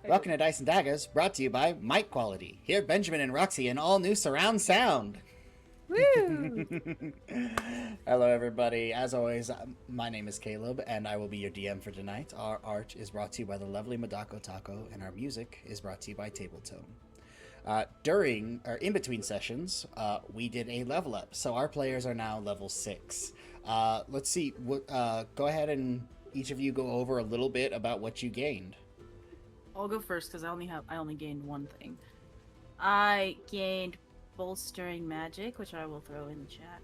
Welcome to Dice and Daggers, brought to you by Mic Quality. Here, Benjamin and Roxy in all new surround sound. Woo! Hello, everybody. As always, my name is Caleb, and I will be your DM for tonight. Our art is brought to you by the lovely Madako Taco, and our music is brought to you by Tabletone. During or in between sessions, we did a level up, so our players are now level 6. Let's see. Go ahead and each of you go over a little bit about what you gained. I'll go first because I only gained one thing. I gained bolstering magic, which I will throw in the chat.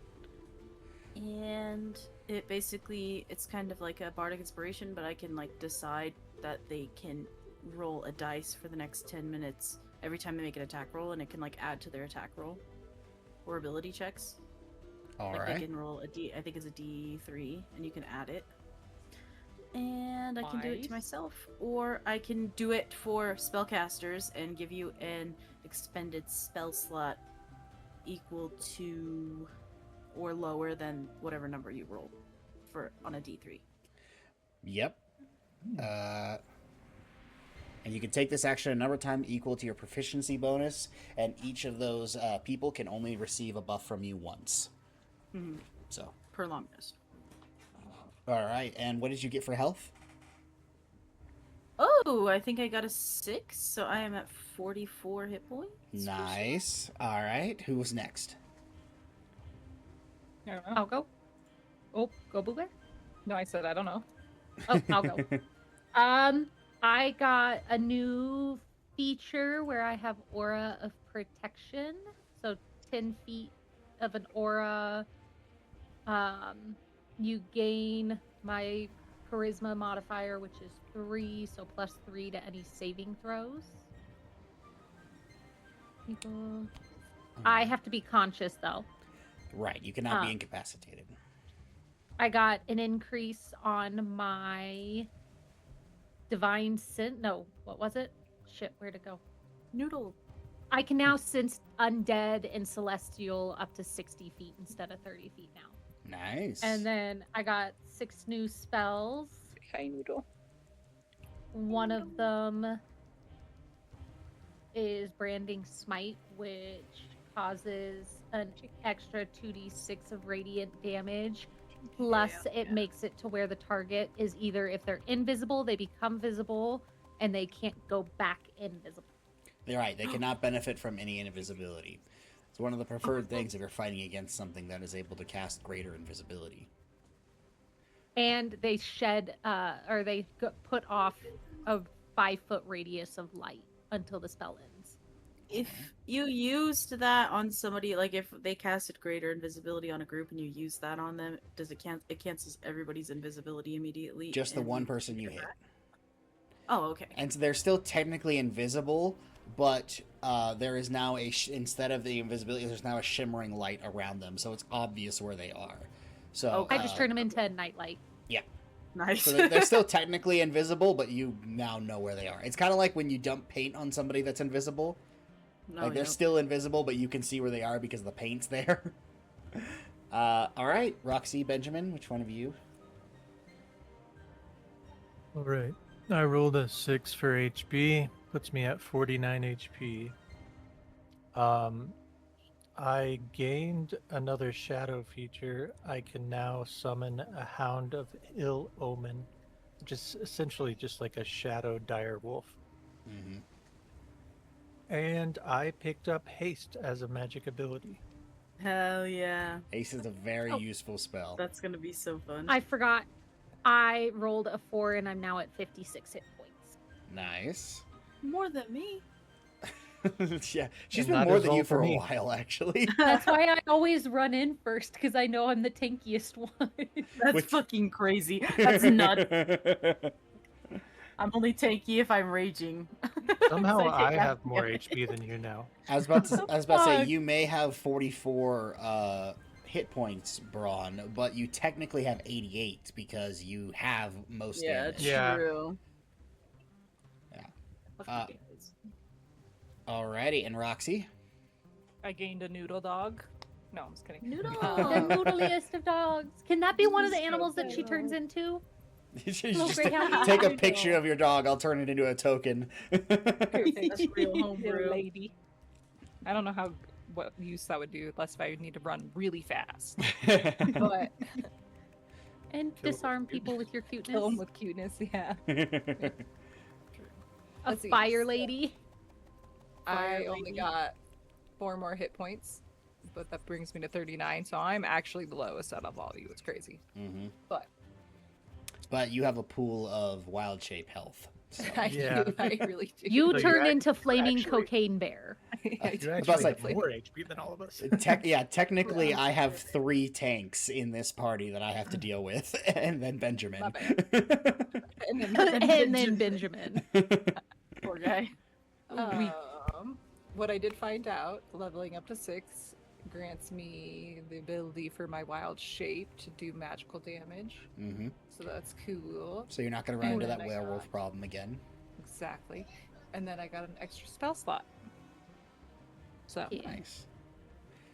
And it's kind of like a bardic inspiration, but I can decide that they can roll a dice for the next 10 minutes every time they make an attack roll, and it can add to their attack roll or ability checks. All right. They can roll a D, I think it's a D3, and you can add it. And I can do it to myself, or I can do it for spellcasters and give you an expended spell slot equal to or lower than whatever number you roll on a D3. Yep. And you can take this action a number of times equal to your proficiency bonus, and each of those people can only receive a buff from you once. Mm-hmm. So per long rest. All right, and what did you get for health? Oh, I think I got a 6, so I am at 44 hit points. Nice. All right, who was next? I don't know. I'll go. Oh, go Boo Bear. No, I said I don't know. Oh, I'll go. I got a new feature where I have Aura of Protection. So 10 feet of an aura. You gain my charisma modifier, which is 3, so +3 to any saving throws. I have to be conscious, though. Right, you cannot be incapacitated. I got an increase on my divine sense. No, what was it? Shit, where'd it go? Noodle. I can now sense undead and celestial up to 60 feet instead of 30 feet now. Nice. And then I got 6 new spells. Hi, Noodle. One of them is Branding Smite, which causes an extra 2d6 of radiant damage. Plus, it makes it to where the target is either, if they're invisible, they become visible, and they can't go back invisible. They're right. They cannot benefit from any invisibility. It's one of the preferred things if you're fighting against something that is able to cast greater invisibility. And they shed, or they put off a 5-foot radius of light until the spell ends. If you used that on somebody, if they casted greater invisibility on a group and you use that on them, it cancels everybody's invisibility immediately? Just the one person you hit. Oh, okay. And so they're still technically invisible, but there is now instead of the invisibility, there's now a shimmering light around them, so it's obvious where they are. So I just turned them into a nightlight. Yeah. Nice. So they're still technically invisible, but you now know where they are. It's kind of like when you dump paint on somebody that's invisible. They're still invisible, but you can see where they are because the paint's there. All right, Roxy, Benjamin, which one of you? All right. I rolled a 6 for HP, puts me at 49 HP. I gained another shadow feature. I can now summon a Hound of Ill Omen, which is essentially just like a shadow dire wolf. Mm-hmm. And I picked up Haste as a magic ability. Hell yeah. Haste is a very useful spell. That's going to be so fun. I forgot. I rolled a 4 and I'm now at 56 hit points. Nice. More than me. Yeah, she's And been that more is than all you for for a me. while, actually. That's why I always run in first, because I know I'm the tankiest one. That's fucking crazy. That's nuts. I'm only tanky if I'm raging. Somehow So I take have that more damage. HP than you now. I was about to say, fuck? you may have 44 hit points, Braun, but you technically have 88 because you have most damage. Yeah. True. Yeah. Alrighty, and Roxy? I gained a noodle dog. No, I'm just kidding. Noodle. The noodliest of dogs. Can that be one of the So animals that she good. turns into? You should Little just greyhound take a doodle. picture of your dog. I'll turn it into a token. That's real Little homebrew. lady. I don't know what use that would do, unless I would need to run really fast. But And Kill 'em with disarm cuteness. people with your cuteness. kill them with cuteness, yeah. A Let's see, fire so- lady. I Fire only lady. got 4 more hit points, but that brings me to 39, so I'm actually the lowest out of all of you. It's crazy. Mhm. But But you have a pool of wild shape health. So. I Yeah. do, I really do. You So turn you're into flaming actually- cocaine bear. I You do actually about to say- have more HP than all of us. Technically, Yeah. I have 3 tanks in this party that I have to deal with, and then Benjamin. My And then, And then Benjamin. Poor guy. what I did find out, leveling up to 6 grants me the ability for my wild shape to do magical damage. hmm So that's cool. So you're not going to run And into then that I werewolf got- problem again. Exactly. And then I got an extra spell slot. So, Yeah. Nice.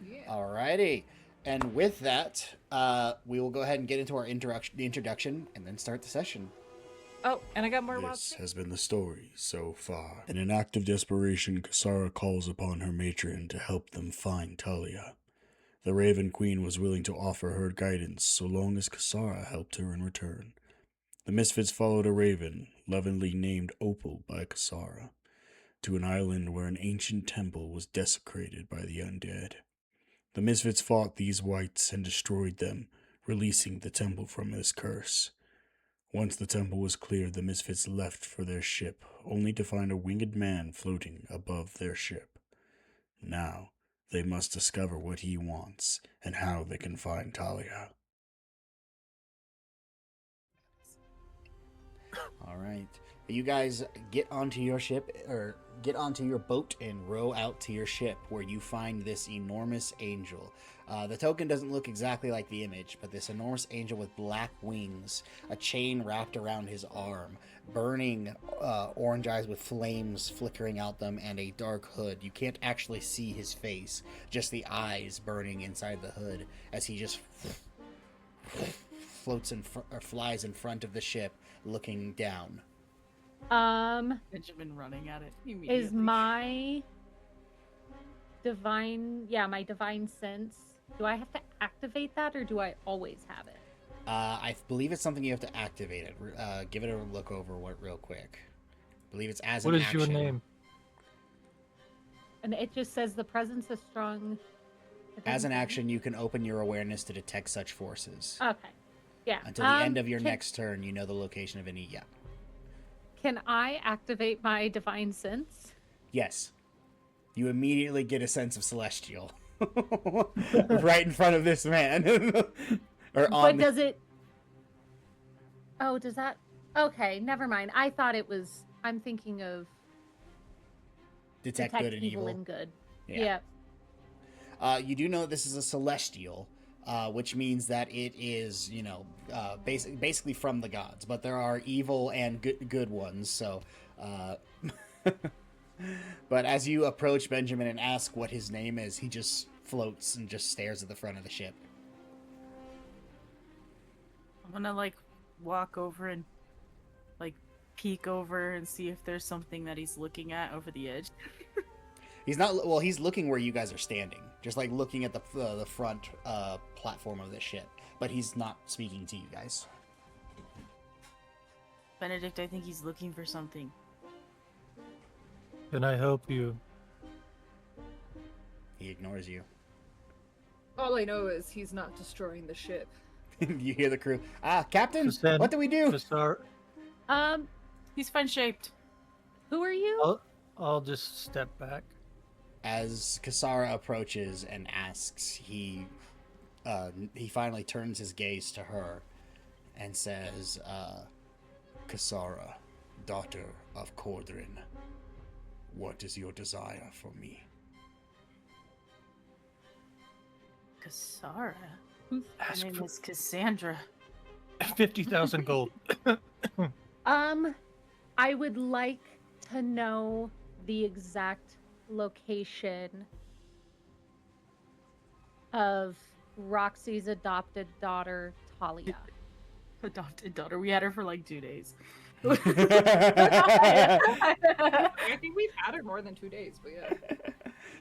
yeah. Alrighty. And with that, we will go ahead and get into our introduction and then start the session. Oh, and I got more wild This shape. has been the story so far. In an act of desperation, Kasara calls upon her matron to help them find Talia. The Raven Queen was willing to offer her guidance so long as Kasara helped her in return. The Misfits followed a raven, lovingly named Opal by Kasara, to an island where an ancient temple was desecrated by the undead. The Misfits fought these wights and destroyed them, releasing the temple from this curse. Once the temple was cleared, the Misfits left for their ship, only to find a winged man floating above their ship. Now, they must discover what he wants and how they can find Talia. All right. You guys get onto your ship, or get onto your boat and row out to your ship, where you find this enormous angel. The token doesn't look exactly like the image, but this enormous angel with black wings, a chain wrapped around his arm, burning orange eyes with flames flickering out them, and a dark hood. You can't actually see his face, just the eyes burning inside the hood as he just floats or flies in front of the ship, looking down. Benjamin running at it immediately. Is my divine sense, do I have to activate that or do I always have it? I believe it's something you have to activate it. Give it a look over real quick. I believe it's as What an is action. your name? And it just says the presence of strong. it As doesn't an say- action, you can open your awareness to detect such forces. Okay. Yeah. Until the end of your can, next turn, you know the location of any. Yeah. Can I activate my divine sense? Yes. You immediately get a sense of celestial. Right in front of this man. Or on. But does it? Oh, does that? Okay, never mind. I thought it was. I'm thinking of detect good and evil. and good. Yeah. Yeah. You do know this is a celestial, which means that it is, basically from the gods. But there are evil and good ones. So, but as you approach Benjamin and ask what his name is, he just floats and just stares at the front of the ship. I'm gonna walk over and peek over and see if there's something that he's looking at over the edge. He's not. Well, he's looking where you guys are standing, just like looking at the front platform of the ship. But he's not speaking to you guys. Benedict, I think he's looking for something. Can I help you? He ignores you. All I know is he's not destroying the ship. You hear the crew. Captain, Susan, what do we do? Kasara, He's fun shaped. Who are you? I'll just step back. As Kasara approaches and asks, he finally turns his gaze to her and says, Kasara, daughter of Cordrin, what is your desire for me? Kasara? Ask Her name for is Cassandra. 50,000 gold. I would like to know the exact location of Roxy's adopted daughter, Talia. adopted daughter. We had her for like 2 days. I think we've had her more than 2 days, but yeah.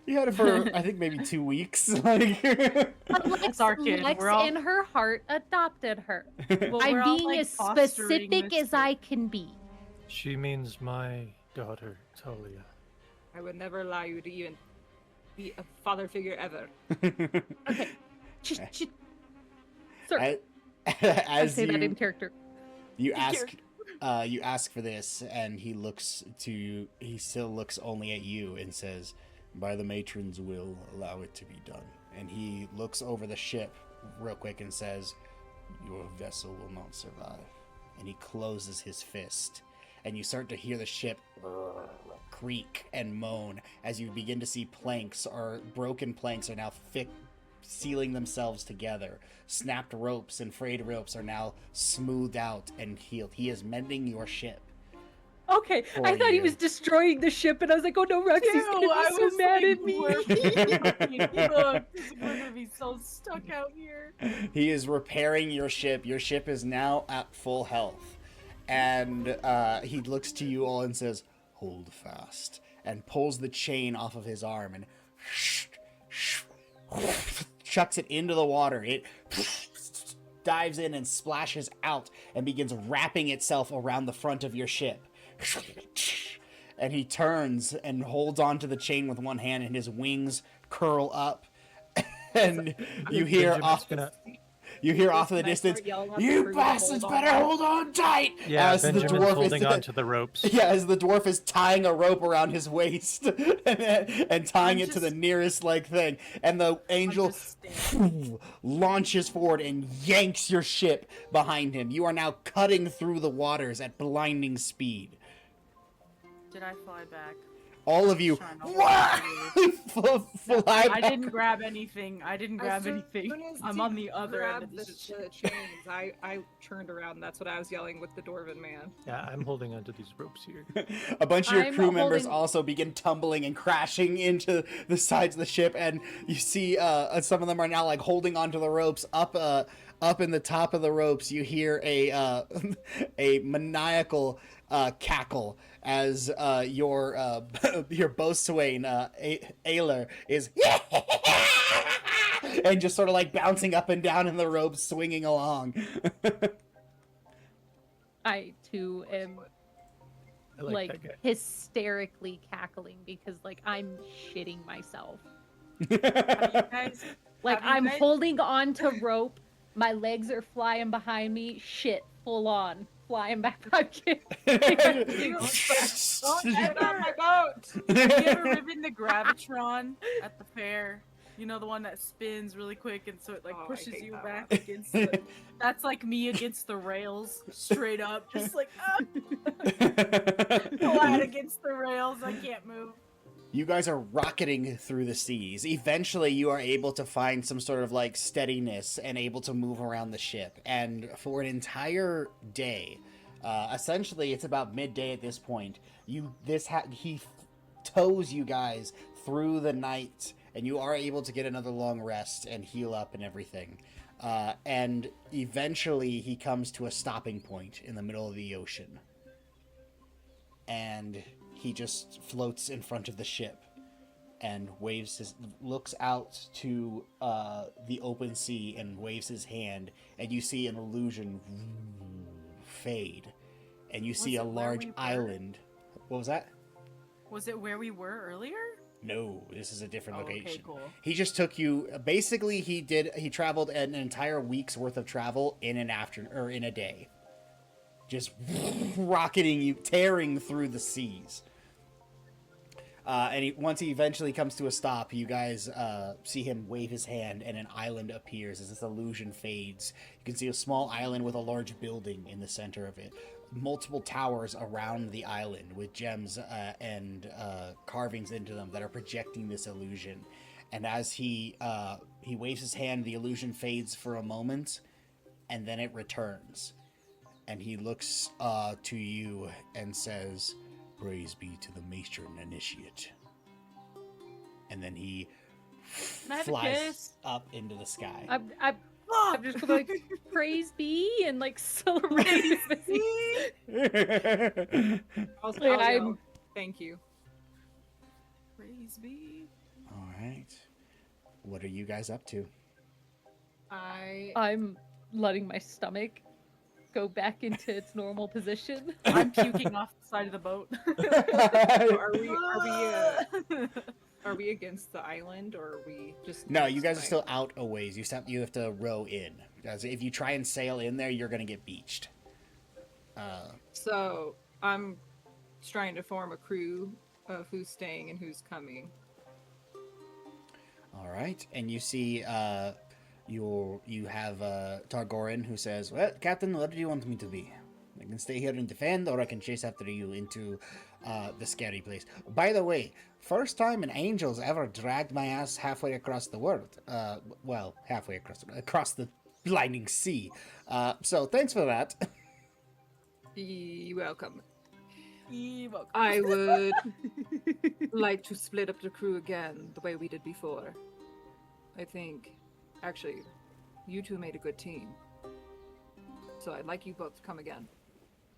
You had it for, I think, maybe 2 weeks. Like, But That's our kid. Lex We're all- in her heart adopted her. Well, we're I'm all, being like, as fostering specific this as I can be. She means my daughter, Talia. I would never allow you to even be a father figure ever. Okay. Sir, I As say that in you, character. you ask for this, and he still looks only at you and says, "By the matron's will, allow it to be done." And he looks over the ship real quick and says, "Your vessel will not survive." And he closes his fist, and you start to hear the ship creak and moan as you begin to see broken planks are now sealing themselves together. Snapped ropes and frayed ropes are now smoothed out and healed. He is mending your ship. Okay, For I thought he you. was destroying the ship, and I was like, oh no, Roxy's Ew, gonna I be so was mad like, at me. We're gonna be so stuck out here. He is repairing your ship. Your ship is now at full health. And he looks to you all and says, "Hold fast," and pulls the chain off of his arm and chucks it into the water. It dives in and splashes out and begins wrapping itself around the front of your ship. And he turns and holds onto the chain with one hand, and his wings curl up. And you hear off in the distance, "You bastards better hold on tight!" Yeah, as Benjamin's the dwarf holding onto the ropes. Yeah, as the dwarf is tying a rope around his waist and tying it to the nearest thing, and the angel launches forward and yanks your ship behind him. You are now cutting through the waters at blinding speed. Did I fly back? All of you fly I back. didn't grab anything. As soon as I'm Deke on the other end of grabbed this the chains, I turned around. That's what I was yelling with the Dwarven man. Yeah, I'm holding onto these ropes here. A bunch of your I'm crew members holding- also begin tumbling and crashing into the sides of the ship, and you see some of them are now holding onto the ropes. Up in the top of the ropes, you hear a maniacal cackle as your boatswain Ayler is and just sort of bouncing up and down in the ropes, swinging along. I too am I like that guy. hysterically cackling because I'm shitting myself. Have you guys? I'm holding on to rope, my legs are flying behind me, shit, full on, flying back up. Don't get on my boat. Have you ever ridden the Gravitron at the fair? You know, the one that spins really quick and so it I pushes hate you that back one. against the... That's like me against the rails, straight up, just flat against the rails. I can't move. You guys are rocketing through the seas. Eventually, you are able to find some sort of steadiness and able to move around the ship. And for an entire day, essentially, it's about midday at this point. He tows you guys through the night, and you are able to get another long rest and heal up and everything. And eventually, he comes to a stopping point in the middle of the ocean. And he just floats in front of the ship and looks out to the open sea and waves his hand, and you see an illusion fade, and you see a large island. What was that? Was it where we were earlier? No, this is a different location. Okay, cool. He just took you. Basically, he traveled an entire week's worth of travel in a day, just rocketing you, tearing through the seas. And once he eventually comes to a stop, you guys see him wave his hand, and an island appears as this illusion fades. You can see a small island with a large building in the center of it. Multiple towers around the island with gems and carvings into them that are projecting this illusion. And as he waves his hand, the illusion fades for a moment, and then it returns. And he looks to you and says, "Praise be to the matron initiate." And then he Can I have a flies kiss? up into the sky. I'm I'm just gonna be like, praise be, and like slowly busy. Also, Like, I'm... Thank you. Praise be. All right. What are you guys up to? I'm letting my stomach go back into its normal position. I'm puking off the side of the boat. So are we against the island, or are we just... No, next you guys are way? still out a ways. You have to row in. Because if you try and sail in there, you're gonna get beached. So I'm trying to form a crew of who's staying and who's coming. All right, and you see, you have Targorin who says, "Well, Captain, what do you want me to be? I can stay here and defend, or I can chase after you into the scary place." By the way, first time an angel's ever dragged my ass halfway across the world. Well, halfway across the blinding sea. So thanks for that. You're welcome. You're welcome. I would like to split up the crew again the way we did before. I think, actually, you two made a good team. So I'd like you both to come again.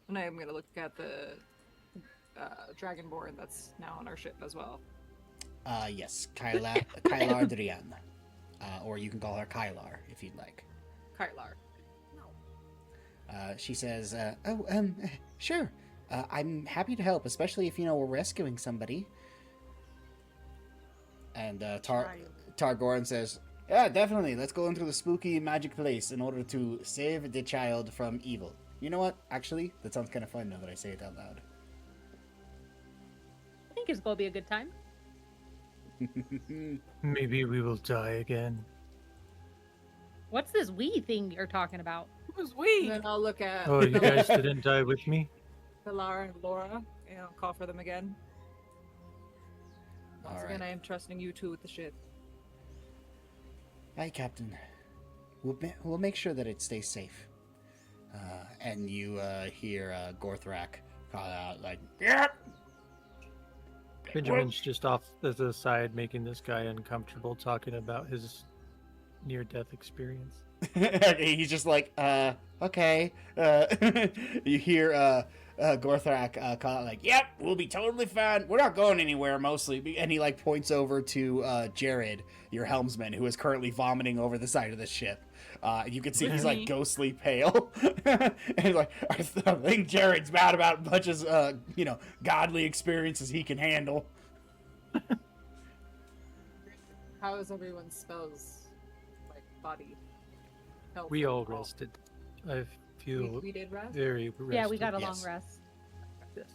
And I am going to look at the Dragonborn that's now on our ship as well. Yes, Kylar Drian. Or you can call her Kylar if you'd like. Kylar. She says, sure. I'm happy to help, especially if, we're rescuing somebody. And Targorin says, yeah, definitely. Let's go into the spooky magic place in order to save the child from evil. You know what? Actually, that sounds kind of fun now that I say it out loud. I think it's gonna be a good time. Maybe we will die again. What's this we thing you're talking about? Who's And we? then I'll look at Oh, you guys didn't die with me? Pilar and Laura, and I'll call for them again. Once All again, right. I am trusting you two with the ship. Hi, Captain. We'll make sure that it stays safe. And you hear Gorthrak call out, like, yep! Benjamin's just off to the side, making this guy uncomfortable, talking about his near-death experience. He's just like, okay. You hear Gorthrak call out, like, yep, we'll be totally fine. We're not going anywhere, mostly. And he, like, points over to Jared, your helmsman, who is currently vomiting over the side of the ship. You can see he's, like, ghostly pale. And he's like, I think Jared's mad about as much as, godly experiences he can handle. How is everyone's spells, like, body? Health We all overall? rested. I feel We did rest? very rested. Yeah, we got a long yes. rest. Yes.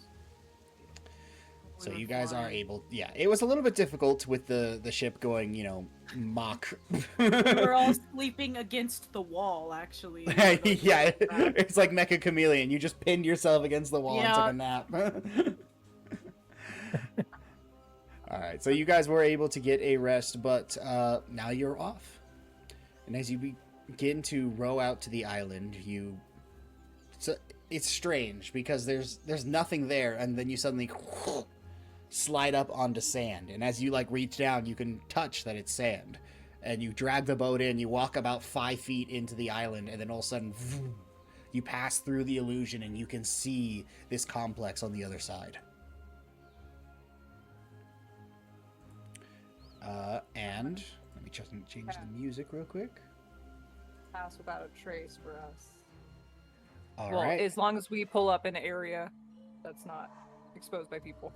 So you guys are able... Yeah, it was a little bit difficult with the ship going, mock. We're all sleeping against the wall, actually. Yeah, it's like Mecha Chameleon. You just pinned yourself against the wall and took a nap. All right, so you guys were able to get a rest, but now you're off. And as you begin to row out to the island, it's strange because there's nothing there, and then you suddenly slide up onto sand. And as you reach down, you can touch that it's sand. And you drag the boat in, you walk about 5 feet into the island, and then all of a sudden, you pass through the illusion and you can see this complex on the other side. And let me just change the music real quick. Pass without a trace for us. All Well, right. as long as we pull up in an area that's not exposed by people.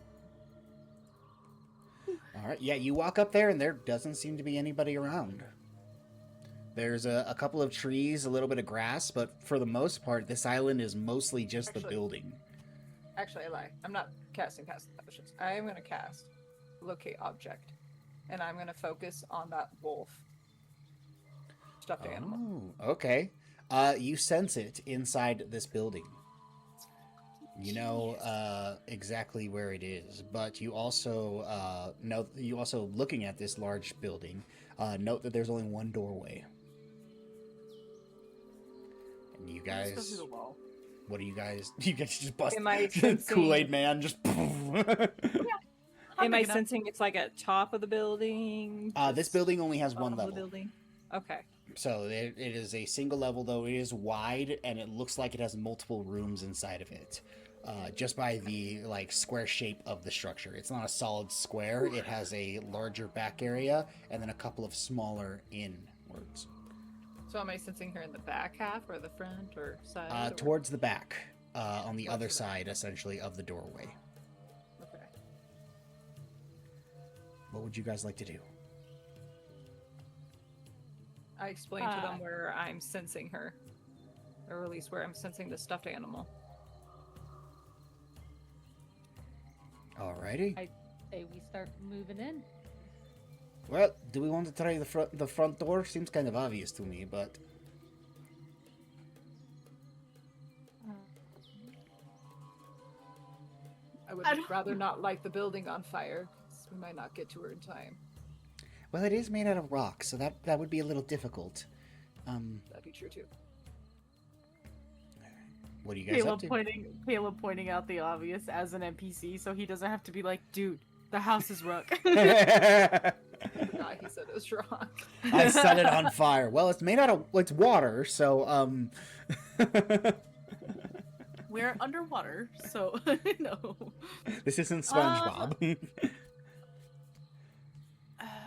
All right. Yeah, you walk up there and there doesn't seem to be anybody around. There's a couple of trees, a little bit of grass, but for the most part, this island is mostly just the Actually- building. Actually, I lie. I'm not casting Pass Without a Trace. I am going to cast Locate Object. And I'm going to focus on that wolf. Stuffed animal. Oh, okay. You sense it inside this building. You know exactly where it is, but you also looking at this large building, note that there's only one doorway. And you Let's go guys, through the wall. what are you guys? You guys just bust Am I sensing- Kool-Aid Man just. Am I big enough. sensing it's like at top of the building? This building only has one Bottom of level. the building? Okay. So it is a single level, though it is wide, and it looks like it has multiple rooms inside of it. Just by the like square shape of the structure, it's not a solid square. It has a larger back area and then a couple of smaller inwards. So am I sensing her in the back half or the front or side? Or... Towards the back, on the Towards other the back. side, essentially, of the doorway. Okay. What would you guys like to do? I explained to them where I'm sensing her, or at least where I'm sensing the stuffed animal. Alrighty. I say we start moving in. Well, do we want to try the front door? Seems kind of obvious to me, but I would I don't- rather not light the building on fire, 'cause we might not get to her in time. well, it is made out of rock, so that would be a little difficult. That'd be true too. What are you guys up to? Caleb pointing out the obvious as an NPC, so he doesn't have to be like, dude, the house is rook. I forgot he said it was wrong. I set it on fire. Well, it's made out of it's water, so We're underwater, so no. this isn't SpongeBob.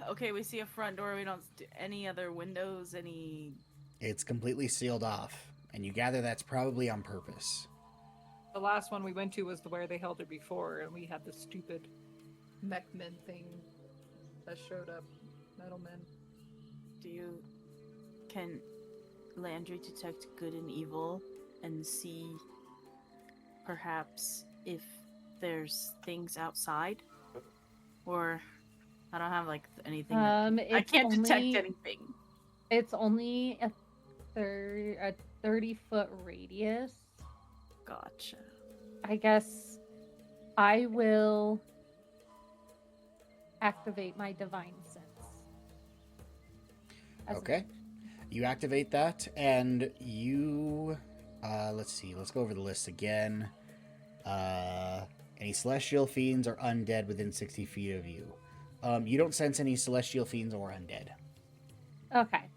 Okay, we see a front door. We don't any other windows. Any? It's completely sealed off, and you gather that's probably on purpose. The last one we went to was where they held her before, and we had the stupid mech men thing that showed up. Metal men. Can Landry detect good and evil and see perhaps if there's things outside? Or I don't have like anything. I can't detect anything. It's only a 30-foot radius. Gotcha. I guess I will activate my divine sense. Okay. You activate that, and you... let's see. Let's go over the list again. Any celestial fiends or undead within 60 feet of you. You don't sense any celestial fiends or undead. Okay.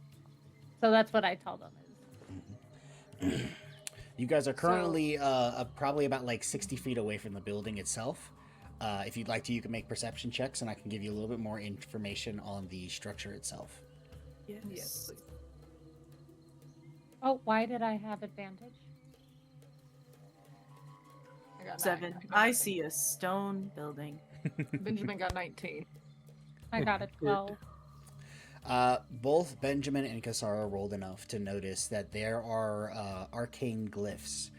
So that's what I tell them is. You guys are currently probably about like 60 feet away from the building itself. If you'd like to, you can make perception checks, and I can give you a little bit more information on the structure itself. Yes, please. Oh, why did I have advantage? I got 7. 9. I see a stone building. Benjamin got 19. I got a 12. Both Benjamin and Kasara rolled enough to notice that there are arcane glyphs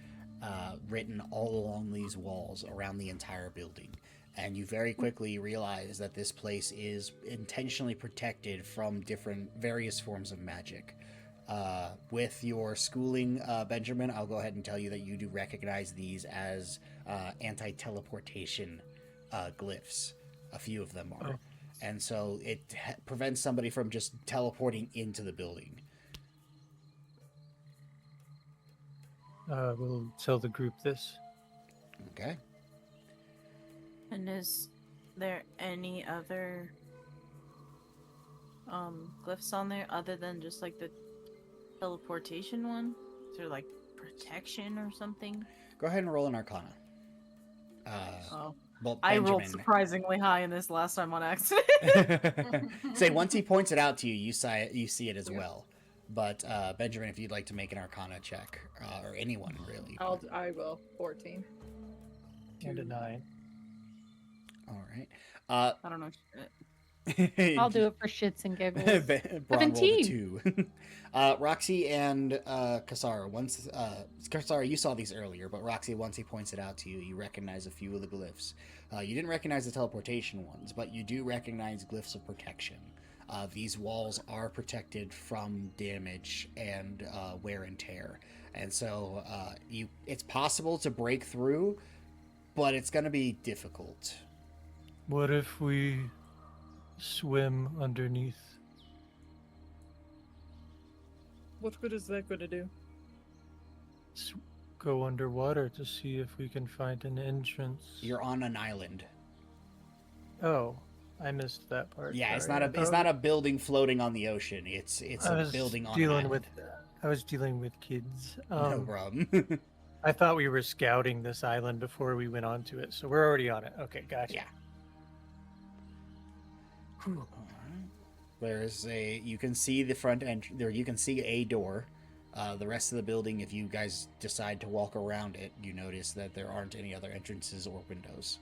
written all along these walls around the entire building. And you very quickly realize that this place is intentionally protected from various forms of magic. With your schooling, Benjamin, I'll go ahead and tell you that you do recognize these as anti-teleportation glyphs. A few of them are. Oh. And so it prevents somebody from just teleporting into the building. We'll tell the group this. Okay. And is there any other glyphs on there other than just like the teleportation one? Is there like protection or something? Go ahead and roll an Arcana. Oh, Well, I rolled Benjamin. surprisingly high in this last time on accident. Say once he points it out to you, you see it as well. But Benjamin, if you'd like to make an Arcana check, or anyone really. I will. 14. And a 9. All right. I don't know. I'll do it for shits and giggles. Braun rolled a 17. 2. Roxy and Kasara. Once Kasara, you saw these earlier, but Roxy, once he points it out to you, you recognize a few of the glyphs. You didn't recognize the teleportation ones, but you do recognize glyphs of protection. These walls are protected from damage and wear and tear, and so it's possible to break through, but it's going to be difficult. What if we swim underneath? What good is that going to do? Go underwater to see if we can find an entrance. You're on an island. Oh, I missed that part. Yeah, it's sorry. not I it's thought not a building floating on the ocean. It's I a was building on an dealing island. with. I was dealing with kids. No problem. I thought we were scouting this island before we went onto it, so we're already on it. Okay, gotcha. Yeah. Alright. There's a you can see the front end there. You can see a door. The rest of the building, if you guys decide to walk around it, you notice that there aren't any other entrances or windows.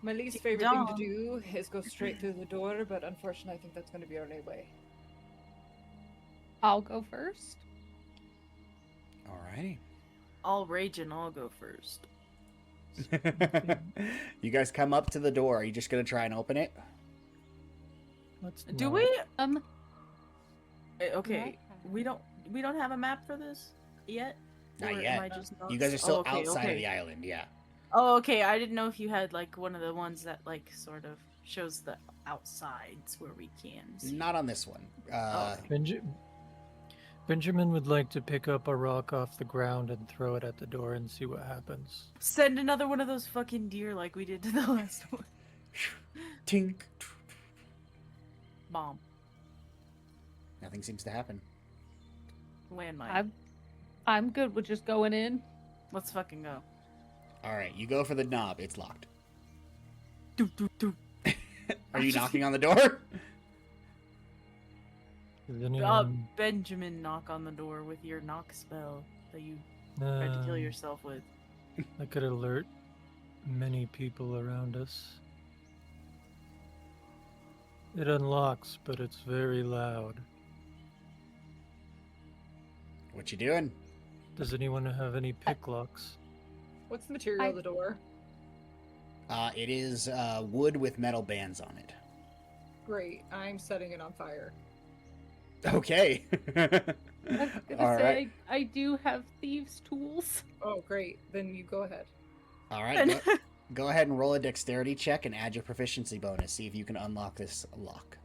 My least Ding favorite thing to dong. do is go straight through the door, but unfortunately, I think that's going to be our only way. I'll go first. Alrighty. I'll rage and I'll go first. You guys come up to the door. Are you just gonna try and open it? Let's Do not. we? Yeah. Okay, we don't have a map for this yet. Not Or yet. am I just You guys are still Oh, okay, outside okay. of the island. Yeah. Oh, okay. I didn't know if you had like one of the ones that like sort of shows the outsides where we can see. Not on this one. Benjamin would like to pick up a rock off the ground and throw it at the door and see what happens. Send another one of those fucking deer like we did to the last one. Tink. Bomb. Nothing seems to happen. Landmine. I'm good with just going in. Let's fucking go. All right, you go for the knob. It's locked. Do do do. Are you knocking on the door? Does anyone... Benjamin, knock on the door with your knock spell that you tried to kill yourself with. That could alert many people around us. It unlocks, but it's very loud. What you doing? Does anyone have any pick locks? What's the material of the door? It is wood with metal bands on it. Great. I'm setting it on fire. Okay. I was gonna All say right. I do have thieves' tools. Oh, great. Then you go ahead. All right. Go ahead and roll a dexterity check and add your proficiency bonus. See if you can unlock this lock.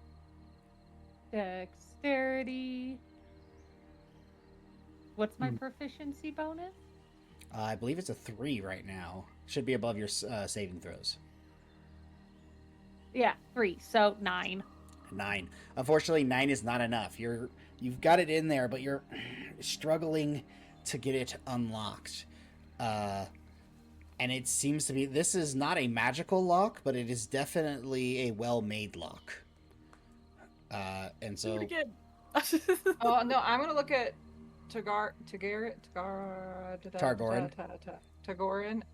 Dexterity. What's my proficiency bonus? I believe it's a 3 right now. Should be above your saving throws. Yeah, 3. So 9. 9. Unfortunately, 9 is not enough. You've got it in there, but you're struggling to get it unlocked. And it seems to be... This is not a magical lock, but it is definitely a well-made lock. And so... Do it again. Oh, no, I'm going to look at Tagorin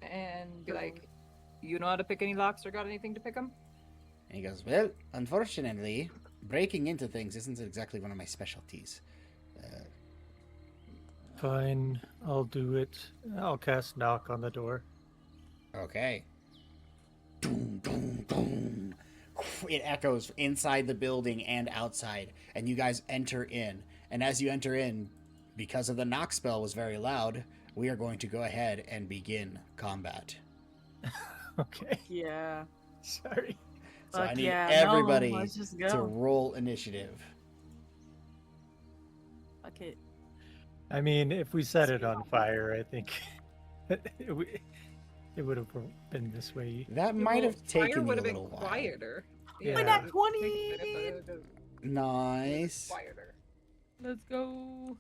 and be like, you know how to pick any locks or got anything to pick them? And he goes, well, unfortunately, breaking into things isn't exactly one of my specialties. Fine, I'll do it. I'll cast knock on the door. Okay. Boom, boom, boom. It echoes inside the building and outside, and you guys enter in. And as you enter in, because of the knock spell was very loud, we are going to go ahead and begin combat. Okay, Yeah. sorry. So I Fuck need yeah, everybody no, let's just to go. roll initiative. Fuck it. I mean, if we set it on fire, I think it would have been this way. That might have taken Fire you would a have been little while. quieter. Yeah. We're not it 20. would take a minute, but it would've been Nice. quieter. Let's go.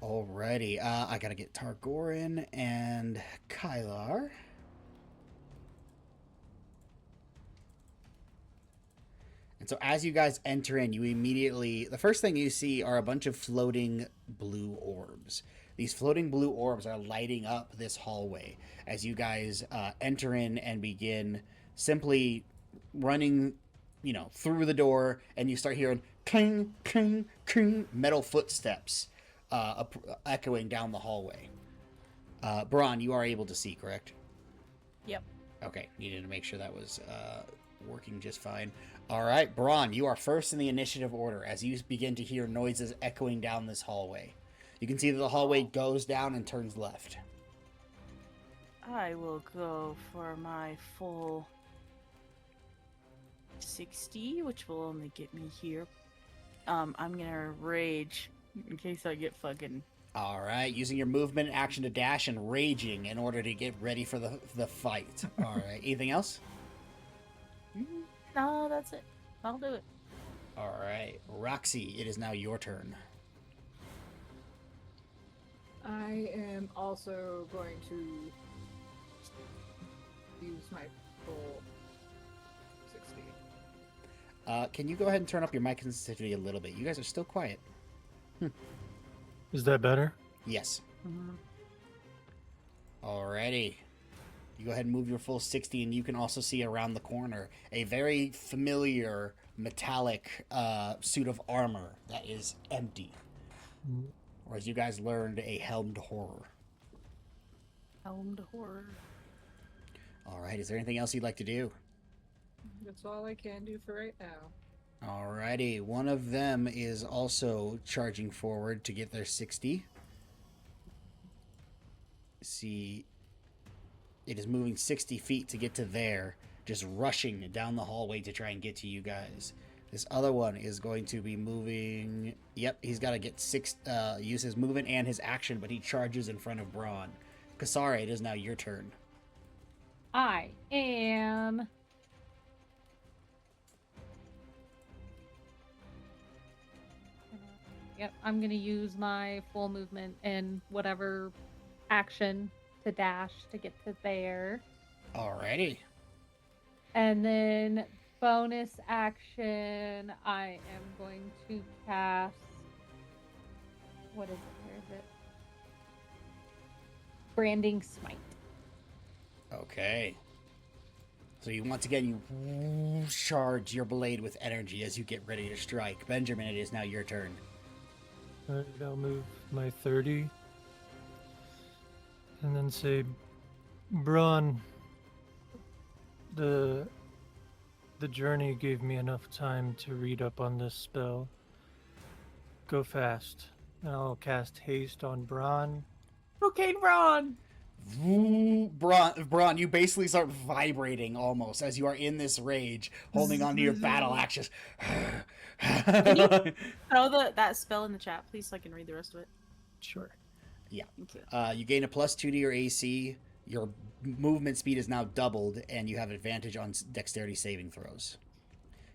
Alrighty, I gotta get Targorin and Kylar. And so as you guys enter in, you immediately... The first thing you see are a bunch of floating blue orbs. These floating blue orbs are lighting up this hallway as you guys enter in and begin simply running, through the door, and you start hearing cling, cling, cling, metal footsteps echoing down the hallway. Braun, you are able to see, correct? Yep. Okay, needed to make sure that was working just fine. All right, Braun, you are first in the initiative order as you begin to hear noises echoing down this hallway. You can see that the hallway goes down and turns left. I will go for my full 60, which will only get me here. I'm gonna rage in case I get fucking All right, using your movement action to dash and raging in order to get ready for the fight. All right, anything else? No, that's it. I'll do it. All right, Roxy, it is now your turn. I am also going to use my full 60. Can you go ahead and turn up your mic sensitivity a little bit? You guys are still quiet. Is that better? Yes. Mm-hmm. Alrighty. You go ahead and move your full 60, and you can also see around the corner a very familiar metallic suit of armor that is empty. Or as you guys learned, a helmed horror. Helmed horror. Alright, is there anything else you'd like to do? That's all I can do for right now. Alrighty, one of them is also charging forward to get their 60. See, it is moving 60 feet to get to there, just rushing down the hallway to try and get to you guys. This other one is going to be moving. Yep, he's got to get use his movement and his action, but he charges in front of Braun. Kasara, it is now your turn. I am. Yep, I'm gonna use my full movement and whatever action to dash to get to there. Alrighty. And then bonus action, I am going to cast. What is it? Where is it? Branding Smite. Okay. So you once again you charge your blade with energy as you get ready to strike. Benjamin, it is now your turn. Alright, I'll move my 30. And then say, Braun, the journey gave me enough time to read up on this spell. Go fast. And I'll cast haste on Braun. Cocaine Braun! Braun, you basically start vibrating almost as you are in this rage, holding onto your battle axes. Can you throw that spell in the chat, please, so I can read the rest of it? Sure. Yeah. Thank you. You gain a +2 to your AC. Your movement speed is now doubled, and you have advantage on dexterity saving throws.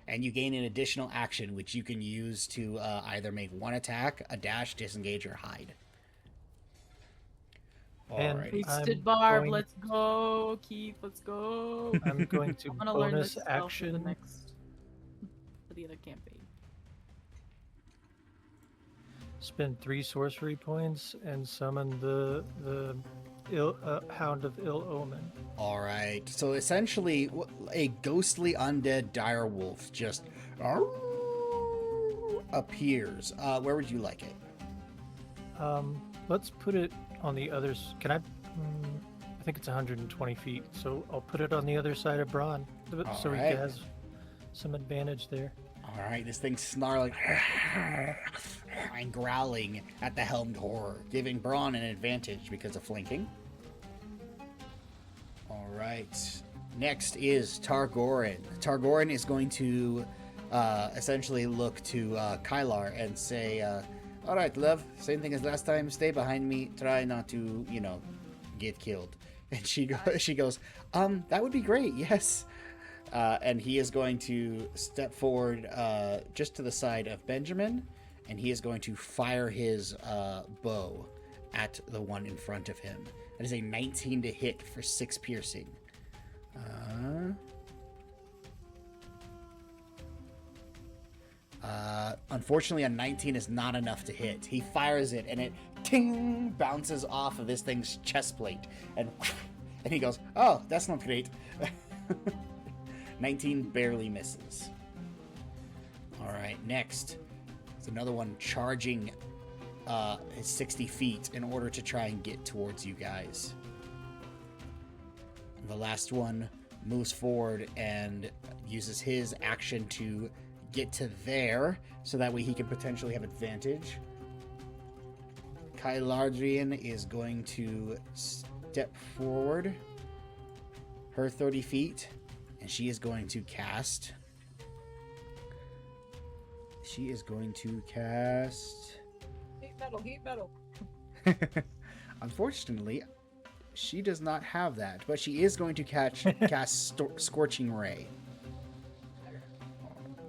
And you gain an additional action, which you can use to either make one attack, a dash, disengage, or hide. And Alrighty. Boosted I'm Barb, going- let's go, Keith, let's go. I'm going to I'm gonna learn bonus this spell for action. the other campaign. Spend 3 sorcery points and summon the Hound of Ill Omen. All right. So essentially, a ghostly undead dire wolf just appears. Where would you like it? Let's put it on the others. Can I? I think it's 120 feet, so I'll put it on the other side of Braun, so he Alright. has some advantage there. All right. This thing's snarling and growling at the helmed horror, giving Braun an advantage because of flanking. All right. Next is Targorin. Targorin is going to essentially look to Kylar and say, all right, love, same thing as last time. Stay behind me. Try not to, get killed. And she goes, that would be great. Yes. And he is going to step forward just to the side of Benjamin, and he is going to fire his bow at the one in front of him. That is a 19 to hit for 6 piercing. Unfortunately, a 19 is not enough to hit. He fires it, and it ting bounces off of this thing's chest plate, and he goes, "Oh, that's not great." 19 barely misses. All right, next is another one charging his 60 feet in order to try and get towards you guys. The last one moves forward and uses his action to get to there, so that way he can potentially have advantage. Kylardrian is going to step forward her 30 feet, and she is going to cast. Heat metal, heat metal. Unfortunately, she does not have that, but she is going to cast Scorching Ray.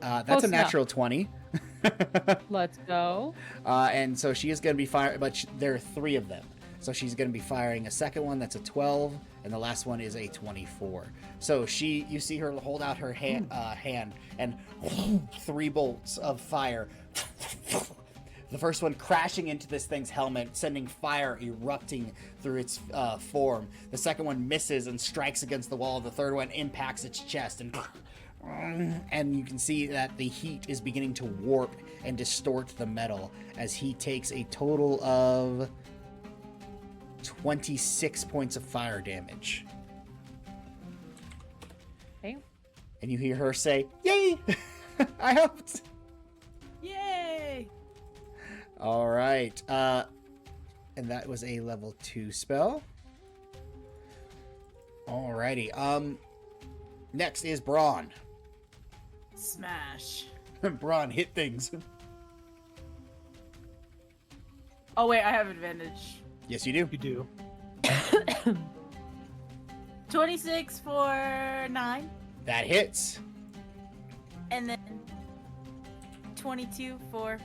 That's Close a enough. natural 20. Let's go. And so she is going to be firing, but there are 3 of them. So she's going to be firing a second one that's a 12, and the last one is a 24. So you see her hold out her hand, and 3 bolts of fire. The first one crashing into this thing's helmet, sending fire erupting through its form. The second one misses and strikes against the wall. The third one impacts its chest, and you can see that the heat is beginning to warp and distort the metal as he takes a total of 26 points of fire damage. Okay. And you hear her say, "Yay! I helped!" Yay! All right. And that was a level 2 spell. Alrighty. Next is Braun. Smash. Braun, hit things. Oh wait, I have advantage. Yes, you do. You do. 26 for 9, That hits. and then 22 for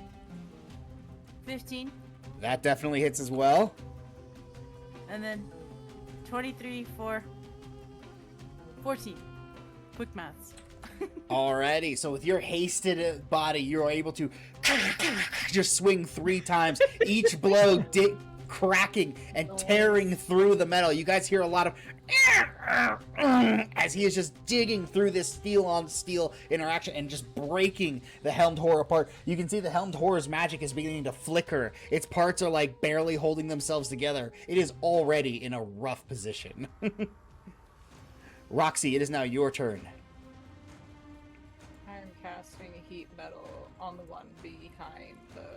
15, That definitely hits as well. and then 23 for 14. Quick maths. Alrighty, so with your hasted body, you're able to just swing 3 times, each blow cracking and tearing through the metal. You guys hear a lot of as he is just digging through this steel on steel interaction and just breaking the Helmed Horror apart. You can see the Helmed Horror's magic is beginning to flicker. Its parts are like barely holding themselves together. It is already in a rough position. Roxy, it is now your turn. I'm casting a heat metal on the one behind the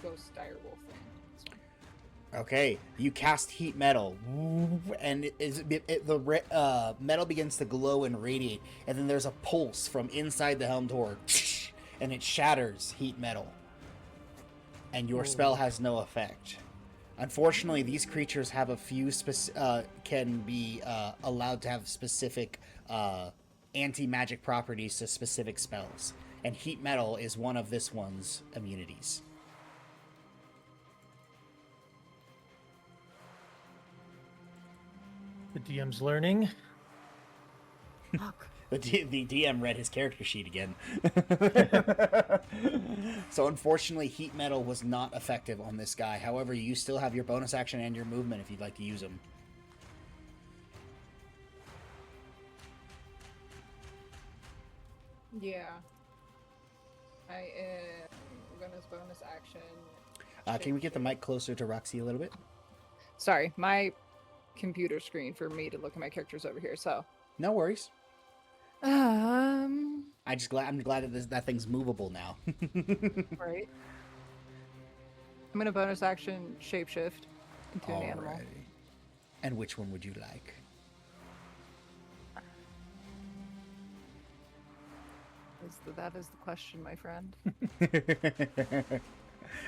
ghost direwolf thing. Okay, you cast heat metal, and the metal begins to glow and radiate, and then there's a pulse from inside the Helmed Horror, and it shatters heat metal, and your spell has no effect. Unfortunately, these creatures have a few can be allowed to have specific anti-magic properties to specific spells, and heat metal is one of this one's immunities. The DM's learning. The DM read his character sheet again. So unfortunately, heat metal was not effective on this guy. However, you still have your bonus action and your movement if you'd like to use them. Yeah. I am bonus action. Can we get the mic closer to Roxy a little bit? Sorry, my computer screen for me to look at my characters over here. So, No worries. um, I'm glad that that thing's movable now. right. I'm gonna bonus action shapeshift into an animal. Alrighty. And which one would you like? That is the question, my friend.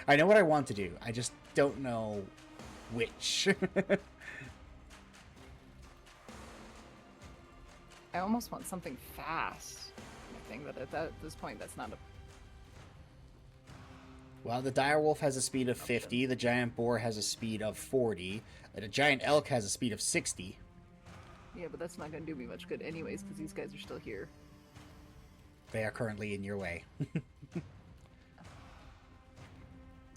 I know what I want to do. I just don't know which. I almost want something fast. I think that at this point, that's not a. Well, the direwolf has a speed of 50, the giant boar has a speed of 40, and a giant elk has a speed of 60. Yeah, but that's not gonna do me much good, anyways, because these guys are still here. They are currently in your way.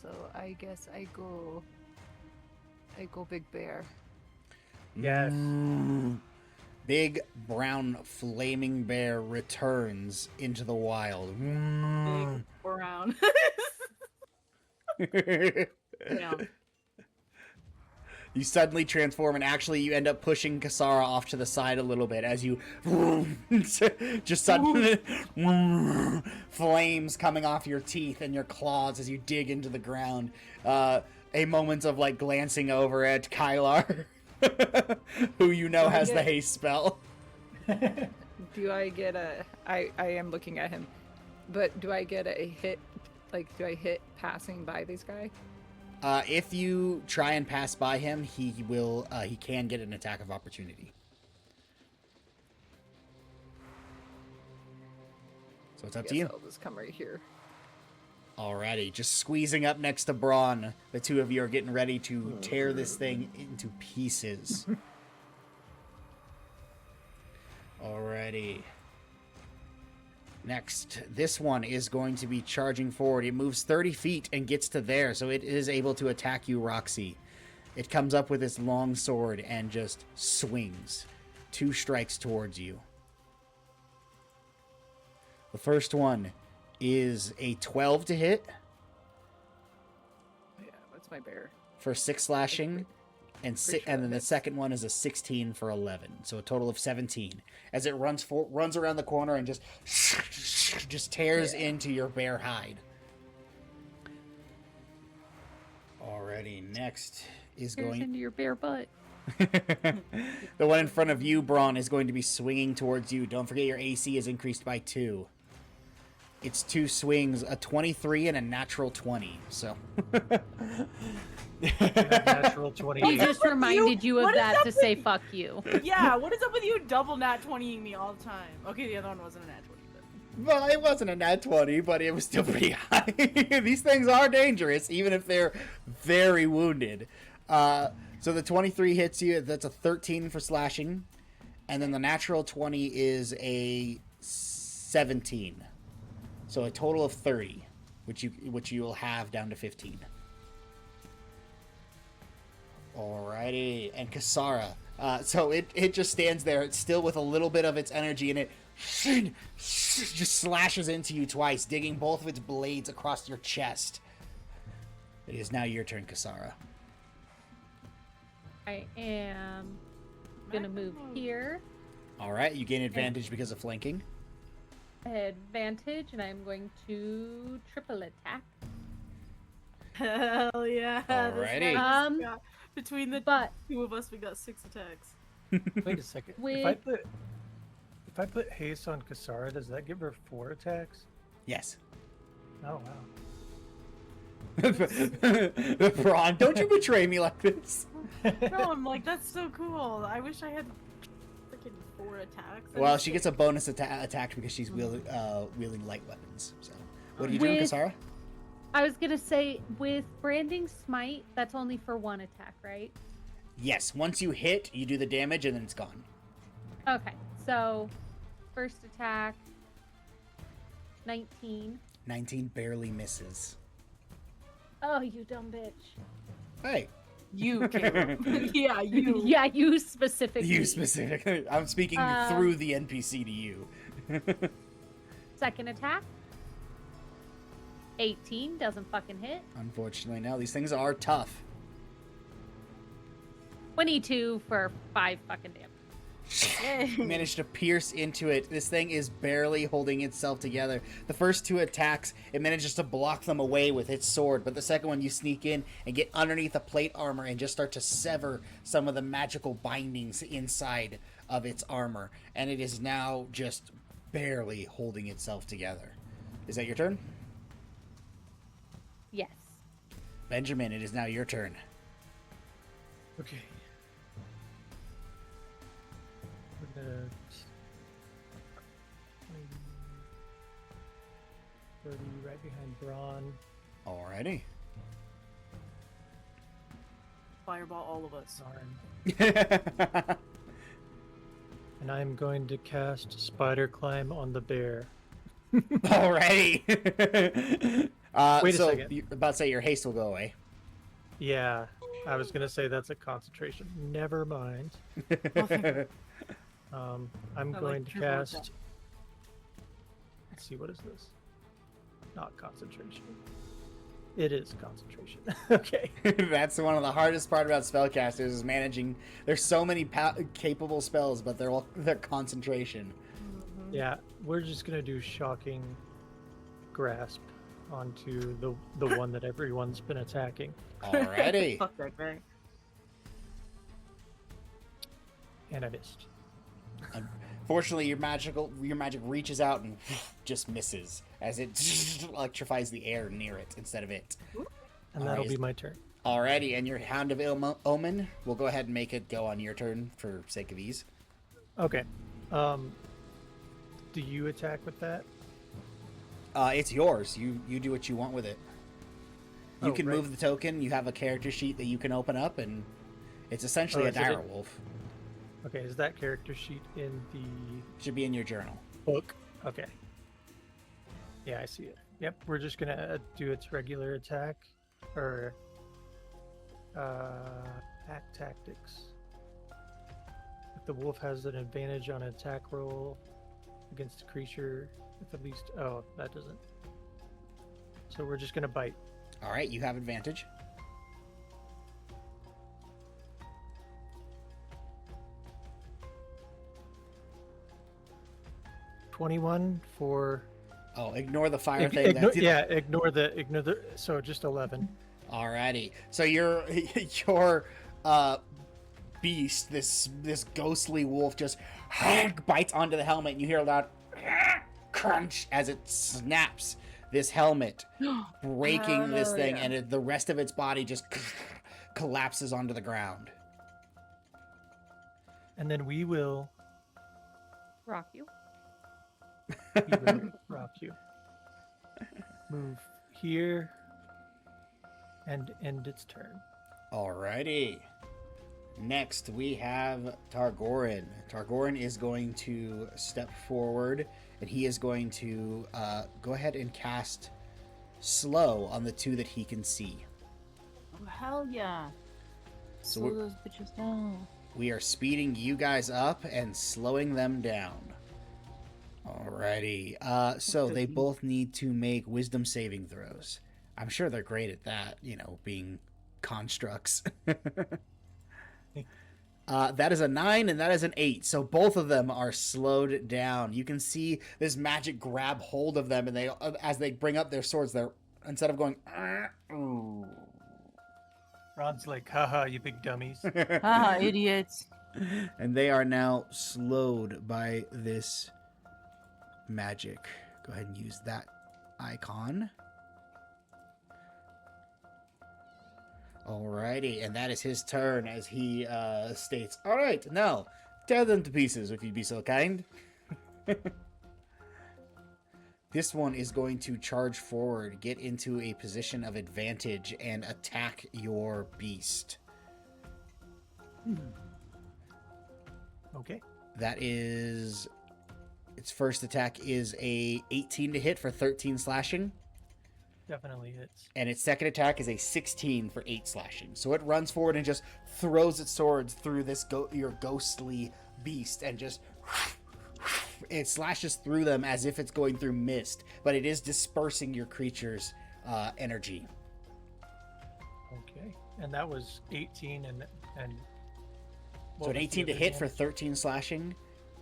So I guess I go big bear. Yes. Big brown flaming bear returns into the wild. Big brown. Yeah. You suddenly transform, and actually you end up pushing Kasara off to the side a little bit as you just suddenly flames coming off your teeth and your claws as you dig into the ground. A moment of like glancing over at Kylar, who you know has the haste spell. Do I get a? I am looking at him, but do I get a hit? Like, do I hit passing by this guy? If you try and pass by him, he will. He can get an attack of opportunity. So it's up to you. I'll just come right here. Alrighty, just squeezing up next to Braun. The two of you are getting ready to tear this thing into pieces. Alrighty. Next, this one is going to be charging forward. It moves 30 feet and gets to there, so it is able to attack you, Roxy. It comes up with its long sword and just swings. 2 strikes towards you. The first one is a 12 to hit Yeah, that's my bear. for 6 slashing, and then the second one is a 16 for 11, so a total of 17. As it runs around the corner and just tears into your bare hide. Alrighty, next is Tears going. into your bare butt. The one in front of you, Braun, is going to be swinging towards you. Don't forget your AC is increased by 2. It's 2 swings, a 23 and a natural 20. So. Natural 20. He just reminded you of What is that up to with say you? fuck you. Yeah, what is up with you double nat 20ing me all the time? Okay, the other one wasn't a nat 20, but... Well, it wasn't a nat 20, but it was still pretty high. These things are dangerous, even if they're very wounded. So the 23 hits you. That's a 13 for slashing. And then the natural 20 is a 17. So a total of 30, which you'll have down to 15. Alrighty, and Kasara. So it just stands there. It's still with a little bit of its energy, and it just slashes into you twice, digging both of its blades across your chest. It is now your turn, Kasara. I am gonna move here. Alright, you gain advantage because of flanking. Advantage, and I'm going to triple attack. Hell yeah. this Alrighty. guy just got- between the But 2 of us, we got 6 attacks. Wait a second. With- If I put haste on Kasara, does that give her 4 attacks? Yes. Oh Braun, don't you betray me like this. No, I'm like, that's so cool. I wish I had freaking 4 attacks. Well, she gets a bonus attack because she's wielding light weapons. So, what are you doing, With- Kasara? I was gonna say, with branding smite, that's only for 1 attack, right? Yes, once you hit, you do the damage and then it's gone. Okay, so first attack, 19. 19 barely misses. Oh, you dumb bitch. Hey, You, Caleb. Yeah, you. Yeah, you specifically. you specifically. I'm speaking through the NPC to you. Second attack, 18, doesn't fucking hit. Unfortunately, no. These things are tough. 22 for 5 fucking damage. You managed to pierce into it. This thing is barely holding itself together. The first 2 attacks, it manages to block them away with its sword, but the second one you sneak in and get underneath the plate armor and just start to sever some of the magical bindings inside of its armor, and it is now just barely holding itself together. Is that your turn? Yes. Benjamin, it is now your turn. Okay. We're gonna 30 right behind Braun. Alrighty. Fireball all of us. Darn. And I'm going to cast Spider Climb on the bear. Alrighty. Wait a so second. you're about to say your haste will go away. Yeah, I was gonna say that's a concentration. Never mind. I'm I going like to triple cast. attack. Let's see, what is this? Not concentration. It is concentration. Okay. That's one of the hardest part about spellcasters is managing. There's so many capable spells, but they're concentration. Yeah, we're just gonna do shocking grasp onto the one that everyone's been attacking, Alrighty. Fuck that guy. and I missed. Fortunately, your magic reaches out and just misses as it electrifies the air near it instead of it. And that'll be my turn. Alrighty, and your Hound of Omen, we'll go ahead and make it go on your turn for sake of ease. Okay. Do you attack with that? It's yours. You do what you want with it. You Oh, can right. move the token. You have a character sheet that you can open up, and it's essentially Oh, a is it dire wolf. Okay, is that character sheet in the Should be in your journal. book? Okay. Yeah, I see it. Yep, we're just gonna do its regular attack, or attack tactics. If the wolf has an advantage on an attack roll against a creature with at least... Oh, that doesn't. So we're just gonna bite. All right, you have advantage. $21 for... Oh, ignore the fire thing. Ignore the... So just 11. Alrighty. So your beast, this ghostly wolf, just bites onto the helmet, and you hear a loud crunch as it snaps this helmet, breaking this thing, and the rest of its body just collapses onto the ground. And then we will Rock you. rock you. Move here and end its turn. Alrighty. Next, we have Targorin. Targorin is going to step forward, and he is going to go ahead and cast Slow on the two that he can see. Oh, hell yeah. So Slow those bitches down. We are speeding you guys up and slowing them down. Alrighty. So they both need to make wisdom saving throws. I'm sure they're great at that, being constructs. That is a 9 and that is an 8. So both of them are slowed down. You can see this magic grab hold of them, and they, as they bring up their swords, they're, instead of going, ooh. Ron's like, haha, you big dummies. Ah, idiots. And they are now slowed by this magic. Go ahead and use that icon. Alrighty, and that is his turn as he states, alright, now, tear them to pieces if you'd be so kind. This one is going to charge forward, get into a position of advantage, and attack your beast. Okay. That is... Its first attack is a 18 to hit for 13 slashing. Definitely hits. And its second attack is a 16 for 8 slashing. So it runs forward and just throws its swords through this your ghostly beast, and just... It slashes through them as if it's going through mist, but it is dispersing your creature's energy. Okay. And that was 18 and So an 18 to hit for 13 slashing,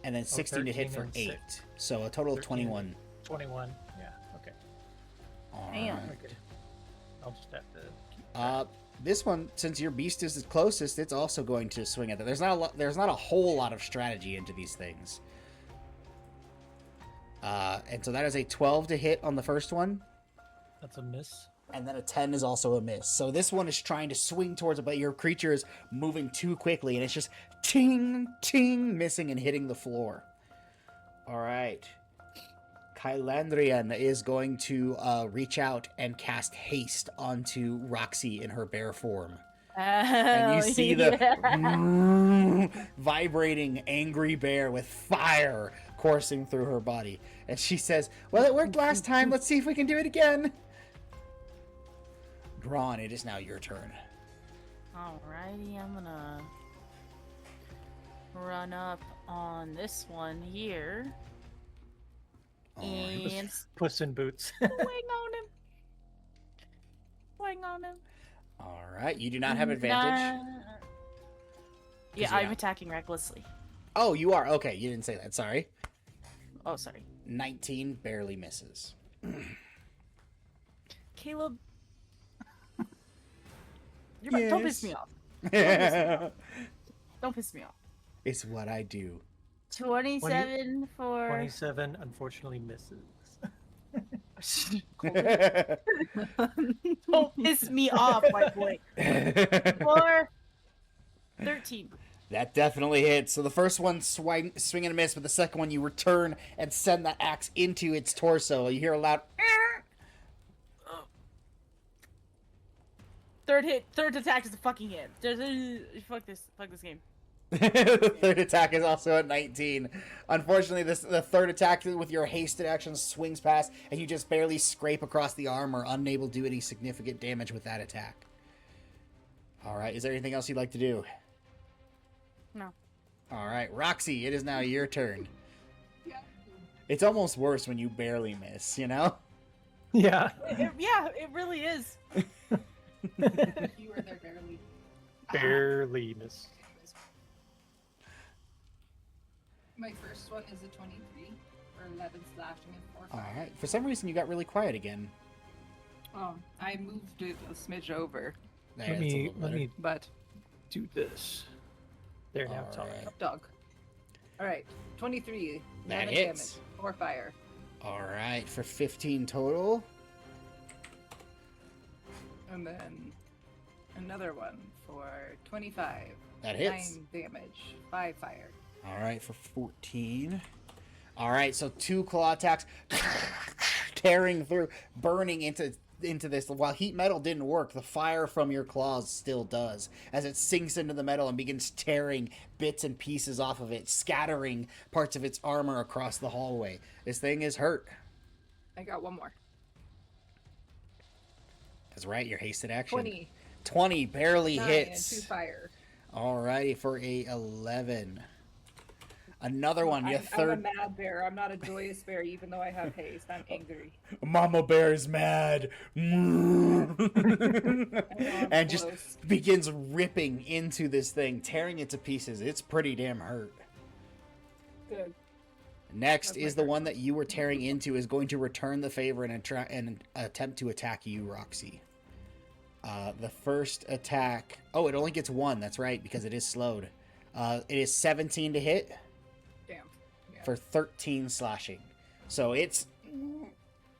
and then 16 to hit for 8. So a total of 21. 21. Yeah. Okay. Damn. Okay. I'll just have to keep This one, since your beast is the closest, it's also going to swing at that. There's not a whole lot of strategy into these things. And so that is a 12 to hit on the first one. That's a miss. And then a 10 is also a miss. So this one is trying to swing towards it, but your creature is moving too quickly, and it's just ting, ting, missing and hitting the floor. All right. Kylandrian is going to reach out and cast haste onto Roxy in her bear form. And you see the vibrating angry bear with fire coursing through her body. And she says, well, it worked last time. Let's see if we can do it again. Drawn, it is now your turn. Alrighty, I'm gonna run up on this one here. Alright. And Puss in Boots. swing on him. Swing on him. All right, you do not have advantage. Yeah, you're I'm out. attacking recklessly. Oh, you are. Okay, you didn't say that. Sorry. Oh, sorry. 19 barely misses. Caleb. Don't piss me off. Don't piss me off. It's what I do. 27 for... 27 unfortunately misses. Don't piss me off, my boy. 4, 13. That definitely hits. So the first one swing and a miss, but the second one you return and send that axe into its torso. You hear a loud. Third attack is a fucking hit. Fuck this game. The third attack is also at 19. Unfortunately, the third attack with your hasted action swings past, and you just barely scrape across the armor, unable to do any significant damage with that attack. All right, is there anything else you'd like to do? No. All right, Roxy, it is now your turn. It's almost worse when you barely miss, you know? Yeah. It really is. You were there barely. Barely miss. My first one is a 23 for 11 slashing and 4 fire. All right, for some reason you got really quiet again. Oh, I moved it a smidge over, There, Let that's a me little better. but do this. There, now it's all Alright. right. dog. All right, 23. That 11 hits. damage, 4 fire. All right, for 15 total. And then another one for 25. That hits. 9 damage, 5 fire. All right, for 14. All right, so 2 claw attacks, tearing through, burning into this. While heat metal didn't work, the fire from your claws still does, as it sinks into the metal and begins tearing bits and pieces off of it, scattering parts of its armor across the hallway. This thing is hurt. I got one more. That's right, your hasted action. 20. 20 barely 9 hits. and 2 fire. Alrighty, for a 11. Another one, your I'm a third. mad bear. I'm not a joyous bear, even though I have haste. I'm angry. Mama Bear is mad. And just close. begins ripping into this thing, tearing it to pieces. It's pretty damn hurt. Good. Next That's my is the turn. one that you were tearing into is going to return the favor and attempt to attack you, Roxy. The first attack. Oh, it only gets 1. That's right, because it is slowed. It is 17 to hit. Damn. Yeah. For 13 slashing. So it's...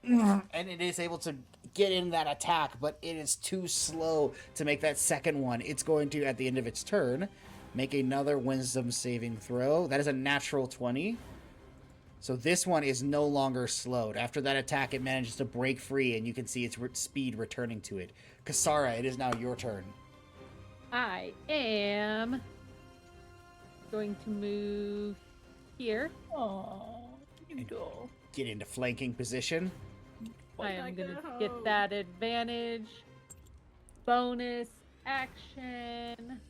And it is able to get in that attack, but it is too slow to make that second one. It's going to, at the end of its turn, make another wisdom saving throw. That is a natural 20. So this one is no longer slowed. After that attack, it manages to break free, and you can see its speed returning to it. Kasara, it is now your turn. I am going to move here. Get into flanking position. I am going to get that advantage. Bonus action.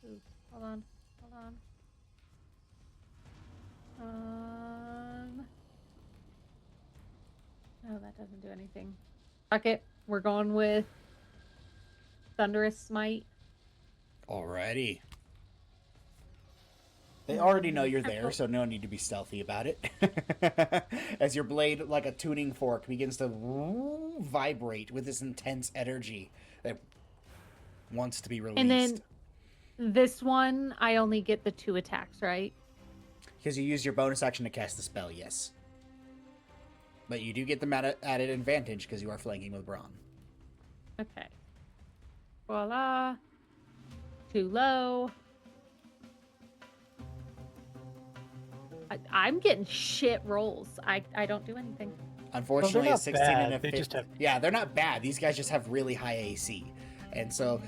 Ooh, hold on. No, that doesn't do anything. Fuck it. We're going with Thunderous Smite. Alrighty. They already know you're there, so no need to be stealthy about it. As your blade, like a tuning fork, begins to vibrate with this intense energy that wants to be released. And then this one, I only get the 2 attacks, right? Because you use your bonus action to cast the spell, yes. But you do get the added advantage because you are flanking with Braun. Okay. Voila. Too low. I'm getting shit rolls. I don't do anything. Unfortunately, not a 16 bad. and a They 15. just have- Yeah, they're not bad. These guys just have really high AC. And so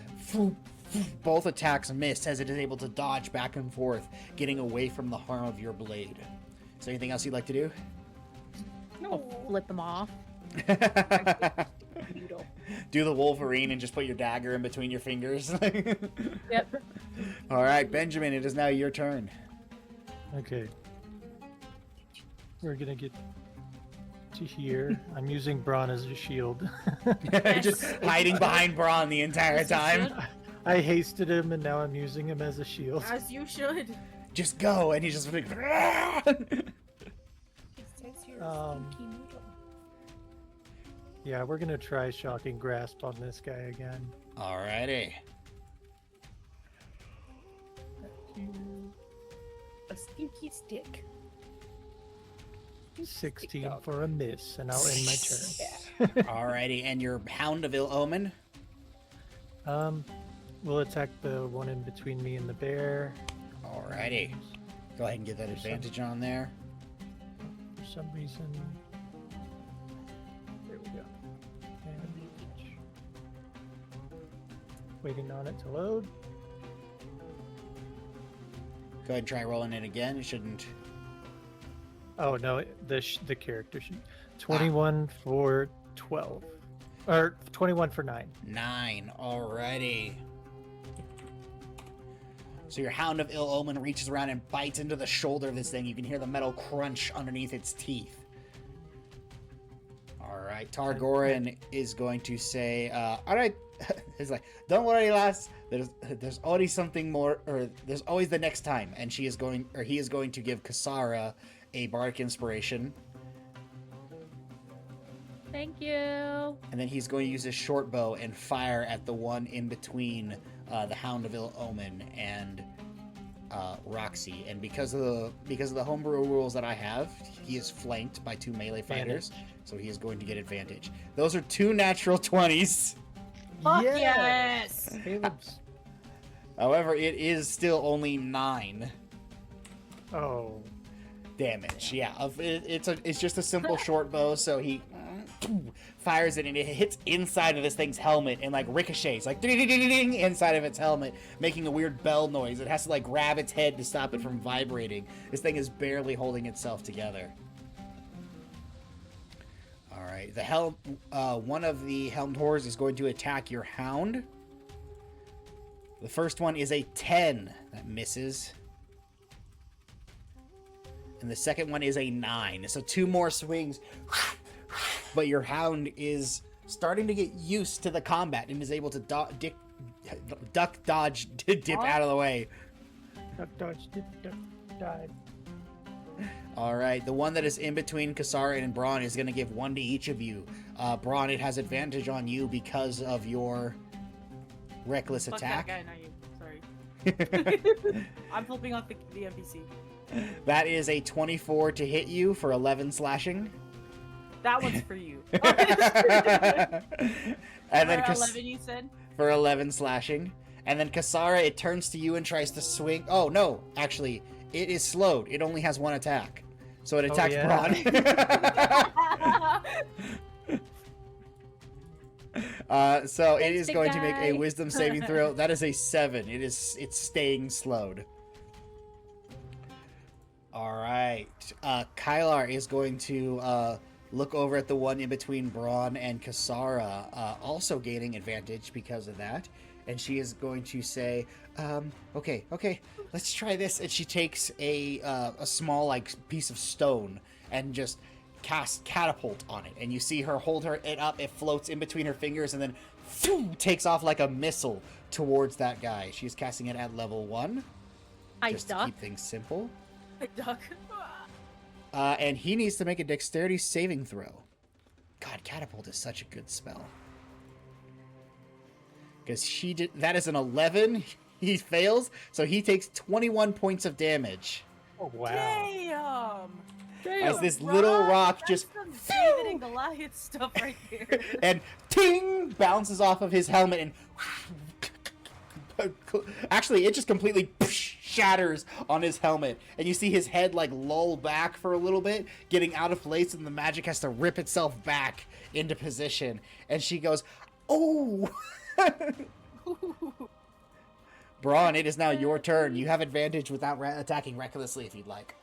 both attacks miss as it is able to dodge back and forth, getting away from the harm of your blade. Is there anything else you'd like to do? I'll flip them off. Do the Wolverine and just put your dagger in between your fingers. Yep. All right, Benjamin, it is now your turn. Okay. We're gonna get to here. I'm using Braun as a shield. Just hiding behind Braun the entire As you time. should. I hasted him and now I'm using him as a shield. As you should. Just go, and he's just like... Yeah, we're gonna try shocking grasp on this guy again. Alrighty. A stinky stick. 16 for a miss, and I'll end my turn. Alrighty, and your Hound of Ill Omen. We'll attack the one in between me and the bear. Alrighty. Go ahead and get that advantage on there. For some reason. There we go. And waiting on it to load. Go ahead and try rolling it again. It shouldn't. Oh no, the character sheet. 21 for 12. Or 21 for 9. 9. Alrighty. So your Hound of Ill Omen reaches around and bites into the shoulder of this thing. You can hear the metal crunch underneath its teeth. Alright, Targoran is going to say, alright, it's like, don't worry, lass. There's always something more, or there's always the next time. And he is going to give Kasara a bardic inspiration. Thank you. And then he's going to use his short bow and fire at the one in between the Hound of Ill Omen and Roxy. And because of the homebrew rules that I have, he is flanked by 2 melee fighters, so he is going to get advantage. Those are 2 natural 20s. Fuck yes! Caleb's. However, it is still only 9 Oh. damage. Yeah, it's just a simple short bow, so he fires it and it hits inside of this thing's helmet and like ricochets like ding, ding, ding, ding, inside of its helmet, making a weird bell noise. It has to like grab its head to stop it from vibrating. This thing is barely holding itself together. All right, one of the helmed horrors is going to attack your hound. The first one is a 10. That misses. And the second one is a 9. So 2 more swings. But your hound is starting to get used to the combat and is able to duck, dodge, dip out of the way. Duck, dodge, dip, duck, dive. All right, the one that is in between Kasara and Braun is going to give 1 to each of you. Braun, it has advantage on you because of your reckless Fuck attack. that guy, not you. Sorry. I'm flipping off the NPC. That is a 24 to hit you for 11 slashing. That one's for you. And then 11, you said? For 11 slashing. And then Kasara, it turns to you and tries to swing. Oh, no. Actually, it is slowed. It only has 1 attack. So it attacks Braun. So it is going to make a wisdom saving throw. That is a 7. It's staying slowed. All right. Kylar is going to look over at the one in between Braun and Kasara, also gaining advantage because of that. And she is going to say, okay, let's try this. And she takes a small like piece of stone and just casts catapult on it. And you see her hold it up. It floats in between her fingers and then takes off like a missile towards that guy. She's casting it at level 1. Just to keep things simple. I duck. And he needs to make a dexterity saving throw. God, catapult is such a good spell. Because that is an 11. He fails, so he takes 21 points of damage. Oh wow! Damn! As this little rock just some David and Goliath stuff right there. and ting bounces off of his helmet and actually it just completely shatters on his helmet, and you see his head like lull back for a little bit, getting out of place, and the magic has to rip itself back into position. And she goes, "Oh." Braun, it is now your turn. You have advantage without attacking recklessly if you'd like.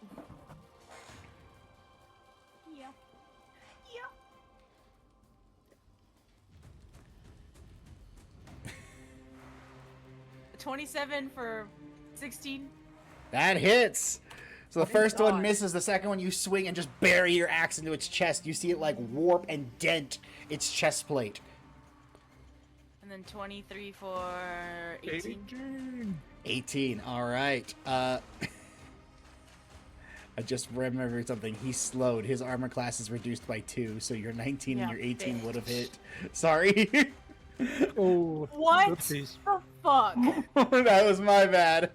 Yeah. 27 for 16. That hits. So the Oh, first one God. misses. The second one you swing and just bury your axe into its chest. You see it like warp and dent its chest plate. And then 23 for 18. 18. All right. I just remembered something. He's slowed. His armor class is reduced by 2, so your 19 and Yeah, your 18 bitch. would have hit. Sorry. Oh, What whoopsies. the fuck? That was my bad.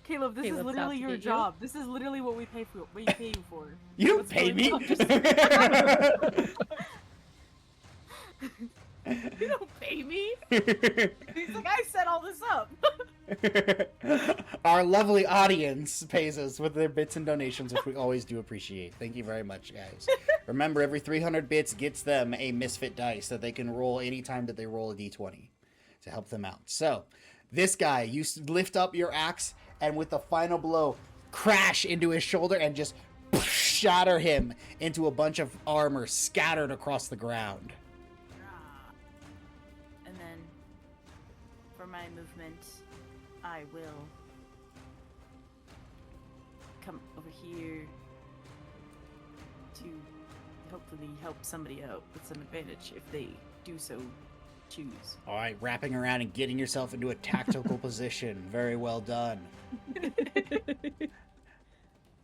Caleb, this is Caleb's out literally to your get you. job. This is literally what we pay for. What you pay you for. You don't What's pay going me. on? You don't pay me. He's like, I set all this up. Our lovely audience pays us with their bits and donations, which we always do appreciate. Thank you very much, guys. Remember, every 300 bits gets them a misfit dice that they can roll anytime that they roll a d20 to help them out. So, this guy, you lift up your axe and with the final blow, crash into his shoulder and just shatter him into a bunch of armor scattered across the ground. And then, for my movement, I will come over here to hopefully help somebody out with some advantage if they do so choose. All right, wrapping around and getting yourself into a tactical position. Very well done.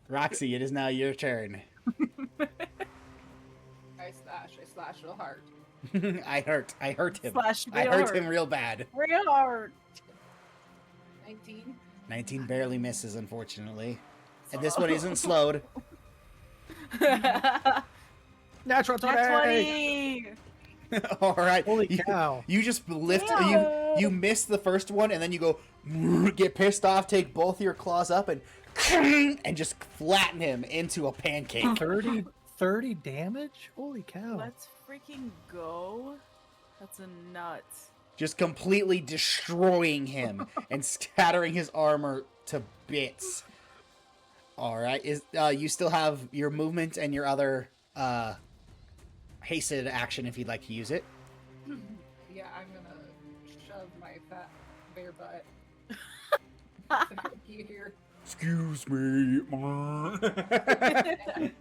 Roxy, it is now your turn. I slash real hard. I hurt him. Slash I real hurt hard. him real bad. Real hard. 19. 19 barely misses, unfortunately. And this one isn't slowed. Natural 20! That's 20! All right. Holy you, cow. You just lift, Yeah. you miss the first one, and then you go, get pissed off, take both your claws up, and just flatten him into a pancake. 30 damage? Holy cow. Let's freaking go. That's a nut. Just completely destroying him and scattering his armor to bits. All right, you still have your movement and your other hasted action if you'd like to use it. Yeah, I'm gonna shove my fat bear butt through here. Excuse me. I'm gonna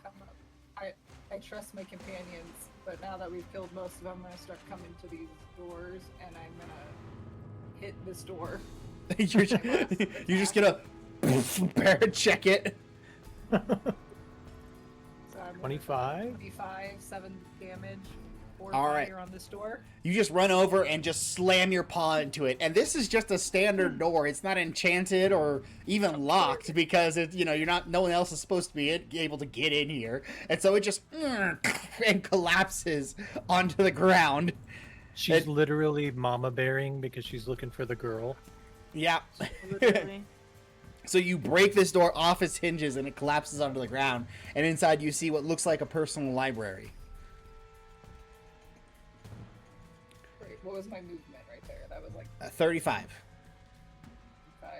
come up. I trust my companions, but now that we've killed most of them, I'm gonna start coming to these doors, and I'm gonna hit this door. you're just gonna check it. So I'm gonna 25? 25, 7 damage, 4 All right. fire on this door. You just run over and just slam your paw into it. And this is just a standard door. It's not enchanted or even locked because it's, no one else is supposed to be able to get in here. And so it just and collapses onto the ground. She's literally mama bearing because she's looking for the girl. Yeah. Literally. So you break this door off its hinges and it collapses onto the ground. And inside you see what looks like a personal library. Wait, what was my movement right there? That was like 35. 5.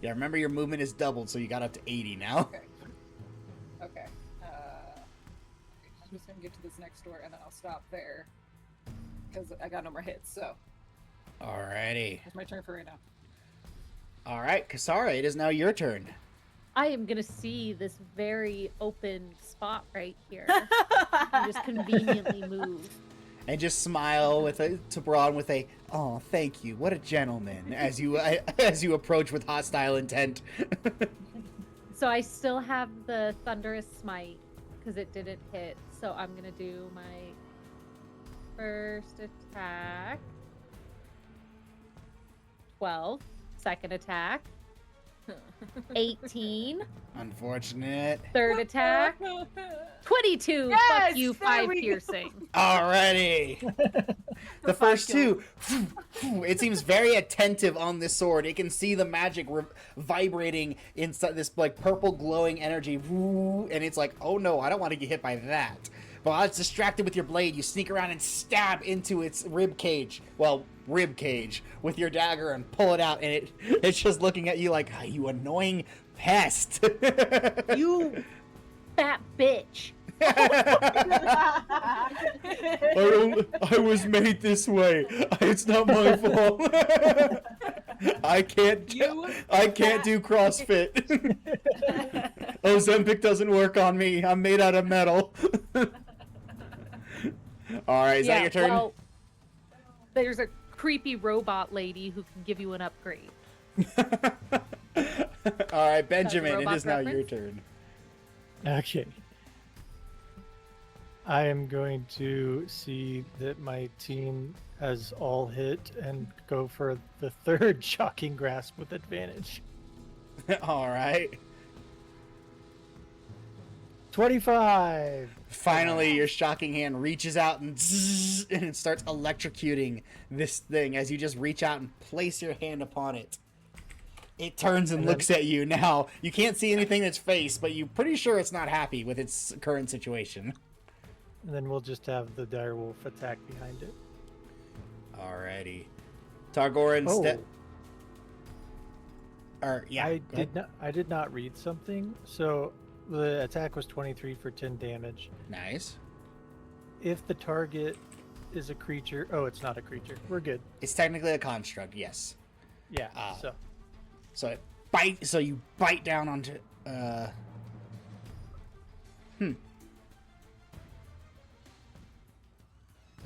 Yeah, remember your movement is doubled, so you got up to 80 now. Okay. Okay. I'm just gonna get to this next door and then I'll stop there because I got no more hits. So Alrighty. it's my turn for right now. Alright, Kasara, it is now your turn. I am gonna see this very open spot right here and just conveniently move. And just smile to Braun with a, "Oh, thank you, what a gentleman," as you approach with hostile intent. So I still have the Thunderous Smite because it didn't hit. So I'm gonna do my first attack. 12. Second attack. 18. Unfortunate. Third attack. 22. Yes, Fuck you, there 5 we go. piercing. Alrighty. The first two, it seems very attentive on this sword. It can see the magic vibrating inside this like purple glowing energy, and it's like, oh no, I don't want to get hit by that. But while it's distracted with your blade, you sneak around and stab into its rib cage with your dagger and pull it out, and it's just looking at you like, "Ah, you annoying pest." You fat bitch. I was made this way. It's not my fault. I can't do CrossFit. Ozempic doesn't work on me. I'm made out of metal. All right, is that your turn? Well, there's a creepy robot lady who can give you an upgrade. All right, Benjamin, it robot is now your preference? turn. Okay. I am going to see that my team has all hit and go for the third shocking grasp with advantage. All right. 25. Finally, your shocking hand reaches out and zzz, and it starts electrocuting this thing as you just reach out and place your hand upon it. It turns and And then- looks at you. Now, you can't see anything in its face, but you're pretty sure it's not happy with its current situation. And then we'll just have the direwolf attack behind it. Alrighty. Targoran Oh, step. Or yeah, I did not read something. So the attack was 23 for 10 damage. Nice. If the target is a creature, oh, it's not a creature. We're good. It's technically a construct, yes. Yeah. Ah. So So you bite down onto.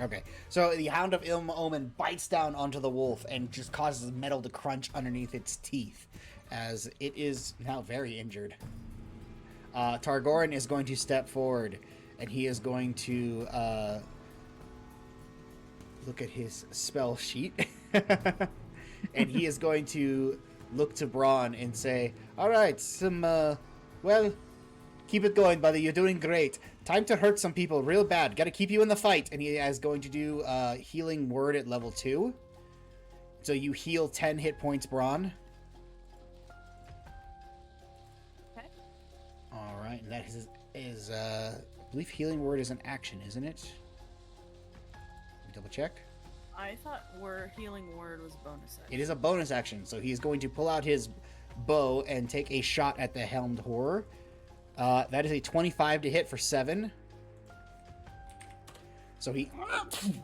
Okay, so the Hound of Ill Omen bites down onto the wolf and just causes metal to crunch underneath its teeth, as it is now very injured. Targoran is going to step forward, and he is going to look at his spell sheet, and he is going to look to Braun and say, "All right, well, keep it going, buddy. You're doing great. Time to hurt some people real bad. Got to keep you in the fight." And he is going to do healing word at level 2. So you heal 10 hit points, Braun. Okay. All right, and that is I believe healing word is an action, isn't it? Let me double check. I thought healing word was bonus action. It is a bonus action, so he is going to pull out his bow and take a shot at the helmed horror. That is a 25 to hit for 7. So he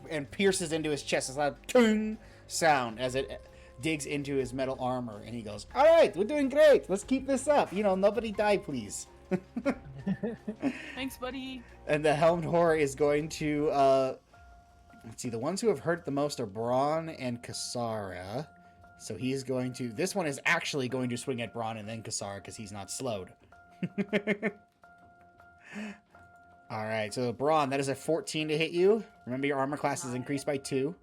and pierces into his chest. It's a loud ting sound as it digs into his metal armor, and he goes, "All right, we're doing great. Let's keep this up. You know, nobody die, please." Thanks, buddy. And the helmed horror is going to let's see, the ones who have hurt the most are Braun and Kasara. So he's going to, this one is actually going to swing at Braun and then Kasara because he's not slowed. All right, so Braun, that is a 14 to hit you. Remember, your armor class is increased by 2.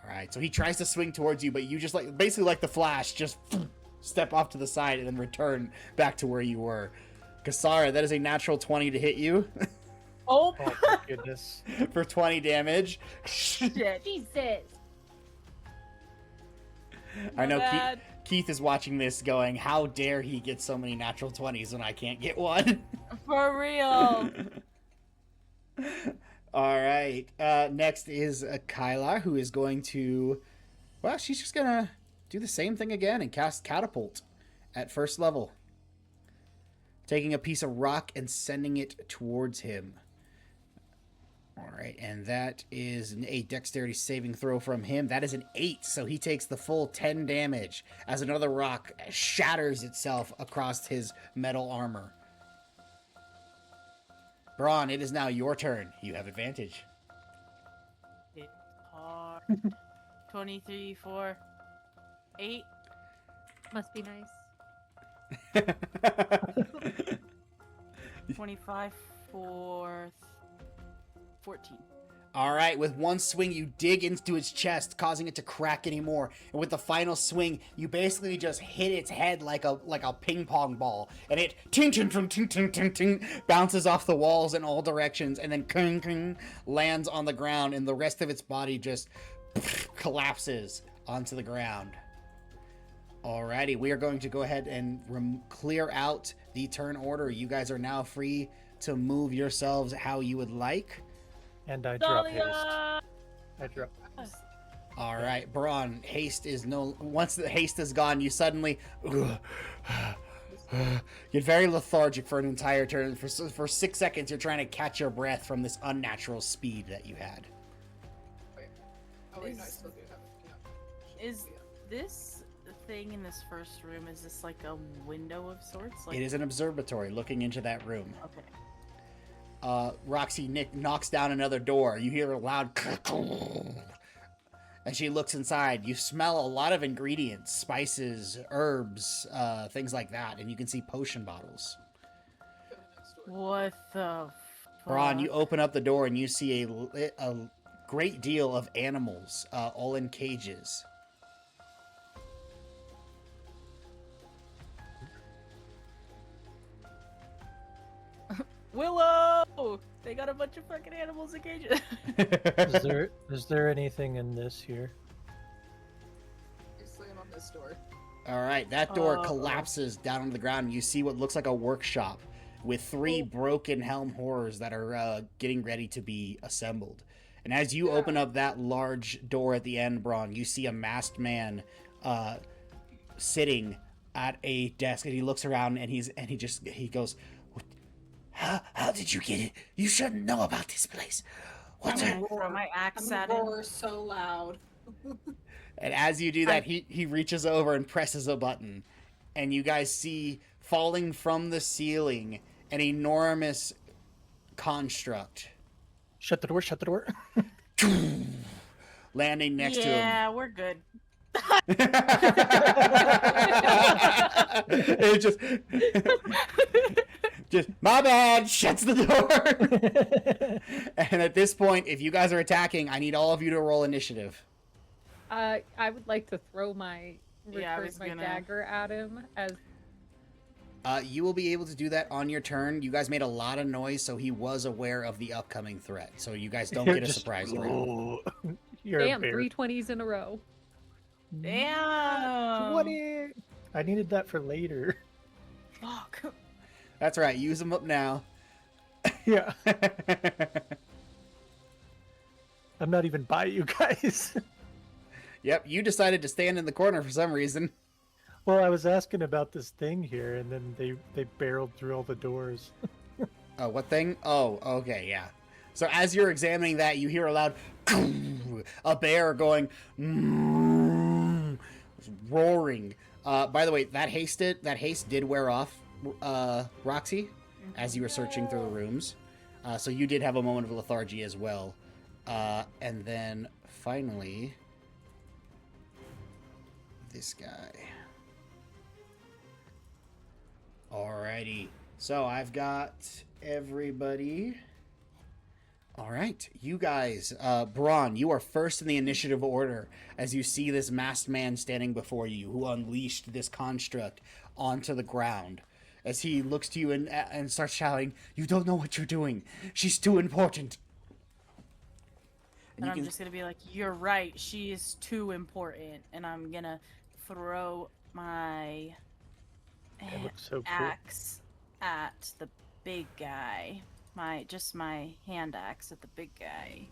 All right, so he tries to swing towards you, but you just basically like the Flash, just step off to the side and then return back to where you were. Kasara, that is a natural 20 to hit you Oh, oh my goodness. for 20 damage. shit. Jesus. I know bad. Keith is watching this going, how dare he get so many natural 20s when I can't get one? For real. All right. Next is Kyla, who is going to, well, she's just going to do the same thing again and cast Catapult at first level. Taking a piece of rock and sending it towards him. All right, and that is a dexterity saving throw from him. That is an 8, so he takes the full 10 damage as another rock shatters itself across his metal armor. Braun, it is now your turn. You have advantage. It's hard. 23 for 8. Must be nice. 25 for 14. All right, with one swing, you dig into its chest, causing it to crack anymore. And with the final swing, you basically just hit its head like a ping pong ball, and it ting ting ting ting ting ting ting bounces off the walls in all directions, and then kung kung lands on the ground, and the rest of its body just collapses onto the ground. Alrighty, we are going to go ahead and clear out the turn order. You guys are now free to move yourselves how you would like. And I drop haste. Talia! I drop. All right, Braun, haste is no. Once the haste is gone, you suddenly get very lethargic for an entire turn. For 6 seconds, you're trying to catch your breath from this unnatural speed that you had. Oh wait, no, I still do have it. Is this thing in this first room, is this like a window of sorts? Like, It is an observatory looking into that room. okay. Roxy knocks down another door. You hear a loud and she looks inside. You smell a lot of ingredients, spices, herbs, things like that, and you can see potion bottles. What the Braun, you open up the door and you see a great deal of animals, all in cages. Willow! They got a bunch of fucking animals in cages. Is there anything in this here? I slam on this door. All right, that door Uh-oh. collapses down onto the ground, and you see what looks like a workshop with 3 broken helm horrors that are getting ready to be assembled. And as you open up that large door at the end, Braun, you see a masked man sitting at a desk, and he looks around and he goes, "How did you get it? You shouldn't know about this place. What's I'm it?" gonna throw my axe I'm at gonna him. roar so loud. And as you do that, he reaches over and presses a button, and you guys see falling from the ceiling an enormous construct Shut the door. Shut the door. landing next to him. Yeah, we're good. It just my bad, shuts the door. And at this point, if you guys are attacking, I need all of you to roll initiative. I would like to throw my Yeah, I return was my gonna- dagger at him as You will be able to do that on your turn. You guys made a lot of noise, so he was aware of the upcoming threat. So you guys don't get a Just- surprise round. You're a damn bear. 3 20s in a row. Damn. 20. I needed that for later. Fuck. That's right. Use them up now. Yeah. I'm not even by you guys. Yep, you decided to stand in the corner for some reason. Well, I was asking about this thing here, and then they barreled through all the doors. Oh, what thing? Oh, okay, yeah. So as you're examining that, you hear a loud a bear going roaring. By the way, that haste did wear off, Roxy, as you were searching through the rooms. So you did have a moment of lethargy as well. And then finally, this guy. Alrighty. So I've got everybody. All right, you guys. Braun, you are first in the initiative order as you see this masked man standing before you who unleashed this construct onto the ground. As he looks to you and starts shouting, "You don't know what you're doing. She's too important." And I'm just gonna be like, you're right, she is too important. And I'm gonna throw my That looks so cool. axe at the big guy. My hand axe at the big guy.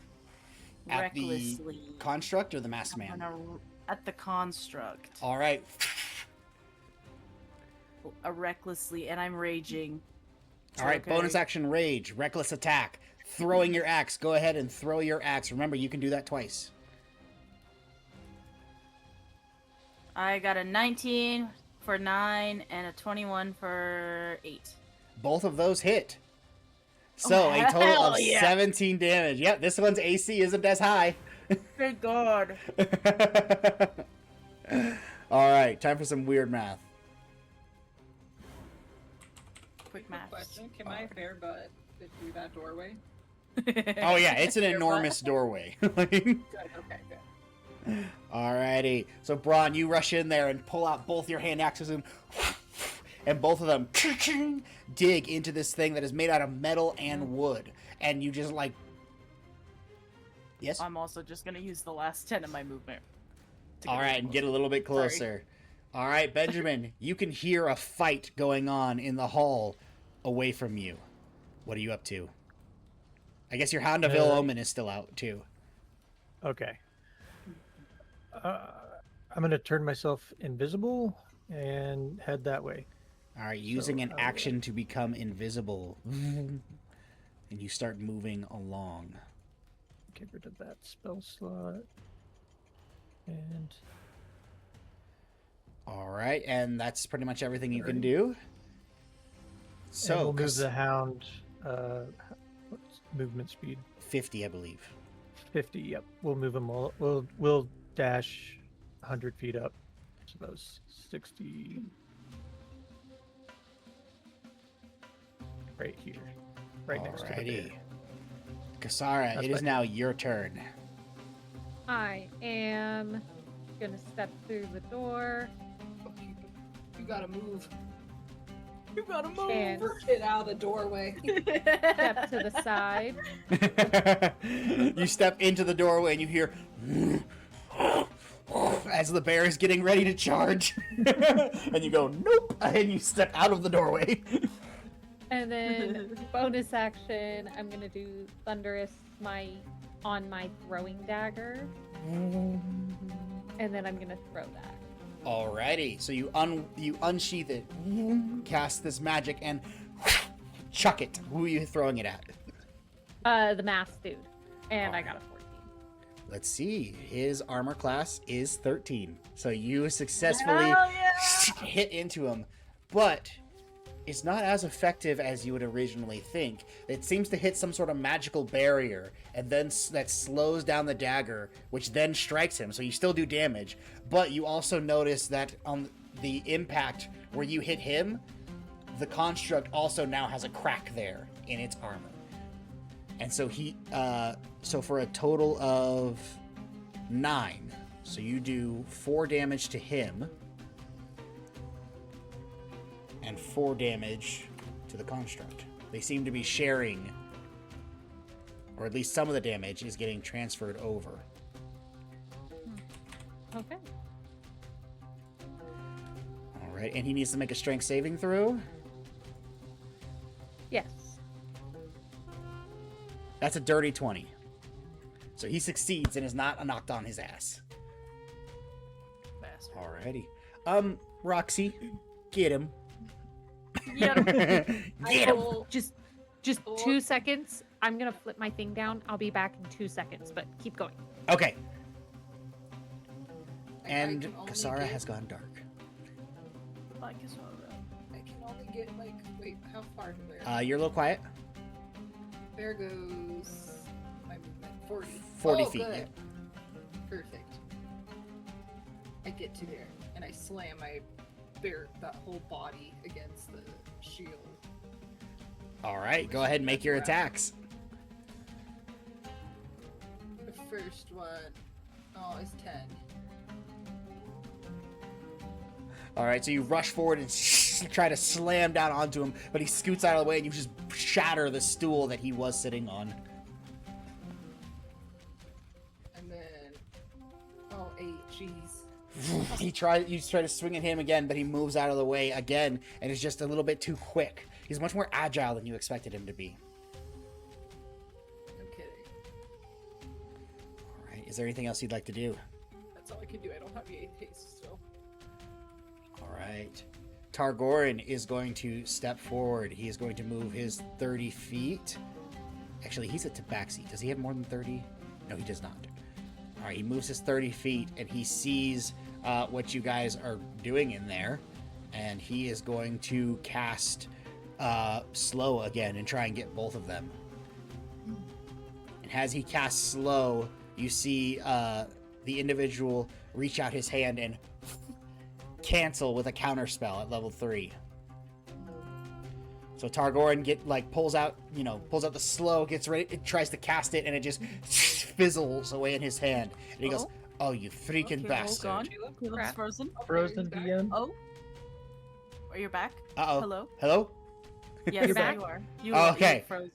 At Recklessly. the construct or the masked man? At the construct. All right. Recklessly, and I'm raging. All right, Okay. bonus action rage, reckless attack, throwing your axe. Go ahead and throw your axe. Remember, you can do that twice. I got a 19 for 9 and a 21 for 8. Both of those hit. So a total hell of yeah. 17 damage. Yep, this one's AC isn't as high. Thank God. All right, time for some weird math. Quick math. Question: can my fair butt fit through that doorway? Oh yeah, it's an Fair enormous doorway. Good. Okay. Good. Alrighty, so Braun, you rush in there and pull out both your hand axes and both of them dig into this thing that is made out of metal and wood, and you just like, yes. I'm also just gonna use the last 10 of my movement. to All get right, and get a little bit Sorry. closer. All right, Benjamin, you can hear a fight going on in the hall away from you. What are you up to? I guess your Hound of Ill Omen is still out too. Okay. I'm gonna turn myself invisible and head that way. All right, using So, an action to become invisible, and you start moving along. Get rid of that spell slot. And All right, and that's pretty much everything you can do. So, we'll move 'cause the hound. What's movement speed? 50, I believe. 50. Yep. We'll move them all. We'll dash 100 feet up. So that was 60. Right here. Right next to the Alrighty. bear. Kasara, That's it is fine. now your turn. I am gonna step through the door You gotta move. You gotta move. And- Get out of the doorway. step to the side. You step into the doorway and you hear as the bear is getting ready to charge. And you go, nope, and you step out of the doorway. And then bonus action, I'm gonna do Thunderous Smite on my throwing dagger. And then I'm gonna throw that. Alrighty, so you unsheath it, cast this magic, and chuck it. Who are you throwing it at? The masked dude. And I got a 14. Let's see. His armor class is 13. So you successfully Hell yeah! hit into him, but it's not as effective as you would originally think. It seems to hit some sort of magical barrier, and then that slows down the dagger, which then strikes him. So you still do damage, but you also notice that on the impact where you hit him, the construct also now has a crack there in its armor. And so so for a total of 9, so you do 4 damage to him, and 4 damage to the construct. They seem to be sharing, or at least some of the damage is getting transferred over. Okay. All right, and he needs to make a strength saving throw. Yes. That's a dirty 20. So he succeeds and is not knocked on his ass. Bastard. Alrighty. Roxy, get him. Yeah. Get him. Just 2 seconds. I'm gonna flip my thing down. I'll be back in 2 seconds, but keep going. Okay. I And can only Kasara get- has gone dark. Like it's all right. I can only get like, wait, how far from there? You're a little quiet. There goes my movement. 40. 40 Oh, feet, good. yeah. Perfect. I get to there and I slam that whole body against the shield. All right, go ahead and make your attacks. The first one, is 10. All right, so you rush forward and try to slam down onto him, but he scoots out of the way and you just shatter the stool that he was sitting on. And then, 8, jeez. You try to swing at him again, but he moves out of the way again and is just a little bit too quick. He's much more agile than you expected him to be. No kidding. All right, is there anything else you'd like to do? That's all I can do. I don't have any haste, so. All right. Targorin is going to step forward. He is going to move his 30 feet. Actually, he's a tabaxi. Does he have more than 30? No, he does not. All right, he moves his 30 feet, and he sees what you guys are doing in there, and he is going to cast Slow again and try and get both of them. And as he casts Slow, you see the individual reach out his hand and cancel with a counter spell at level 3. So Targorin pulls out the Slow, gets ready, it tries to cast it, and it just fizzles away in his hand. And he goes, "Oh, you freaking Okay, bastard!" hold on. Caleb's Crap. frozen. Frozen DM. Oh. Are you back? Uh-oh. Hello? Hello? Yes, You're back? you are. You Oh, are. okay. You froze.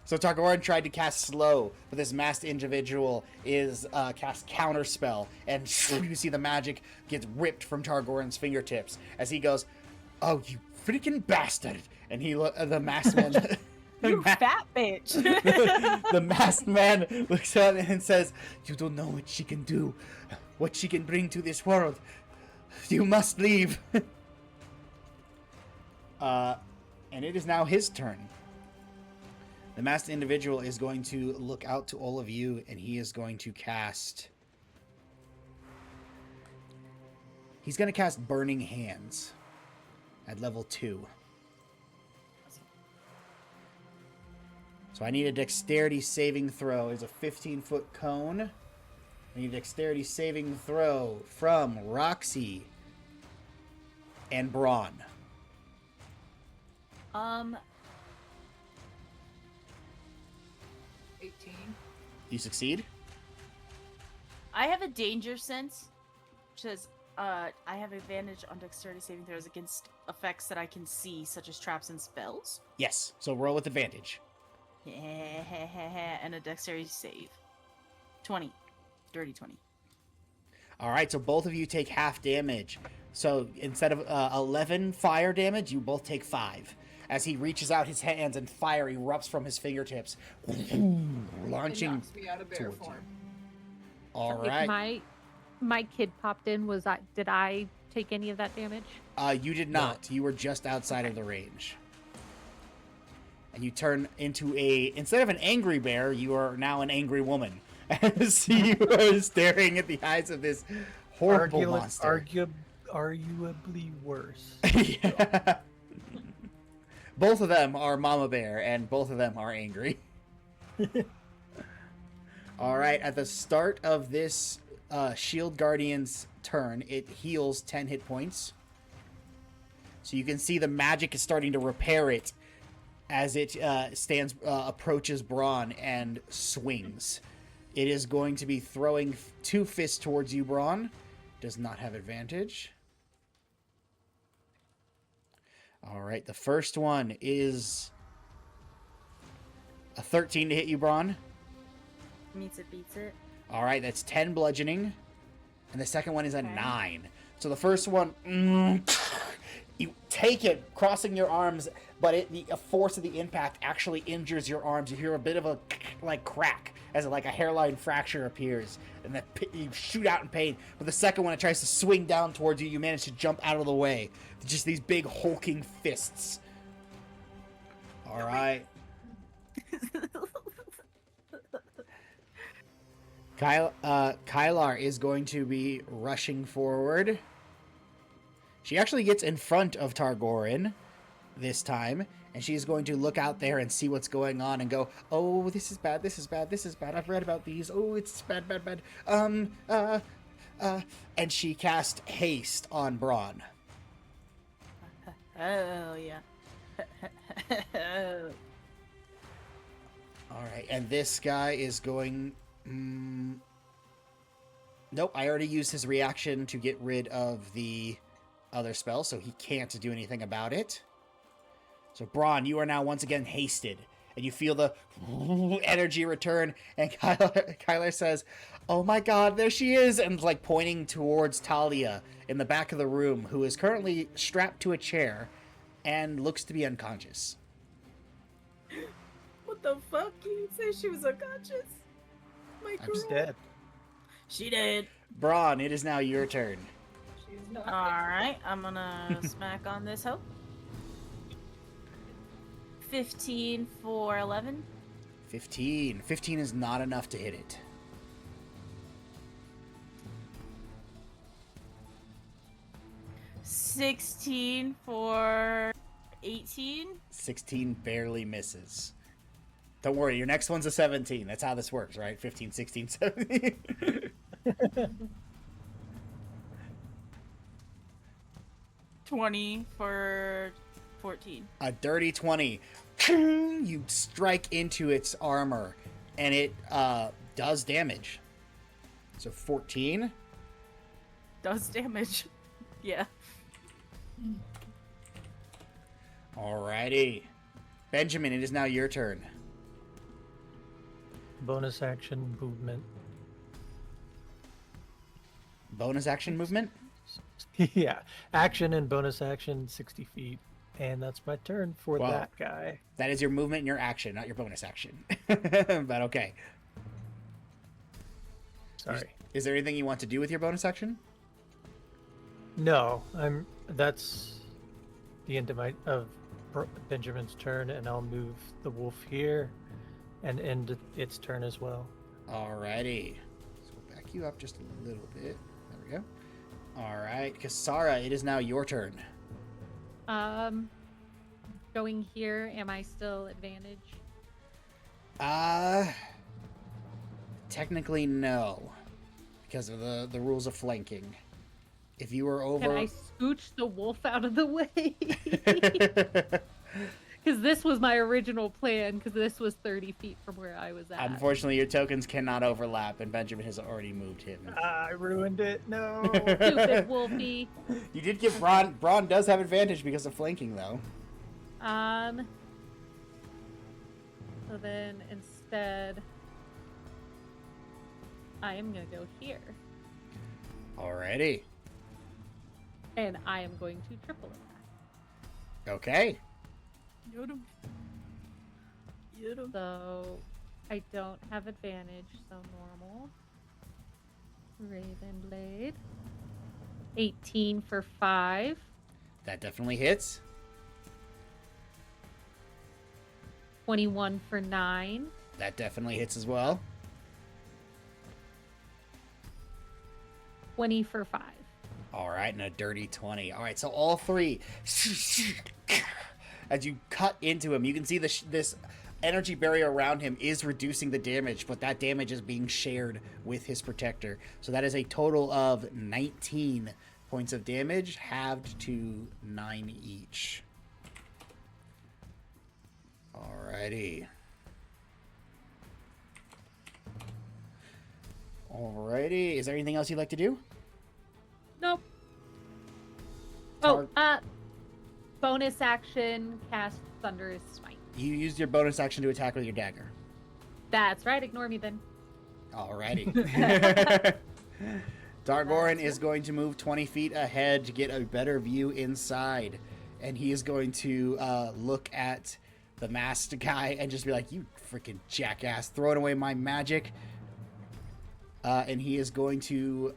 So Targorin tried to cast Slow, but this masked individual is cast Counter Spell, and you see the magic gets ripped from Targorin's fingertips as he goes, "Oh, you freaking bastard!" And the masked man, You fat bitch. the masked man looks at it and says, "You don't know what she can do, what she can bring to this world. You must leave." And it is now his turn. The masked individual is going to look out to all of you, and he is going to cast... He's going to cast Burning Hands at level 2. So I need a dexterity saving throw. It's a 15-foot cone. I need a dexterity saving throw from Roxy and Braun. 18. 18. You succeed. I have a danger sense, which says I have advantage on dexterity saving throws against effects that I can see, such as traps and spells. Yes. So roll with advantage. And a dexterity save. 20. Dirty 20. All right. So both of you take half damage. So instead of 11 fire damage, you both take 5. As he reaches out his hands and fire erupts from his fingertips, It launching. knocks me out of bear towards you. form. All If right. my kid popped in. Did I take any of that damage? You did not. You were just outside of the range. And you turn into instead of an angry bear, you are now an angry woman. As you are staring at the eyes of this horrible monster. Arguably worse. Yeah. Both of them are Mama Bear, and both of them are angry. All right, at the start of this Shield Guardian's turn, it heals 10 hit points. So you can see the magic is starting to repair it as it approaches Braun and swings. It is going to be throwing 2 fists towards you, Braun. Does not have advantage. All right, the first one is a 13 to hit you, Braun. Meets it, beats it. All right, that's 10 bludgeoning. And the second one is a Okay. 9. So the first one, you take it, crossing your arms, but the force of the impact actually injures your arms. You hear a bit of a crack as a hairline fracture appears, and then you shoot out in pain. But the second one, it tries to swing down towards you. You manage to jump out of the way. Just these big hulking fists. All right. Kylar is going to be rushing forward. She actually gets in front of Targorin this time, and she's going to look out there and see what's going on and go, "Oh, this is bad, this is bad, this is bad. I've read about these. Oh, it's bad, bad, bad. And she cast haste on Braun. Oh, yeah. All right, and this guy is going... Nope, I already used his reaction to get rid of the other spell, so he can't do anything about it. So, Braun, you are now once again hasted, and you feel the energy return, and Kyler says, "Oh my god, there she is!" and pointing towards Talia in the back of the room, who is currently strapped to a chair and looks to be unconscious. What the fuck? You didn't say she was unconscious? My girl. I'm dead. She did. Braun, it is now your turn. She's not. Alright, I'm gonna smack on this hoe. 15 for 11. 15. 15 is not enough to hit it. $16 for 18. 16 barely misses. Don't worry, your next one's a 17. That's how this works, right? 15, 16, 17. $20 for 14. A dirty 20. You strike into its armor, and it does damage. So 14. Does damage. Yeah. Alrighty. Benjamin, it is now your turn. Bonus action movement. Bonus action movement? Yeah, action and bonus action, 60 feet. And that's my turn for Wow. that guy. That is your movement and your action, not your bonus action. But okay. Sorry. Is there anything you want to do with your bonus action? No, that's the end of Benjamin's turn, and I'll move the wolf here and end its turn as well. Alrighty. So we'll back you up just a little bit. There we go. Alright, Kasara, it is now your turn. Going here, am I still advantage? Technically no. Because of the rules of flanking. If you were over... Can I scooch the wolf out of the way? Because this was my original plan, because this was 30 feet from where I was at. Unfortunately, your tokens cannot overlap, and Benjamin has already moved him. I ruined it. No. Stupid Wolfie. You did give Braun. Braun does have advantage because of flanking, though. So then instead, I am going to go here. Alrighty. And I am going to triple attack. Okay. So I don't have advantage, so normal. Raven Blade. 18 for 5. That definitely hits. 21 for 9. That definitely hits as well. 20 for 5. All right, and a dirty 20. All right, so all three, as you cut into him, you can see this energy barrier around him is reducing the damage, but that damage is being shared with his protector. So that is a total of 19 points of damage, halved to 9 each. Alrighty. Alrighty. Is there anything else you'd like to do? Nope. Bonus action, cast Thunderous Smite. You used your bonus action to attack with your dagger. That's right, ignore me then. Alrighty. Targoran is going to move 20 feet ahead to get a better view inside. And he is going to look at the masked guy and just be like, you freaking jackass, throwing away my magic. And he is going to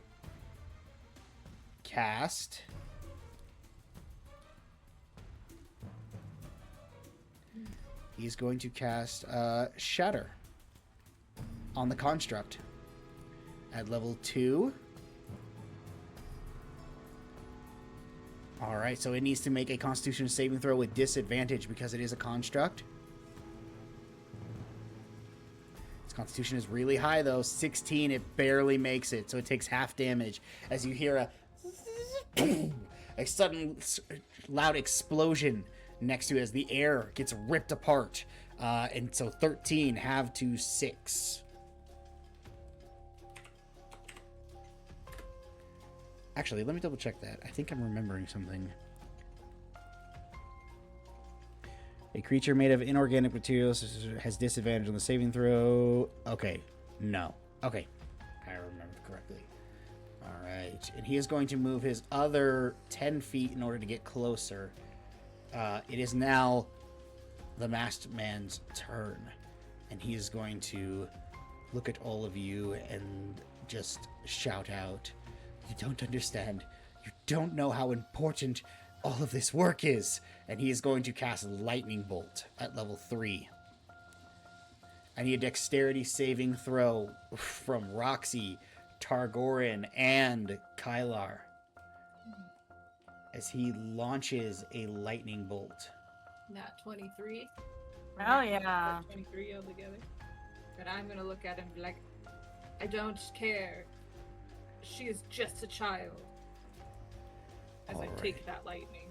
cast... He's going to cast Shatter on the construct at level 2. Alright, so it needs to make a Constitution saving throw with disadvantage because it is a construct. Its Constitution is really high though, 16, it barely makes it, so it takes half damage as you hear a sudden loud explosion next to it as the air gets ripped apart. And so 13 halved to 6. Actually, let me double check that. I think I'm remembering something. A creature made of inorganic materials has disadvantage on the saving throw. Okay. No. Okay. I remember correctly. Alright. And he is going to move his other 10 feet in order to get closer. It is now the masked man's turn, and he is going to look at all of you and just shout out, "You don't understand. You don't know how important all of this work is." And he is going to cast Lightning Bolt at level 3. I need a dexterity saving throw from Roxy, Targoran, and Kylar as he launches a lightning bolt. Not 23. Oh, yeah. 23 altogether. But I'm gonna look at him and be like, I don't care. She is just a child. As I take that lightning.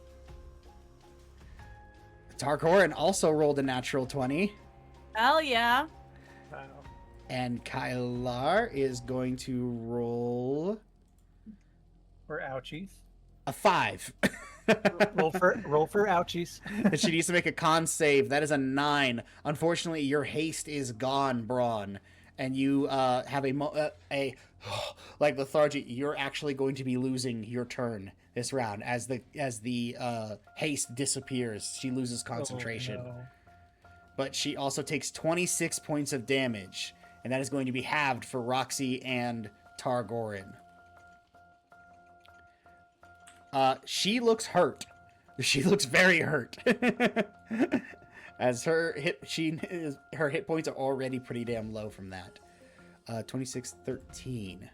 Targoran also rolled a natural 20. Hell yeah. Wow. And Kylar is going to roll Or ouchies. a 5. Roll for ouchies. She needs to make a con save. That is a 9. Unfortunately, your haste is gone, Braun. And you have a like lethargy. You're actually going to be losing your turn this round as the haste disappears. She loses concentration. Oh, no. But she also takes 26 points of damage, and that is going to be halved for Roxy and Targoran. She looks hurt. She looks very hurt. As her hit points are already pretty damn low from that. 26, 13.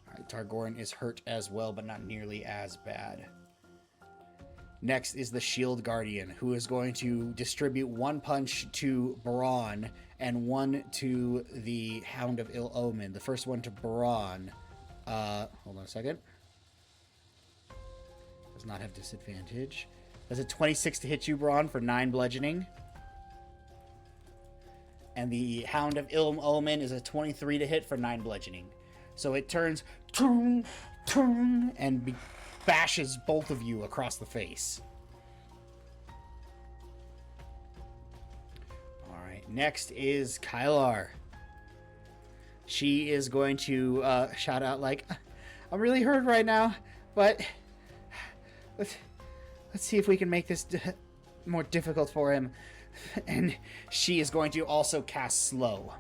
Alright, Targoran is hurt as well, but not nearly as bad. Next is the Shield Guardian, who is going to distribute one punch to Braun and one to the Hound of Ill Omen. The first one to Braun. Hold on a second. Does not have disadvantage. Does a 26 to hit you, Braun, for 9 bludgeoning? And the Hound of Ill Omen is a 23 to hit for 9 bludgeoning. So it turns and bashes both of you across the face. All right, next is Kylar. She is going to shout out like, I'm really hurt right now, but let's see if we can make this more difficult for him. And she is going to also cast Slow.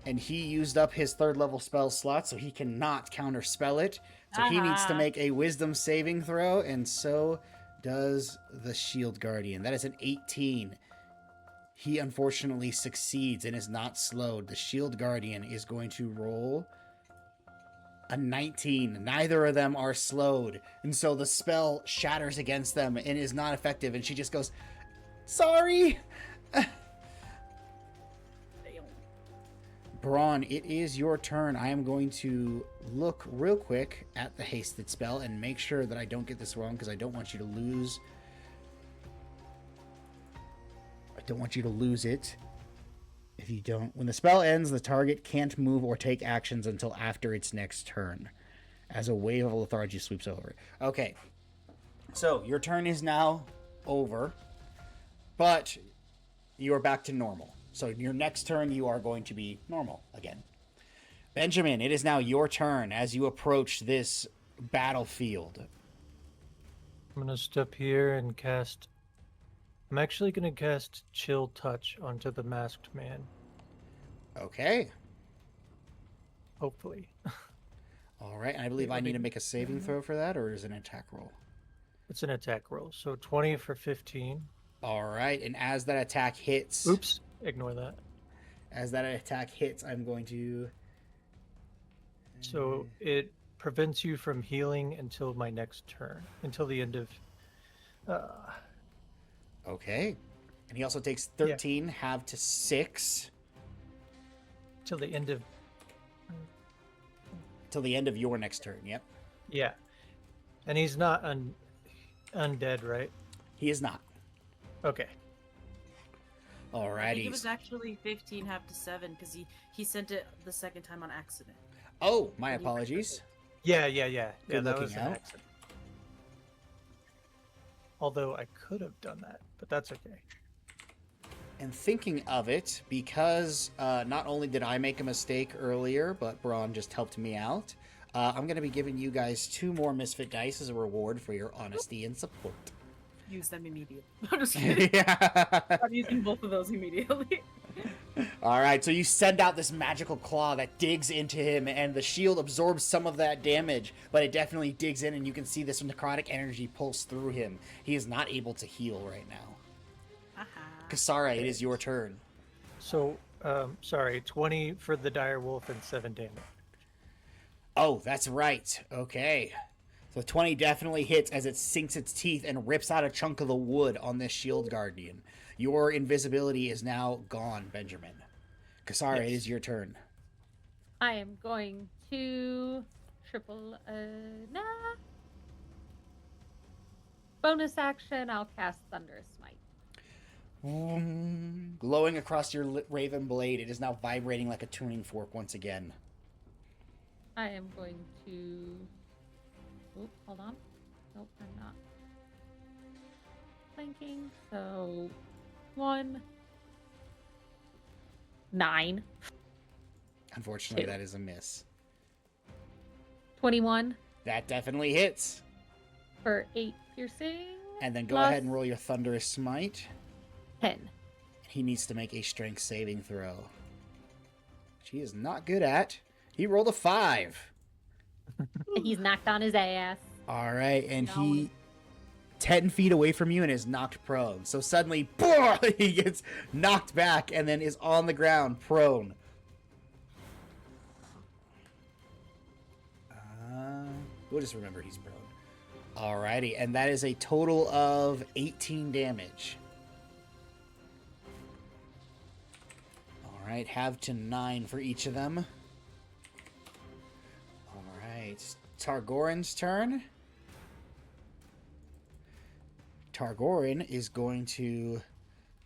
And he used up his 3rd level spell slot, so he cannot counterspell it. So he needs to make a wisdom saving throw, and so does the Shield Guardian. That is an 18. He unfortunately succeeds and is not slowed. The Shield Guardian is going to roll a 19. Neither of them are slowed. And so the spell shatters against them and is not effective. And she just goes, sorry. Braun, it is your turn. I am going to look real quick at the hasted spell and make sure that I don't get this wrong because I don't want you to lose. I don't want you to lose it. If you don't, when the spell ends, the target can't move or take actions until after its next turn, as a wave of lethargy sweeps over. Okay, so your turn is now over, but you are back to normal. So your next turn, you are going to be normal again. Benjamin, it is now your turn as you approach this battlefield. I'm gonna step here and cast. I'm actually gonna cast Chill Touch onto the masked man. Okay. Hopefully. All right, and I believe I need to make a saving throw for that, or is it an attack roll? It's an attack roll. So 20 for 15. All right, and as that attack hits... Oops, ignore that. As that attack hits, I'm going to... So it prevents you from healing until my next turn, until the end of... Okay. And he also takes 13, halved to 6. Till the end of... Till the end of your next turn, yep. Yeah. And he's not undead, right? He is not. Okay. Alrighty. I think it was actually 15 half to 7 because he sent it the second time on accident. Oh, my apologies. Yeah. Good Yeah, that looking was an out. accident. Although I could have done that, but that's okay. And thinking of it, because not only did I make a mistake earlier, but Braun just helped me out, I'm going to be giving you guys 2 more Misfit dice as a reward for your honesty and support. Use them immediately. I'm just kidding. Yeah. I'm using both of those immediately. All right, so you send out this magical claw that digs into him, and the shield absorbs some of that damage, but it definitely digs in, and you can see this necrotic energy pulse through him. He is not able to heal right now. Kasara, it is your turn. So, sorry, 20 for the dire wolf and 7 damage. Oh, that's right. Okay. So 20 definitely hits as it sinks its teeth and rips out a chunk of the wood on this shield guardian. Your invisibility is now gone, Benjamin. Kasara, it is your turn. I am going to triple bonus action. I'll cast Thunderous Smite. Glowing across your raven blade, it is now vibrating like a tuning fork once again. I am going to... Oh, hold on. Nope, I'm not thinking. So, 1, 9. Unfortunately, 2. that is a miss. 21 That definitely hits. for 8 piercing. And then go Plus ahead and roll your Thunderous Smite. 10. He needs to make a strength saving throw. Which he is not good at. He rolled a 5. He's knocked on his ass. All right, and No. he 10 feet away from you and is knocked prone. So suddenly, he gets knocked back and then is on the ground, prone. We'll just remember he's prone. Alrighty, and that is a total of 18 damage. Alright, have to 9 for each of them. Alright, Targoran's turn. Targorin is going to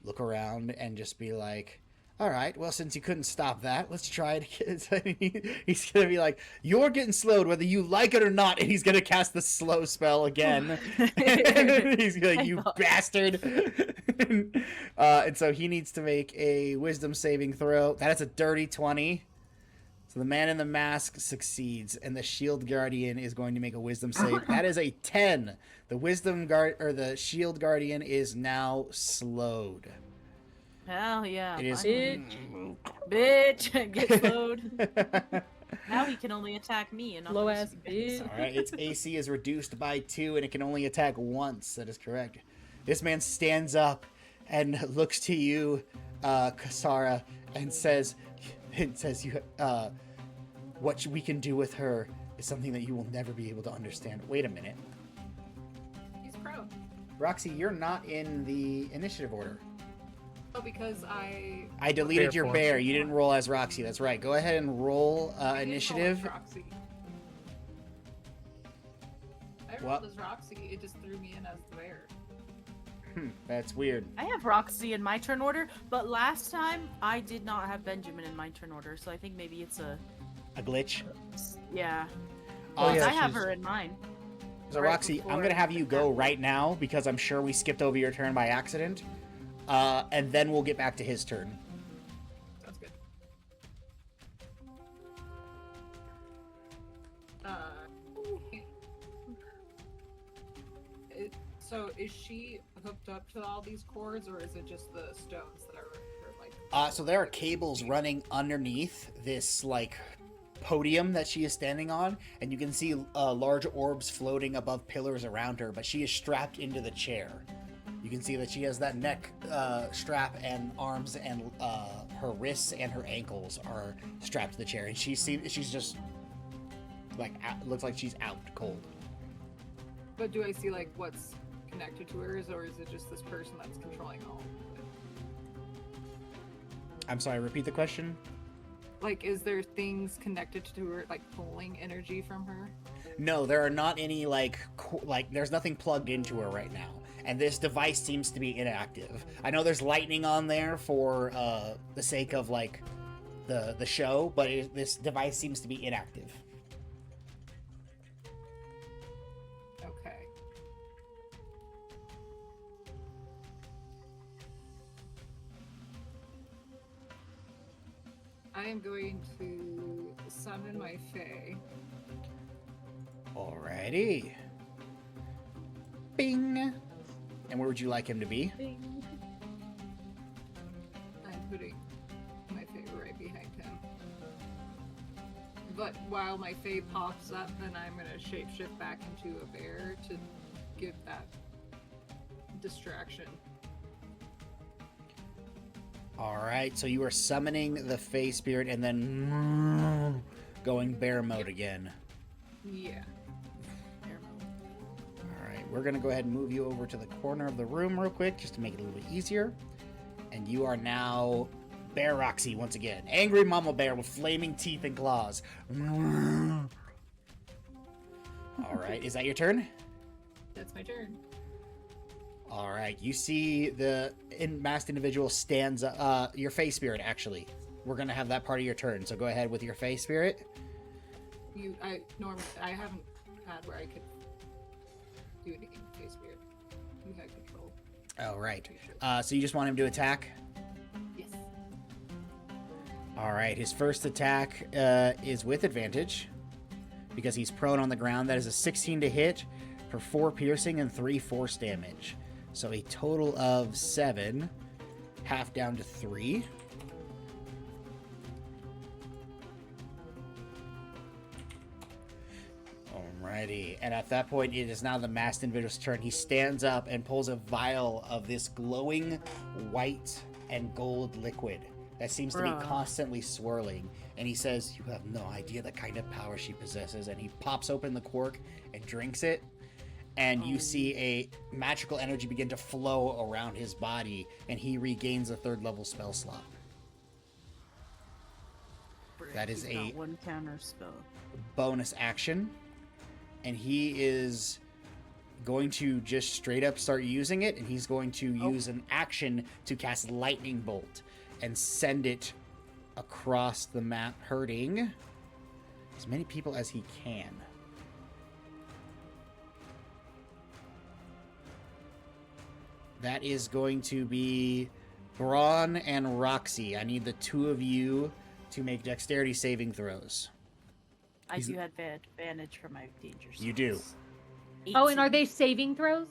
look around and just be like, all right, well, since you couldn't stop that, let's try it again. He's going to be like, you're getting slowed whether you like it or not, and he's going to cast the slow spell again. He's like, you bastard. And so he needs to make a wisdom saving throw. That is a dirty 20. So the man in the mask succeeds, and the shield guardian is going to make a wisdom save. That is a 10. The shield guardian is now slowed. Hell yeah. It is Bitch, get slowed. Now he can only attack me and not Low the ass bitch. All right, its AC is reduced by 2, and it can only attack once. That is correct. This man stands up and looks to you, Kasara, and says, what we can do with her is something that you will never be able to understand. Wait a minute. He's pro. Roxy, you're not in the initiative order. Oh, because I deleted Bear your form. bear. You didn't roll as Roxy. That's right. Go ahead and roll I didn't roll as initiative. Roxy. I rolled What? as Roxy. It just threw me in as the bear. That's weird. I have Roxy in my turn order, but last time I did not have Benjamin in my turn order, so I think maybe it's a glitch. yeah. Oh, yeah, I have she's- her in mine. So Right Roxy, I'm before gonna have you go that. right now because I'm sure we skipped over your turn by accident, and then we'll get back to his turn. That's good. So is she hooked up to all these cords, or is it just the stones that are like? So there are cables running underneath this like podium that she is standing on, and you can see large orbs floating above pillars around her, but she is strapped into the chair. You can see that she has that neck strap, and arms and her wrists and her ankles are strapped to the chair, and she's just like looks like she's out cold. But do I see like what's connected to her, or is it just this person that's controlling all of it? I'm sorry, repeat the question. Like, is there things connected to her, like pulling energy from her? No, there are not any like there's nothing plugged into her right now, and this device seems to be inactive. I know there's lightning on there for the sake of like the show, but this device seems to be inactive. Okay. I am going to summon my Fae. Alrighty. Bing. And where would you like him to be? I'm putting my Fae right behind him. But while my Fae pops up, then I'm going to shapeshift back into a bear to give that distraction. Alright, so you are summoning the Fae Spirit and then going bear mode again. Yeah. Alright, we're going to go ahead and move you over to the corner of the room real quick just to make it a little bit easier. And you are now Bear Roxy once again. Angry mama bear with flaming teeth and claws. Alright, is that your turn? That's my turn. All right, you see the masked individual stands your face spirit, actually. We're going to have that part of your turn, so go ahead with your face spirit. I haven't had where I could do anything with Fae Spirit. You had control. All right, so you just want him to attack? Yes. All right, his first attack is with advantage because he's prone on the ground. That is a 16 to hit for 4 piercing and 3 force damage. So a total of 7, half down to 3. Alrighty, and at that point, it is now the masked individual's turn. He stands up and pulls a vial of this glowing white and gold liquid that seems to be constantly swirling. And he says, "You have no idea the kind of power she possesses." And he pops open the cork and drinks it. And you see a magical energy begin to flow around his body, and he regains a 3rd level spell slot. That is He's a got one counter spell. bonus action, and he is going to just straight up start using it, and he's going to use an action to cast Lightning Bolt and send it across the map, hurting as many people as he can. That is going to be Braun and Roxy. I need the two of you to make dexterity saving throws. I do have advantage for my danger sense. You do. Oh, and 18. are they saving throws?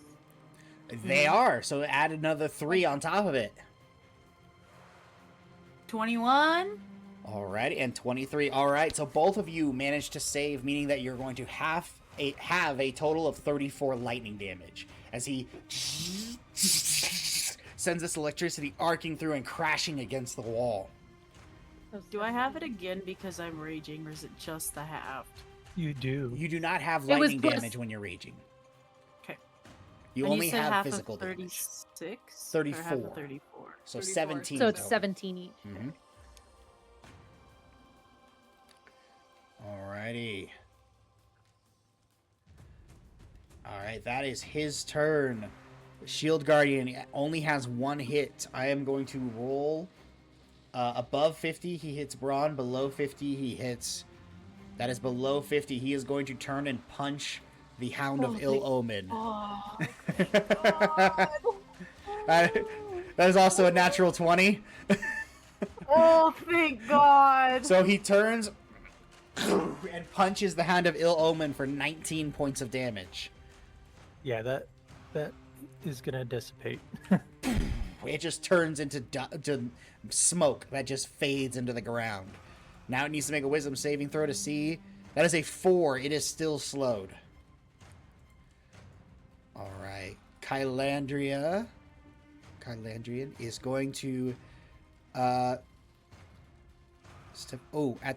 They are, so add another 3 on top of it. 21? Alright, and 23. Alright, so both of you managed to save, meaning that you're going to have a total of 34 lightning damage. As he sends this electricity arcing through and crashing against the wall. Do I have it again because I'm raging, or is it just the halved? You do. You do not have It was lightning plus- damage when you're raging. Okay. You And only said have half physical of damage. 36? 34. Or half of 34. So 34. 17. So it's total. 17 each. Mm-hmm. Alrighty. Alright, that is his turn. The Shield Guardian only has 1 hit. I am going to roll above 50. He hits Braun. Below 50, he hits. That is below 50. He is going to turn and punch the Hound of Ill Omen. Oh, That is also a natural 20. oh, thank God! So he turns and punches the Hound of Ill Omen for 19 points of damage. Yeah, that is gonna dissipate. It just turns into to smoke that just fades into the ground. Now it needs to make a wisdom saving throw to see. That is a 4. It is still slowed. Alright. Kylandrian is going to at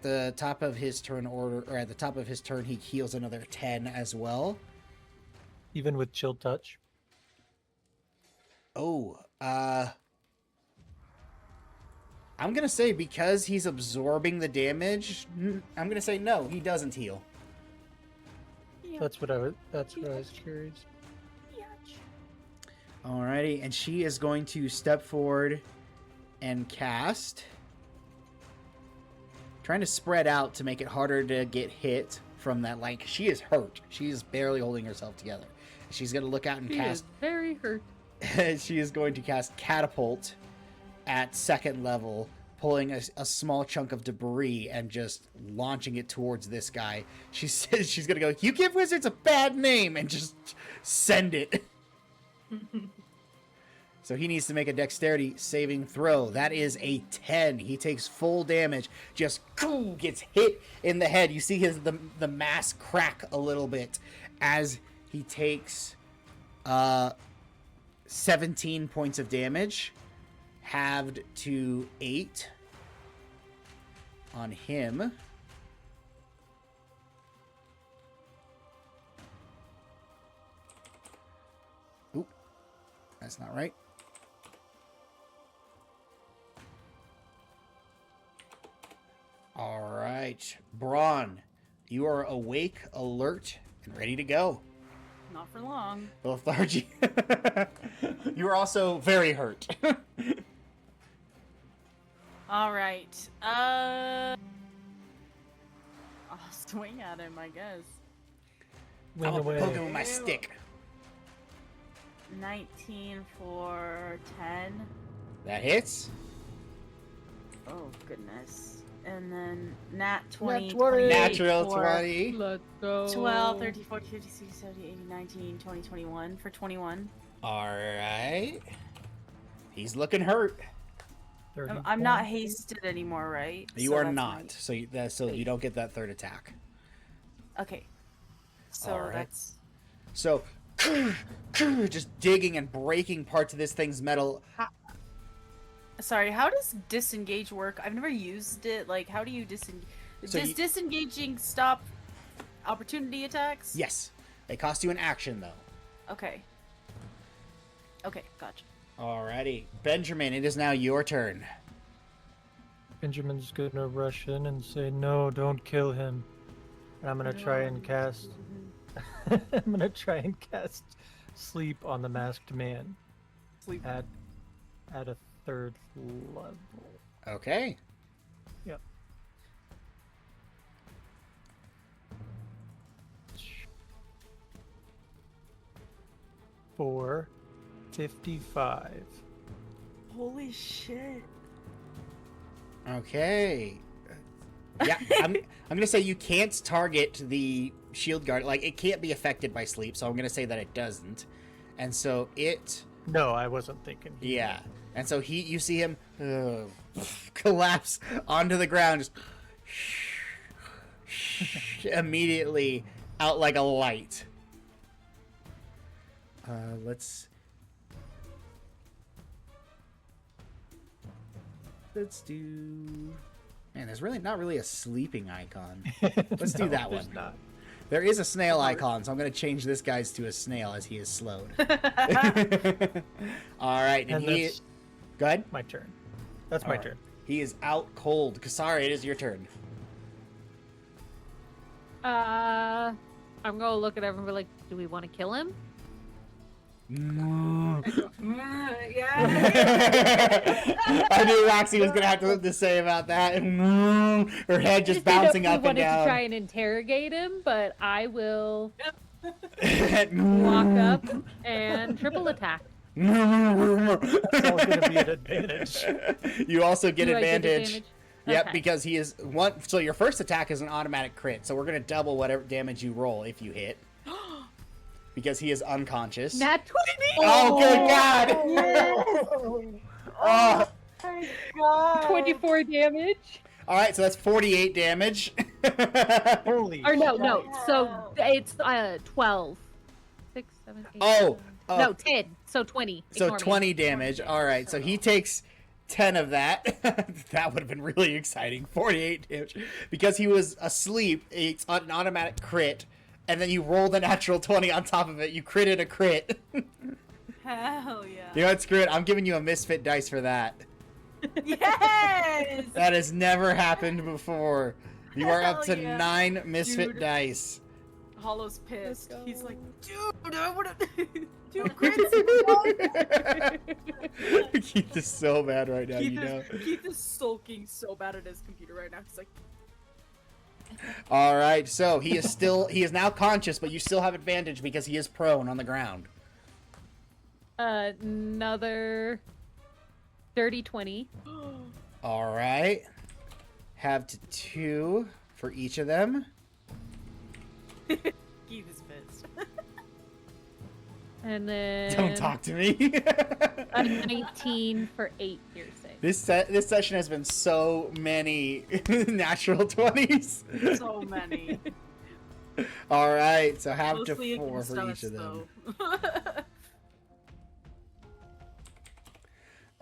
the top of his turn at the top of his turn he heals another 10 as well. Even with chill touch. I'm gonna say because he's absorbing the damage, I'm gonna say no, he doesn't heal. That's what I was curious. Alrighty, and she is going to step forward and cast. Trying to spread out to make it harder to get hit from that line. 'Cause she is hurt. She is barely holding herself together. She's gonna look out and He cast. is very hurt. She is going to cast Catapult at 2nd level, pulling a small chunk of debris and just launching it towards this guy. She says she's going to go, "You give wizards a bad name," and just send it. So he needs to make a dexterity saving throw. That is a 10. He takes full damage, just gets hit in the head. You see the mask crack a little bit as he takes 17 points of damage, halved to 8 on him. Oop, that's not right. All right, Braun, you are awake, alert, and ready to go. Not for long. Lethargy. You are also very hurt. All right. I'll swing at him, I guess. Wing I'll away. poke him with my stick. 19 for 10. That hits. Oh, goodness. And then nat 20. 20. Natural 24, 20. Let's go. 12, 13, 14, 15, 16, 17, 18, 19, 20, 21 for 21. All right. He's looking hurt. I'm not hasted anymore, right? You So are that's not. So you don't get that 3rd attack. Okay. So All right. that's... So just digging and breaking parts of this thing's metal. Sorry, how does disengage work? I've never used it. Like, how do you disengage? So Does disengaging stop opportunity attacks? Yes. They cost you an action though. Okay. Okay, gotcha. Alrighty. Benjamin, it is now your turn. Benjamin's gonna rush in and say, "No, don't kill him." And I'm gonna try and cast. I'm gonna try and cast sleep on the masked man Sleep. at a 3rd level. Okay. Yep. For 55. Holy shit. Okay. Yeah, I'm gonna say you can't target the shield guard. Like, it can't be affected by sleep, so I'm gonna say that it doesn't. And so it, No, I wasn't thinking. yeah. And so you see him collapse onto the ground, just immediately out like a light. Let's do. Man, there's really not really a sleeping icon. Let's do that there's one. Not. There is a snail icon, so I'm going to change this guy's to a snail as he is slowed. All right, and And he. that's Go ahead. my turn. That's All my right. turn. He is out cold. Kasara, it is your turn. I'm gonna look at everyone and be like, do we want to kill him? Yeah. I knew Roxy was going to have to say about that. Her head just bouncing we up and wanted down. to try and interrogate him, but I will walk up and triple attack. It's all going to be an advantage. You also get Do I advantage. Yep, Okay. because he is one. So your first attack is an automatic crit. So we're gonna double whatever damage you roll if you hit, because he is unconscious. Nat 20! Oh, good God! Oh. 24 damage. All right, so that's 48 damage. Holy Or no, shit. so it's 12. 6, 7, 8. Oh, No, 10. So 20. so Ignore me. 20 damage. All right, so he takes 10 of that. That would have been really exciting. 48 damage. Because he was asleep, it's an automatic crit, and then you roll the natural 20 on top of it. You critted a crit. Hell yeah. You know what, screw it. I'm giving you a misfit dice for that. Yes! That has never happened before. You are up to Hell yeah. 9 misfit Dude. dice. Hollow's pissed. Let's He's go. like, dude, I wanna do crits. Keith is so bad right now, you know. Keith is sulking so bad at his computer right now. He's like, All right, so he is now conscious, but you still have advantage because he is prone on the ground. Another dirty 20. All right. Have to 2 for each of them. Keith is pissed. And then Don't talk to me. a 19 for 8 piercing. This session has been so many natural 20s. So many. All right, so have Mostly to 4 against for us, each of them. though.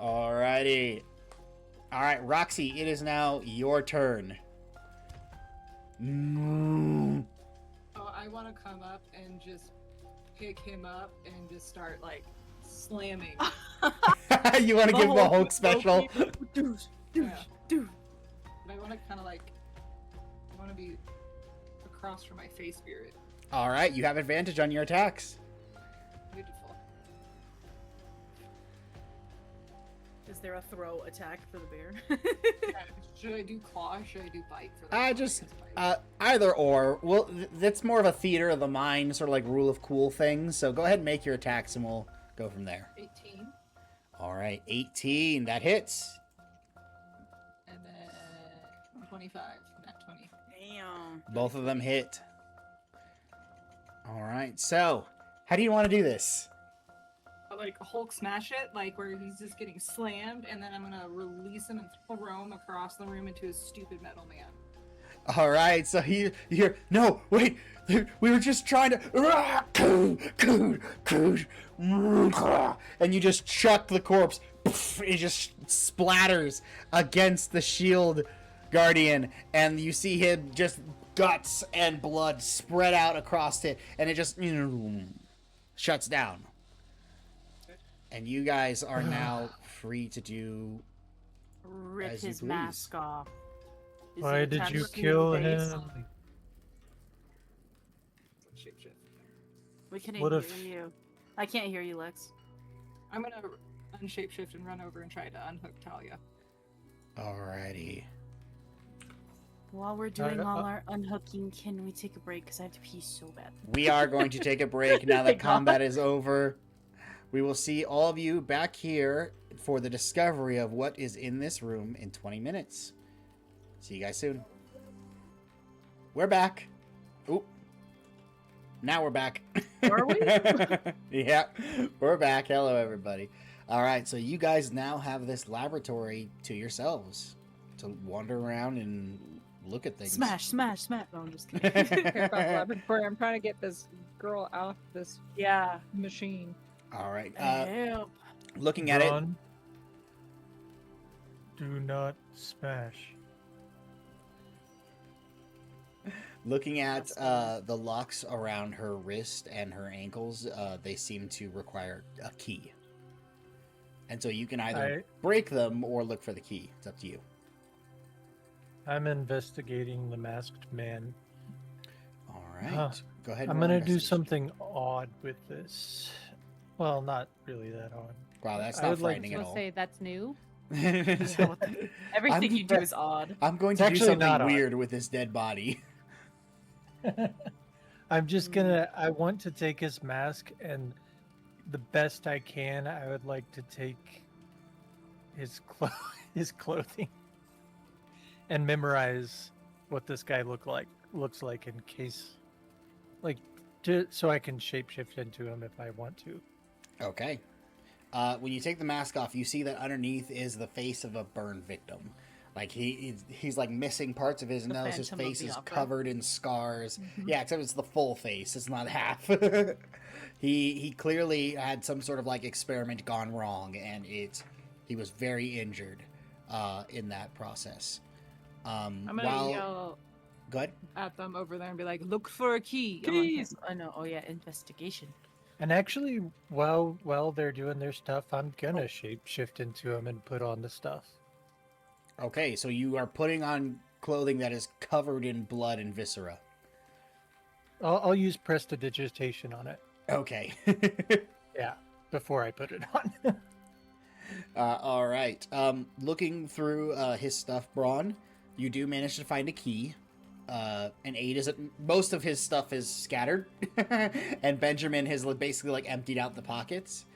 Alrighty. All right, Roxy, it is now your turn. Oh, I want to come up and just pick him up and just start like slamming. You want to give him a Hulk special? Dude, Yeah. dude. But I want to kind of like, I want to be across from my face spirit. All right, you have advantage on your attacks. Beautiful. Is there a throw attack for the bear? Should I do claw? Or should I do bite for that? Just either or. Well, that's more of a theater of the mind, sort of like rule of cool things. So go ahead and make your attacks, and we'll go from there. 18, All right, 18. That hits. and then 25, not 20. Damn. Both of them hit. All right, so how do you want to do this? Like Hulk smash it, like where he's just getting slammed, and then I'm gonna release him and throw him across the room into his stupid metal man. All right, so you hear, no, wait, we were just trying to, and you just chuck the corpse. It just splatters against the shield guardian, and you see him just guts and blood spread out across it, and it just shuts down. And you guys are now free to do Rip as you his please. mask off. Is Why it did attached you to the kill base? him? Shapeshift. We couldn't What hear if- you. I can't hear you, Lex. I'm gonna unshapeshift and run over and try to unhook Talia. Alrighty. While we're doing Alright, all our unhooking, can we take a break? Because I have to pee so bad. We are going to take a break now that Thank combat God. is over. We will see all of you back here for the discovery of what is in this room in 20 minutes. See you guys soon. We're back. Oop. Now we're back. Are we? Yeah, we're back. Hello, everybody. All right, so you guys now have this laboratory to yourselves to wander around and look at things. Smash, smash, smash. No, I'm just kidding. Care about the laboratory. I'm trying to get this girl out this Yeah. machine. All right. Help. Looking at it, Ron, do not smash. looking at That's the locks around her wrist and her ankles, they seem to require a key. And so you can either break them or look for the key. It's up to you. I'm investigating the masked man. All right. Huh. Go ahead. I'm and roll gonna do investigation. something odd with this. Well, not really that odd. Wow, that's I not would like frightening I at was all. say that's new. Everything you do is odd. I'm going It's to do actually something not odd. weird with this dead body. I'm just gonna. I want to take his mask, and the best I can, I would like to take his his clothing, and memorize what this guy looks like in case, like, so I can shapeshift into him if I want to. Okay. When you take the mask off, you see that underneath is the face of a burn victim. Like he's like missing parts of his The nose. His Phantom of face the is Opera. covered in scars. Mhm. Yeah, except it's the full face. It's not half. He clearly had some sort of like experiment gone wrong, and he was very injured in that process. I'm gonna yell Go ahead. at them over there and be like, "Look for a key." Keys. I know. Oh yeah, investigation. And actually, while they're doing their stuff, I'm gonna shapeshift into him and put on the stuff. Okay, so you are putting on clothing that is covered in blood and viscera. I'll use prestidigitation on it. Okay. Yeah, before I put it on. All right. Looking through his stuff, Braun, you do manage to find a key. And 8 isn't. Most of his stuff is scattered, and Benjamin has basically like emptied out the pockets.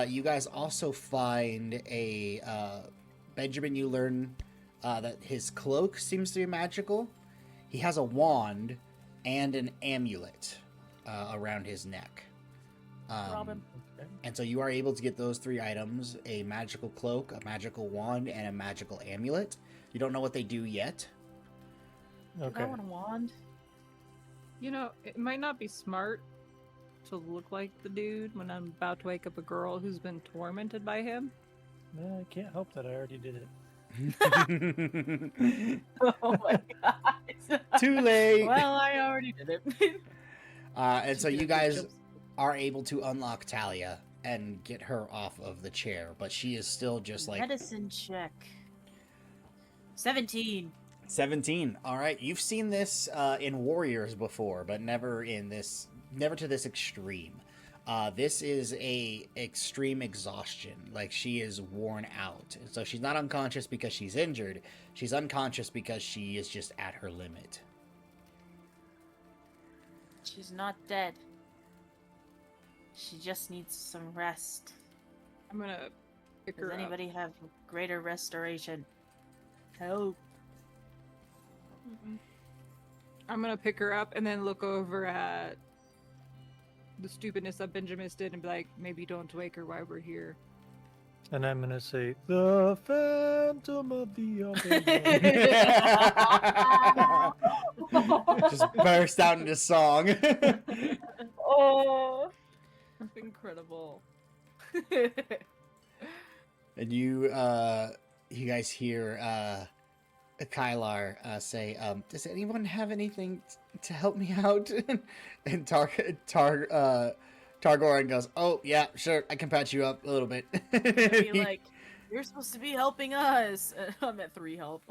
You guys also find a Benjamin. You learn that his cloak seems to be magical. He has a wand and an amulet around his neck. Robin. And so you are able to get those 3 items: a magical cloak, a magical wand, and a magical amulet. You don't know what they do yet. Okay. I want a wand. You know, it might not be smart to look like the dude when I'm about to wake up a girl who's been tormented by him. No, I can't help that. I already did it. Oh my god. Too late. Well, I already did it. And so you guys are able to unlock Talia and get her off of the chair, but she is still just like Medicine check. 17. 17. All right, you've seen this in Warriors before, but never to this extreme. This is a extreme exhaustion. Like, she is worn out. So she's not unconscious because she's injured. She's unconscious because she is just at her limit. She's not dead. She just needs some rest. I'm gonna pick Does her anybody have greater restoration? Help. up. I'm gonna pick her up and then look over at the stupidness that Benjamin did and be like, maybe don't wake her while we're here. And I'm gonna say, the Phantom of the Opera. Just burst out into song. Oh. Incredible. And you guys hear Kylar say, "Does anyone have anything to help me out?" And Targoran goes, "Oh yeah, sure, I can patch you up a little bit." Be like, you're supposed to be helping us. I'm at 3 help.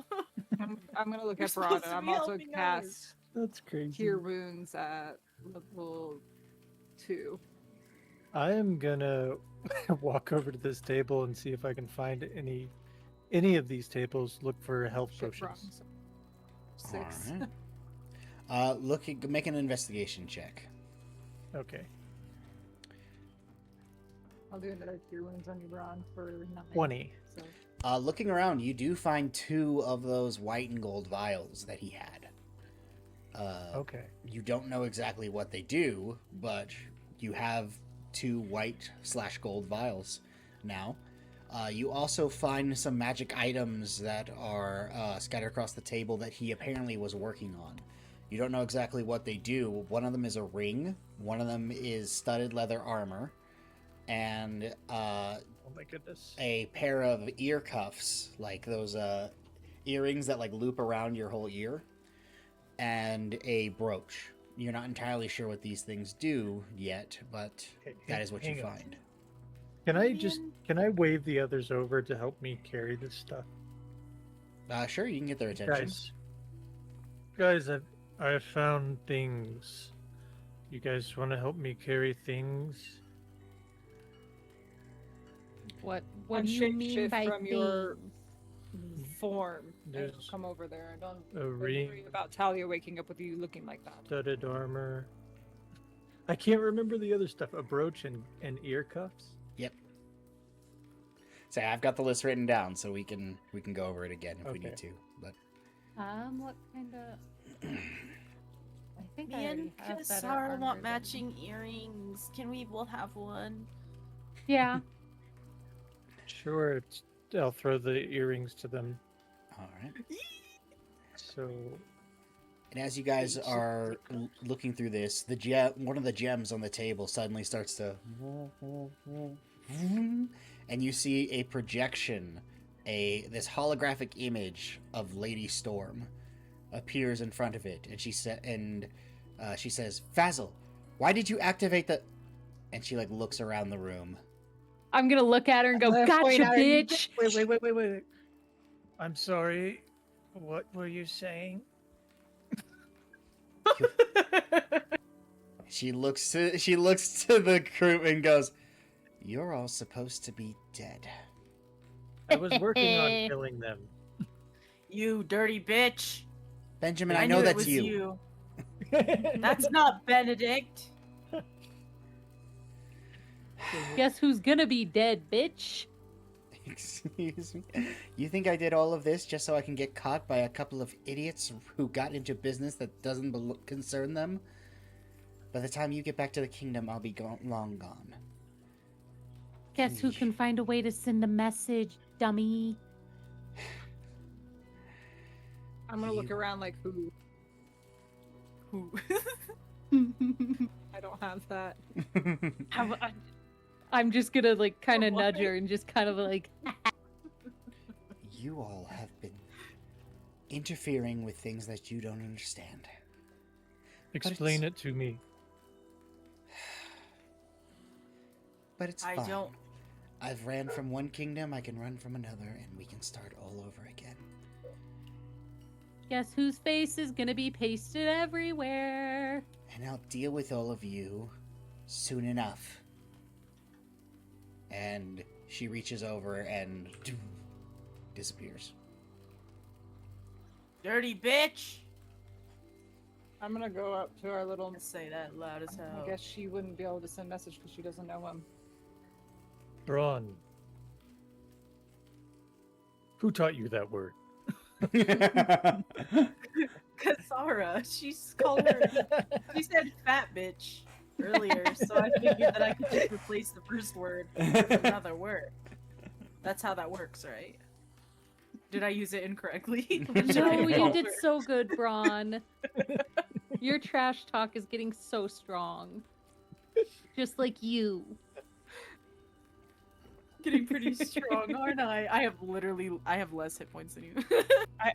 I'm gonna look You're at Braun supposed and to I'm be also helping cast us. That's crazy. Cure Wounds at level 2. I am gonna walk over to this table and see if I can find any of these tables. Look for health Shit, potions. bronze. 6. All right. Make an investigation check. Okay, I'll do another cure wounds on you, Bron, for 9. 20. So Looking around, you do find 2 of those white and gold vials that he had. Okay. You don't know exactly what they do, but you have 2 white/gold vials now. You also find some magic items that are scattered across the table that he apparently was working on. You don't know exactly what they do. One of them is a ring, one of them is studded leather armor, and Oh my goodness. a pair of ear cuffs, like those earrings that like loop around your whole ear, and a brooch. You're not entirely sure what these things do yet, but Okay, that is what you hang on. find. Can I wave the others over to help me carry this stuff? Sure, you can get their attention. Guys, I've found things. You guys want to help me carry things? What I'd do you mean shapeshift by from things? your form. And There's come over there. Don't a worry ring, about Talia waking up with you looking like that. studded armor. I can't remember the other stuff. A brooch and ear cuffs. Yep. Say, I've got the list written down, so we can go over it again if we Okay. need to. But What kind of? I think I Me already and have better Kasara armor want than- matching earrings. Can we both have one? Yeah. Sure, I'll throw the earrings to them. all right. So, And as you guys are looking through this, one of the gems on the table suddenly starts to, and you see a projection, this holographic image of Lady Storm appears in front of it, and she says, "Fazil, why did you activate the?" And she like looks around the room. I'm gonna look at her and go, I'm gonna point "Gotcha, at her. bitch!" wait. I'm sorry. What were you saying? She looks to the group and goes, "You're all supposed to be dead." I was working on killing them. You dirty bitch! Benjamin, I knew know it that's was you. That's not Benedict. Guess who's gonna be dead, bitch? Excuse me. You think I did all of this just so I can get caught by a couple of idiots who got into business that doesn't concern them? By the time you get back to the kingdom, I'll be long gone. Guess who can find a way to send a message, dummy? I'm gonna look You- around like who? I don't have that. I'm just gonna like kind of nudge her and just kind of like, You all have been interfering with things that you don't understand. Explain it to me. But it's I fine. don't. I've ran from one kingdom, I can run from another, and we can start all over again. guess whose face is gonna be pasted everywhere? And I'll deal with all of you soon enough. And she reaches over and disappears. Dirty bitch! I'm gonna go up to our little. I say that loud as hell. I guess she wouldn't be able to send message because she doesn't know him. Braun. Who taught you that word? Kasara, she's called her. She said fat bitch earlier, so I figured that I could just replace the first word with another word. That's how that works, right? Did I use it incorrectly? What should I No, you call did her? so good, Braun. Your trash talk is getting so strong. Just like you. Getting pretty strong, aren't I? I have less hit points than you.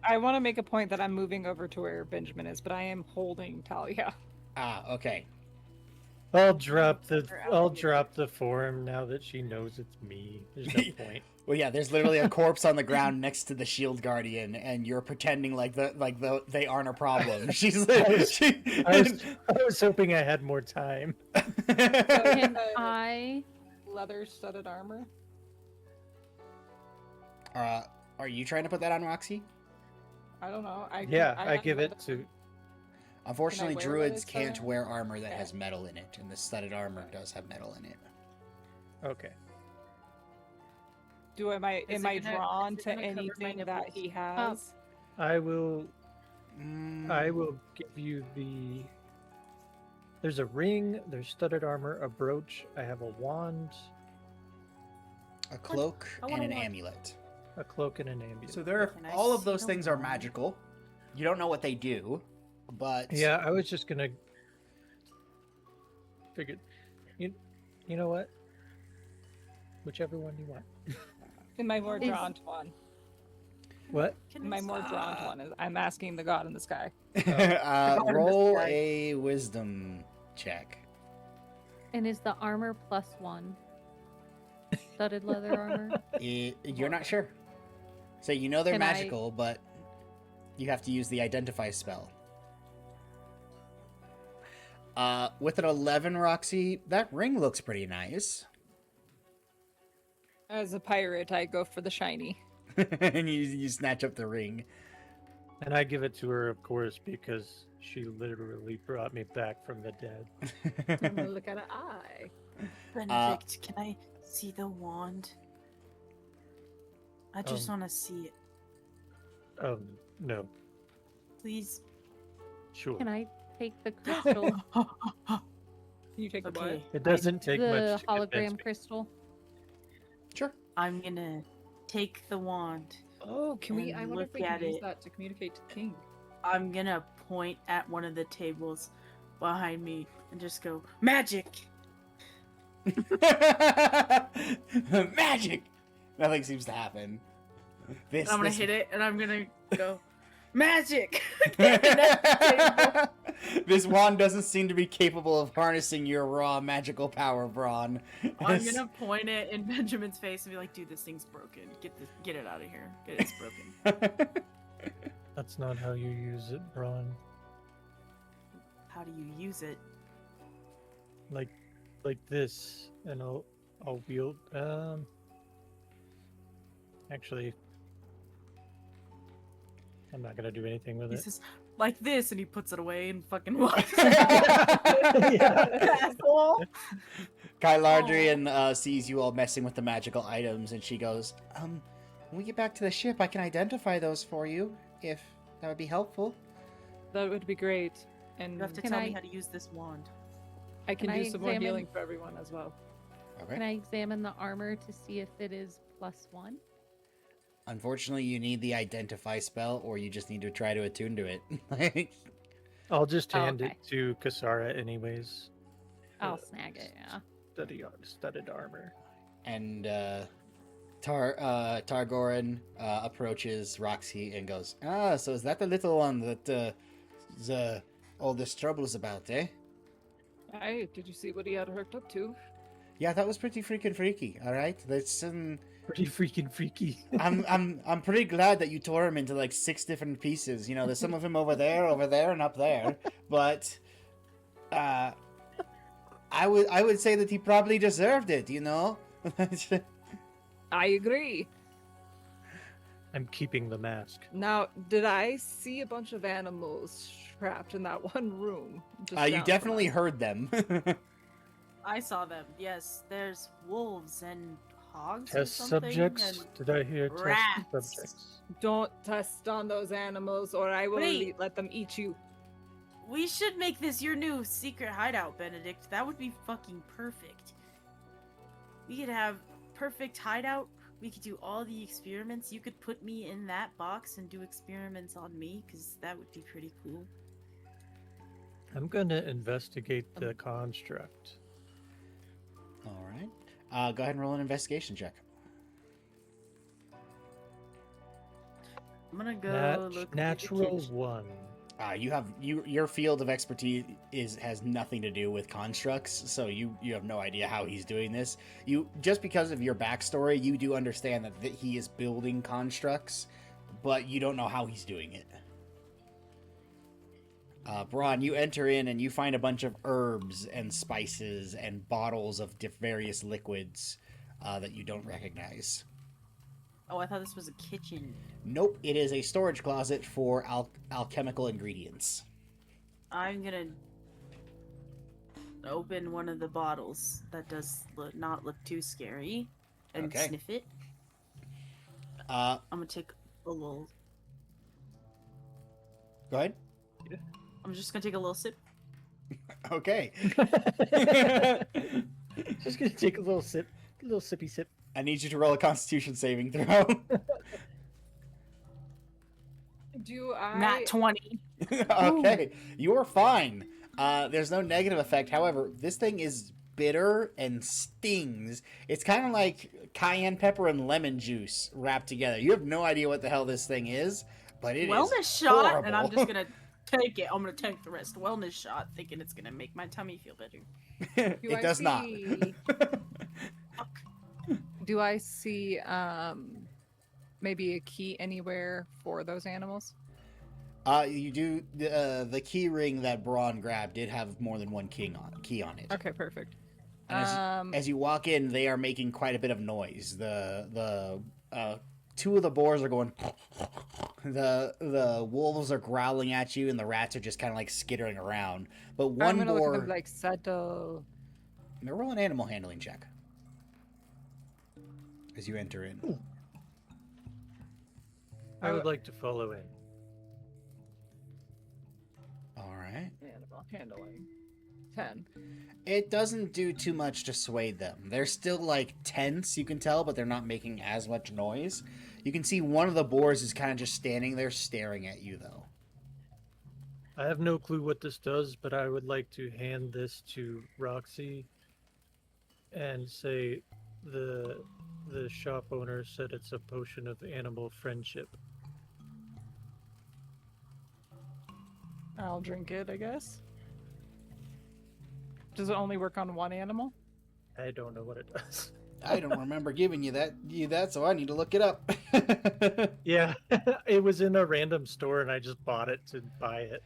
I want to make a point that I'm moving over to where Benjamin is, but I am holding Talia. Okay. I'll drop the Or I'll alligator. drop the form now that she knows it's me. There's no point. Well, yeah, there's literally a corpse on the ground next to the shield guardian, and you're pretending like they aren't a problem. She's I was hoping I had more time. Can I? Leather studded armor. Are you trying to put that on Roxy? I don't know. I I give it to. Unfortunately, wear druids leather can't studded wear armor that Okay. has metal in it, and the studded armor does have metal in it. Okay. am I Is am it I gonna- drawn is it to gonna cover my anything that nipples? he has? I will Mm, I will give you the. There's a ring. There's studded armor. A brooch. I have a wand. a cloak I and want a an wand. amulet. A cloak and an amulet. So there, Can I all of see those the things are wand? magical. You don't know what they do, but Yeah, I was just gonna. Figured. You know what? Whichever one you want. Am I more Is- drawn to one? What? Can Am I more drawn to one? I'm asking the god in the sky. roll guy. a wisdom check. And is the armor +1? Studded leather armor. You're not sure. So you know they're Can I- magical, but you have to use the identify spell. With an 11, Roxy, that ring looks pretty nice. As a pirate, I go for the shiny. And you snatch up the ring. And I give it to her, of course, because she literally brought me back from the dead. I'm gonna look at an eye. Benedict, can I see the wand? I just Um, want to see it, No. please. Sure. Can I take the crystal? You take the Okay, what? It doesn't take The much to convince hologram me. crystal? Sure. I'm gonna take the wand. Oh, can we? I And wonder if we look can at use it. that to communicate to the king. I'm gonna point at one of the tables behind me and just go, magic! Magic! Nothing seems to happen. And I'm gonna hit it and I'm gonna go, magic! This wand doesn't seem to be capable of harnessing your raw magical power, Braun. I'm gonna point it in Benjamin's face and be like, dude, this thing's broken. Get it out of here. It's broken. That's not how you use it, Braun. How do you use it? Like this, and I'll wield. Actually, I'm not gonna do anything with He it. says, like this, and he puts it away and fucking walks. Yeah. Asshole. Kylardrian sees you all messing with the magical items, and she goes, when we get back to the ship, I can identify those for you, if that would be helpful. That would be great. And You have to Can tell I- me how to use this wand. I can Can do I some more examine- healing for everyone as well. Okay. Can I examine the armor to see if it is +1? Unfortunately, you need the identify spell, or you just need to try to attune to it. I'll just Oh, hand okay. it to Kasara, anyways. I'll Uh, snag it, yeah. Studded armor. And Targoran approaches Roxy and goes, "Ah, so is that the little one that all this trouble is about, eh?" Hey, did you see what he had hooked up to? Yeah, that was pretty freaking freaky. All right, that's Pretty freaking freaky. I'm pretty glad that you tore him into like 6 different pieces. You know, there's some of him over there, and up there. But I would say that he probably deserved it. You know. I agree. I'm keeping the mask. Now, did I see a bunch of animals trapped in that one room? Just You down from definitely us? heard them. I saw them. Yes, there's wolves and hogs. or Test something, subjects? and Did I hear rats. test subjects? Don't test on those animals, or I will Wait. let them eat you. We should make this your new secret hideout, Benedict. That would be fucking perfect. We could have perfect hideout. We could do all the experiments. You could put me in that box and do experiments on me, because that would be pretty cool. I'm gonna investigate the construct. All right. Go ahead and roll an investigation check. I'm gonna go look at the Natural kitchen. 1. Your field of expertise has nothing to do with constructs, so you have no idea how he's doing this. You just because of your backstory, you do understand that he is building constructs, but you don't know how he's doing it. Braun, you enter in and you find a bunch of herbs and spices and bottles of various liquids that you don't recognize. Oh, I thought this was a kitchen. Nope, it is a storage closet for alchemical ingredients. I'm gonna open one of the bottles that does not look too scary and Okay. sniff it. I'm gonna take a little. Go ahead. I'm just gonna take a little sip. Okay. Just gonna take a little sippy sip. I need you to roll a Constitution saving throw. Do I? Nat 20. Okay, you're fine. There's no negative effect. However, this thing is bitter and stings. It's kind of like cayenne pepper and lemon juice wrapped together. You have no idea what the hell this thing is, but it is Wellness shot, horrible. and I'm just gonna take it. I'm gonna take the rest. Wellness shot, thinking it's gonna make my tummy feel better. It does not. Do I see maybe a key anywhere for those animals? You do. The key ring that Braun grabbed did have more than one key on it. Okay, perfect. And as you walk in, they are making quite a bit of noise. The two of the boars are going. The wolves are growling at you, and the rats are just kind of like skittering around. But one I'm gonna boar. look at them like settle. Roll an animal handling check as you enter in. I would like to follow in. All right. Animal handling. 10. It doesn't do too much to sway them. They're still like tense, you can tell, but they're not making as much noise. You can see one of the boars is kind of just standing there staring at you, though. I have no clue what this does, but I would like to hand this to Roxy and say the shop owner said it's a potion of animal friendship. I'll drink it, I guess. Does it only work on one animal? I don't know what it does. I don't remember giving you that, so I need to look it up. Yeah, it was in a random store and I just bought it to buy it.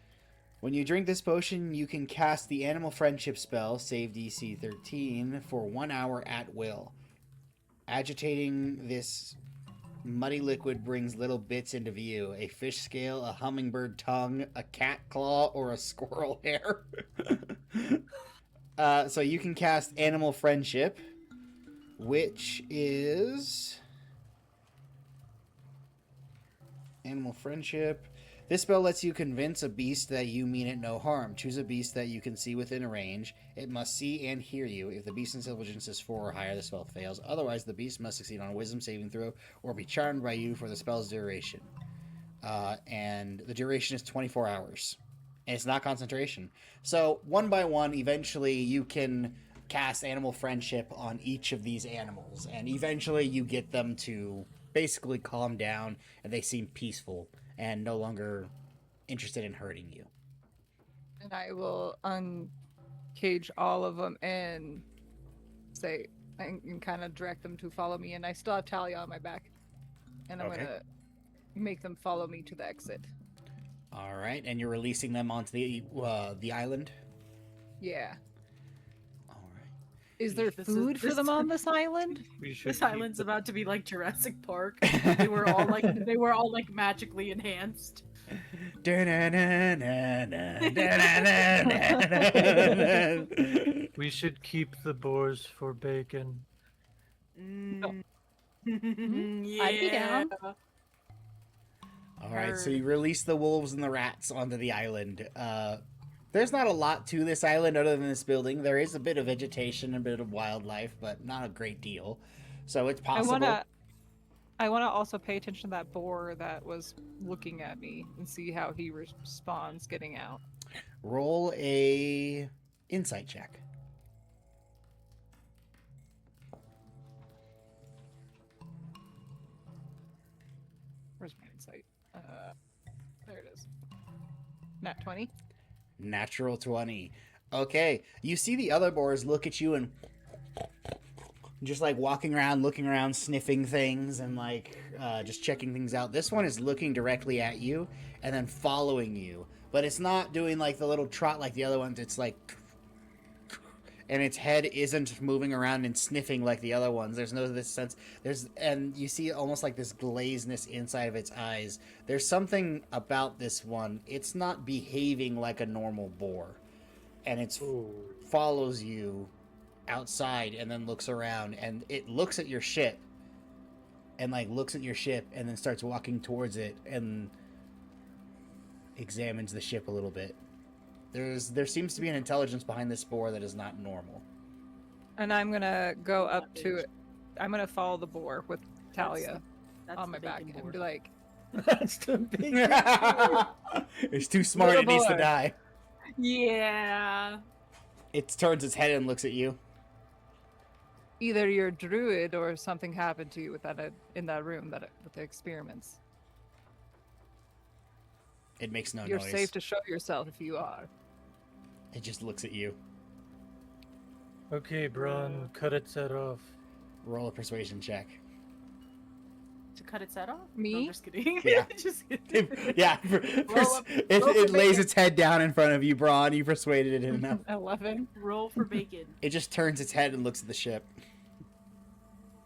When you drink this potion, you can cast the Animal Friendship spell, save DC 13, for 1 hour at will. Agitating this muddy liquid brings little bits into view. A fish scale, a hummingbird tongue, a cat claw, or a squirrel hair. So you can cast Animal Friendship, which is... Animal Friendship. This spell lets you convince a beast that you mean it no harm. Choose a beast that you can see within a range. It must see and hear you. If the beast's intelligence is 4 or higher, the spell fails. Otherwise, the beast must succeed on a wisdom saving throw or be charmed by you for the spell's duration. And the duration is 24 hours. And it's not concentration. So, one by one, eventually you can cast Animal Friendship on each of these animals. And eventually you get them to basically calm down and they seem peaceful and no longer interested in hurting you. And I will uncage all of them and say, and kind of direct them to follow me. And I still have Talia on my back. And I'm Okay. going to make them follow me to the exit. All right, and you're releasing them onto the island? Yeah. All right. Is there This is- food for this- them on this island? We should This keep island's the- about to be like Jurassic Park. They were all like magically enhanced. We should keep the boars for bacon. Yeah. I'd be down. All right, so you release the wolves and the rats onto the island. There's not a lot to this island other than this building. There is a bit of vegetation, a bit of wildlife, but not a great deal. So it's possible. I wanna also pay attention to that boar that was looking at me and see how he responds getting out. Roll a insight check. Where's my insight? There it is. Nat 20. Natural 20. Okay, you see the other boars look at you and just like walking around, looking around, sniffing things, and like just checking things out. This one is looking directly at you and then following you, but it's not doing like the little trot like the other ones. It's like, and its head isn't moving around and sniffing like the other ones. There's no this sense. And you see almost like this glazedness inside of its eyes. There's something about this one. It's not behaving like a normal boar, and it follows you outside and then looks around, and it looks at your ship and like looks at your ship and then starts walking towards it and examines the ship a little bit. There seems to be an intelligence behind this boar that is not normal. And I'm gonna go up to it. I'm gonna follow the boar with Talia That's on the my back bacon and board. be like, That's the big. It's too smart, Little it needs to boy. die. yeah. It turns its head and looks at you. Either you're a druid or something happened to you with that in that room with the experiments. It makes no You're noise. safe to show yourself if you are. It just looks at you. Okay, Braun, cut its head off. Roll a persuasion check. To cut its head off? Me? No, I'm just kidding. Yeah. Just kidding. Yeah, Roll up- it roll for lays bacon. its head down in front of you, Braun. You persuaded it enough. 11. Roll for bacon. It just turns its head and looks at the ship.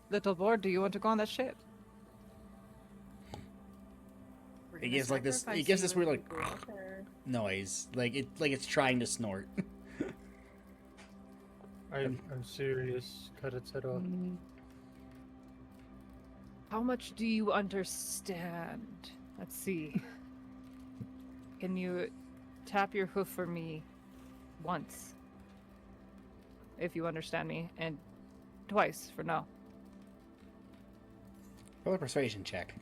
Little boar, do you want to go on that ship? We're It gonna gives, like, this- it sacrifice gives you this if weird, we like, go out there. Noise. Like it's trying to snort. I'm serious. Cut its head off. How much do you understand? Let's see. Can you tap your hoof for me once? If you understand me, and twice for no. Roll a persuasion check.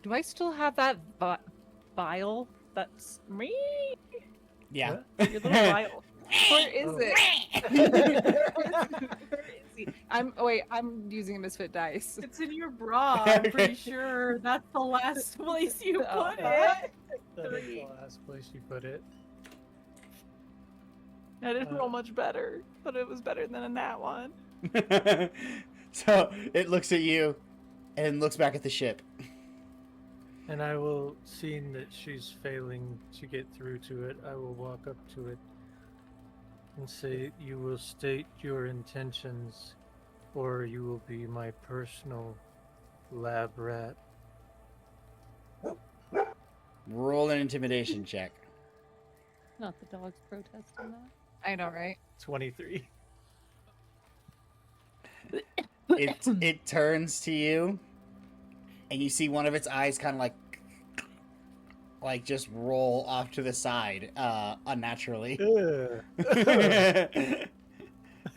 Do I still have that vial? That's me. Yeah. Your little vial. Where is Oh. it? Where is he? I'm using a misfit dice. It's in your bra, I'm Okay. pretty sure. That's the last place you Oh, put fuck. it. That is Three. the last place you put it. I didn't roll much better, but it was better than in that one. So it looks at you and looks back at the ship. And I will, seeing that she's failing to get through to it, I will walk up to it and say, "You will state your intentions, or you will be my personal lab rat." Roll an intimidation check. Not the dogs protesting that. I know, right? 23. It turns to you, and you see one of its eyes kind of like just roll off to the side, unnaturally. Ugh. And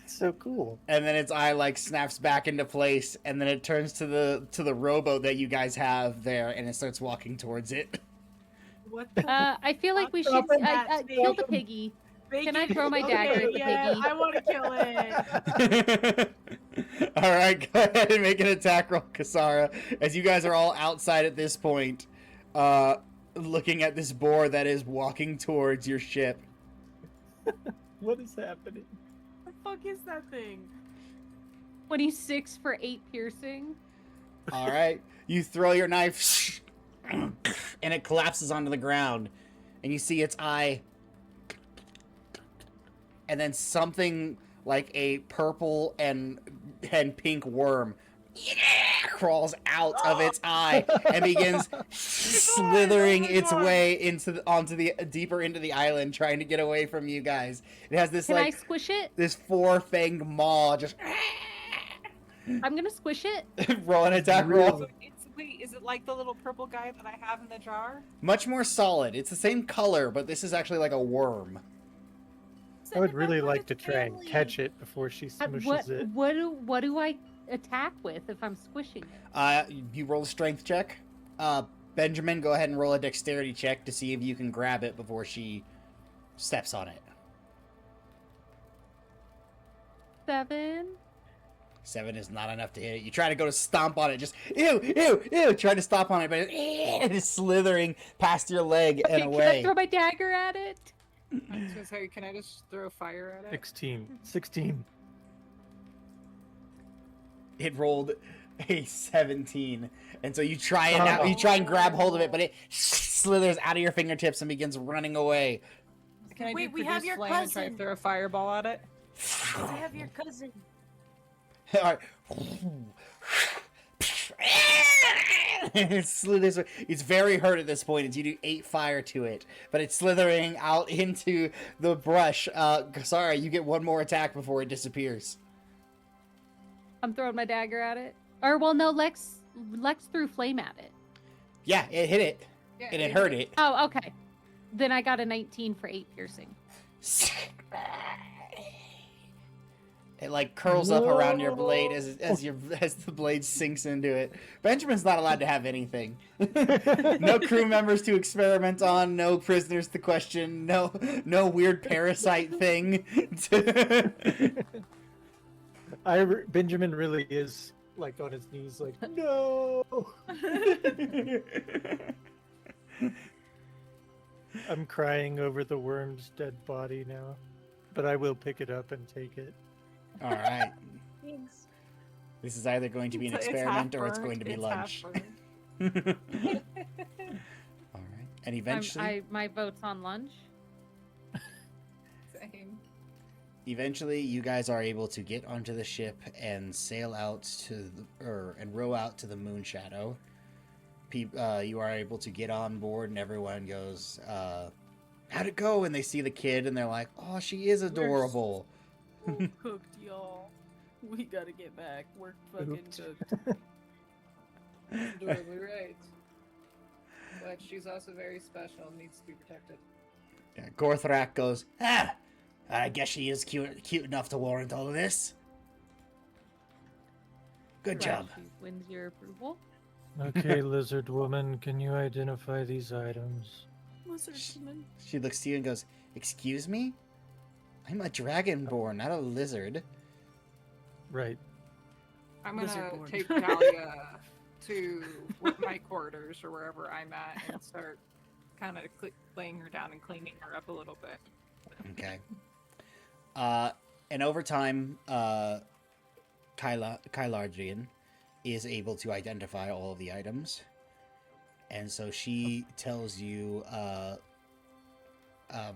So cool. then its eye like snaps back into place, and then it turns to the rowboat that you guys have there, and it starts walking towards it. What the I feel like we should Stop it, Matt, kill the Steve. piggy. bacon? Can I throw my dagger at the yeah, piggy? I want to kill it. All right, go ahead and make an attack roll, Kasara, as you guys are all outside at this point, looking at this boar that is walking towards your ship. What is happening? What the fuck is that thing? 26 for 8 piercing. All right, you throw your knife, and it collapses onto the ground, and you see its eye, and then something like a purple and pink worm crawls out of its eye and begins slithering its way deeper into the island, trying to get away from you guys. It has this Can I like squish it? this four-fanged maw. Just I'm gonna squish it. roll an attack roll. Wait, is it like the little purple guy that I have in the jar? Much more solid. It's the same color, but this is actually like a worm. I would really like to try and catch it before she smushes it. What do I attack with if I'm squishing it? You roll a strength check. Benjamin, go ahead and roll a dexterity check to see if you can grab it before she steps on it. 7. 7 is not enough to hit it. You try to go to stomp on it, just ew, ew, ew. Try to stomp on it, but it is slithering past your leg and Can I away. throw my dagger at it? I was gonna say, can I just throw fire at it? 16. It rolled a 17, and so you try and you try and grab hold of it, but it slithers out of your fingertips and begins running away. Can I Wait, do we have produce your flame and try to cousin. throw a fireball at it? I have your cousin. All right. It slithers. It's very hurt at this point as you do 8 fire to it, but it's slithering out into the brush. Sorry, you get one more attack before it disappears. I'm throwing my dagger at it. Or well, no, Lex threw flame at it. Yeah, it hit it, Yeah, and it hurt it. Oh, okay. Then I got a 19 for 8 piercing. It like curls up around your blade as the blade sinks into it. Benjamin's not allowed to have anything. No crew members to experiment on. No prisoners to question. No weird parasite thing. Benjamin really is like on his knees, like no. I'm crying over the worm's dead body now, but I will pick it up and take it. All right. Thanks. This is either going to be an experiment or it's going to be lunch. All right. And eventually, My vote's on lunch. Same. eventually, you guys are able to get onto the ship and sail out to and row out to the moon shadow. You are able to get on board, and everyone goes, "How'd it go?" And they see the kid, and they're like, "Oh, she is adorable." Cooked, y'all. We gotta get back. We're fucking Oops. cooked. Adorably right. But she's also very special and needs to be protected. Yeah, Gorthrak goes, I guess she is cute enough to warrant all of this. Good job. She wins your approval. Okay, lizard woman, can you identify these items? She looks to you and goes, "Excuse me? I'm a dragonborn, not a lizard." Right. I'm gonna Lizard-born. take Talia to my quarters or wherever I'm at and start kind of laying her down and cleaning her up a little bit. Okay. And over time, Kylardrian is able to identify all of the items. And so she tells you,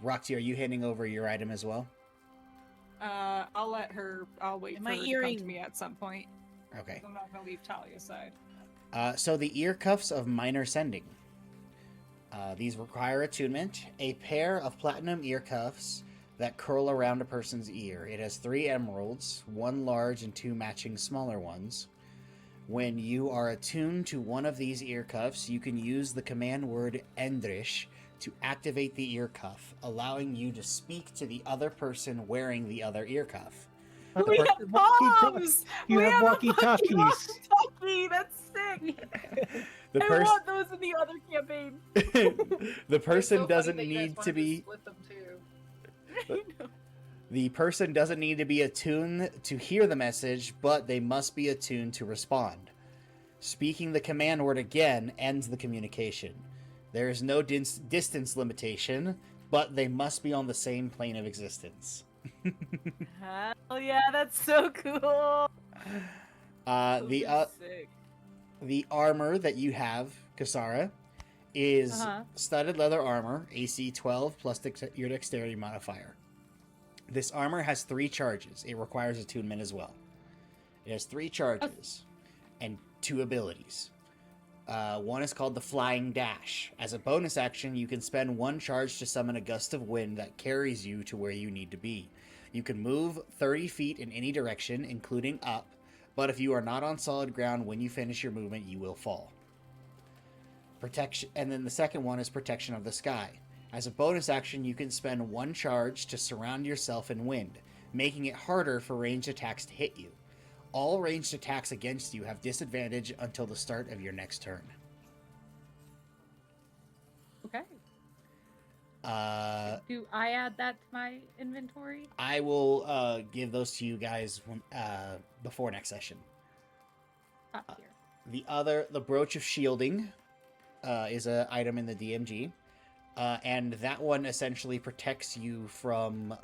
Roxy, are you handing over your item as well? I'll wait And for my her to come earring. to me at some point. Okay. I'm not gonna leave Talia's side. So the ear cuffs of minor sending. These require attunement. A pair of platinum ear cuffs that curl around a person's ear. It has 3 emeralds, 1 large and 2 matching smaller ones. When you are attuned to one of these ear cuffs, you can use the command word Endrish to activate the ear cuff, allowing you to speak to the other person wearing the other ear cuff. We have bombs! You We have have a walkie-talkies. walkie-talkie! That's sick! The I person want those in the other campaign. the person So funny doesn't that you guys need wanted to be split them too. the person doesn't need to be attuned to hear the message, but they must be attuned to respond. Speaking the command word again ends the communication. There is no distance limitation, but they must be on the same plane of existence. Hell yeah, that's so cool! Sick. The armor that you have, Kasara, is studded leather armor, AC 12 plus your dexterity modifier. This armor has 3 charges. It requires attunement as well. It has 3 charges and 2 abilities. One is called the Flying Dash. As a bonus action, you can spend 1 charge to summon a gust of wind that carries you to where you need to be. You can move 30 feet in any direction, including up, but if you are not on solid ground when you finish your movement, you will fall. Protection, and then the second one is Protection of the Sky. As a bonus action, you can spend 1 charge to surround yourself in wind, making it harder for ranged attacks to hit you. All ranged attacks against you have disadvantage until the start of your next turn. Okay. Do I add that to my inventory? I will give those to you guys before next session. Top tier. The brooch of shielding is an item in the DMG, and that one essentially protects you from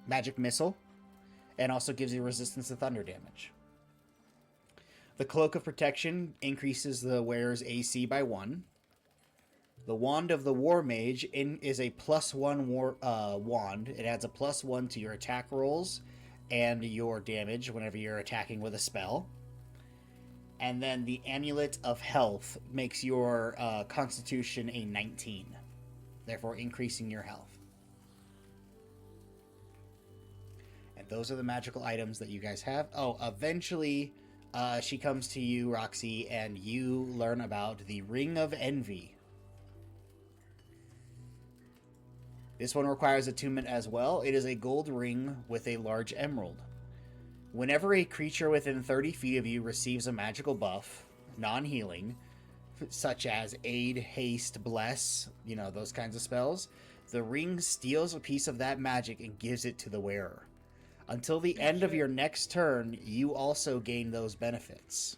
magic missile, and also gives you resistance to thunder damage. The cloak of protection increases the wearer's AC by 1. The wand of the war mage is a +1 wand. It adds a +1 to your attack rolls and your damage whenever you're attacking with a spell. And then the amulet of health makes your constitution a 19, therefore increasing your health. And those are the magical items that you guys have. Oh, eventually she comes to you, Roxy, and you learn about the Ring of Envy. This one requires attunement as well. It is a gold ring with a large emerald. Whenever a creature within 30 feet of you receives a magical buff, non-healing, such as aid, haste, bless, those kinds of spells, the ring steals a piece of that magic and gives it to the wearer. Until the end of your next turn, you also gain those benefits.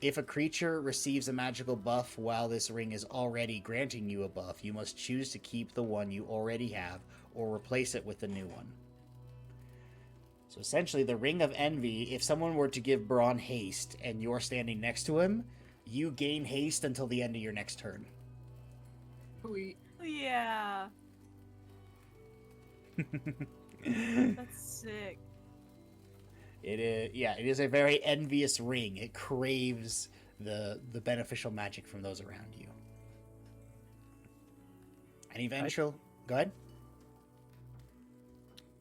If a creature receives a magical buff while this ring is already granting you a buff, you must choose to keep the one you already have or replace it with the new one. So essentially, the Ring of Envy, if someone were to give Braun haste and you're standing next to him, you gain haste until the end of your next turn. Sweet. Yeah. That's sick. It is a very envious ring. It craves the beneficial magic from those around you. And eventual... Go ahead.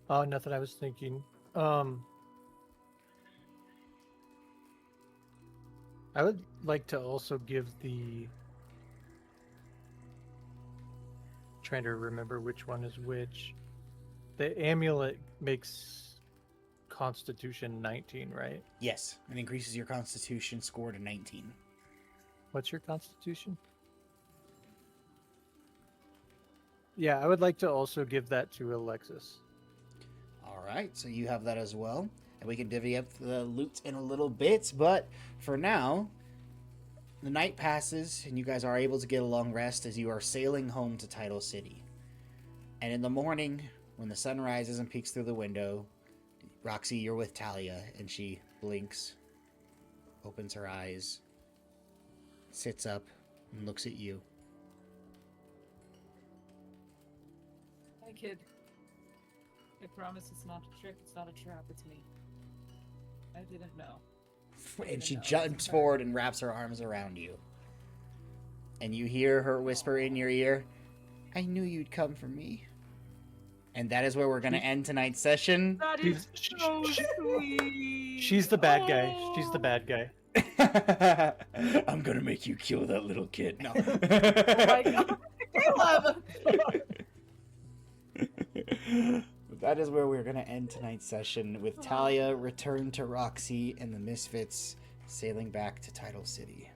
Oh, nothing. I was thinking. I would like to also give the... Trying to remember which one is which. The amulet makes Constitution 19, right? Yes, it increases your Constitution score to 19. What's your Constitution? Yeah, I would like to also give that to Alexis. All right, so you have that as well. And we can divvy up the loot in a little bit, but for now, the night passes and you guys are able to get a long rest as you are sailing home to Tidal City. And in the morning, when the sun rises and peeks through the window, Roxy, you're with Talia, and she blinks, opens her eyes, sits up, and looks at you. Hi, kid. I promise it's not a trick, it's not a trap, it's me. I didn't know. And she jumps forward and wraps her arms around you. And you hear her whisper in your ear, "I knew you'd come for me." And that is where we're going to end tonight's session. That is so sweet. She's the bad guy. She's the bad guy. I'm going to make you kill that little kid. No. Oh my god. Caleb! That is where we're going to end tonight's session with Talia returned to Roxy and the Misfits sailing back to Tidal City.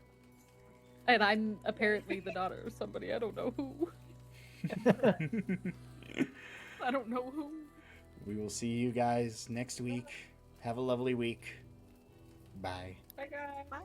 And I'm apparently the daughter of somebody. I don't know who. I don't know who. We will see you guys next week. Have a lovely week. Bye. Bye, guys. Bye.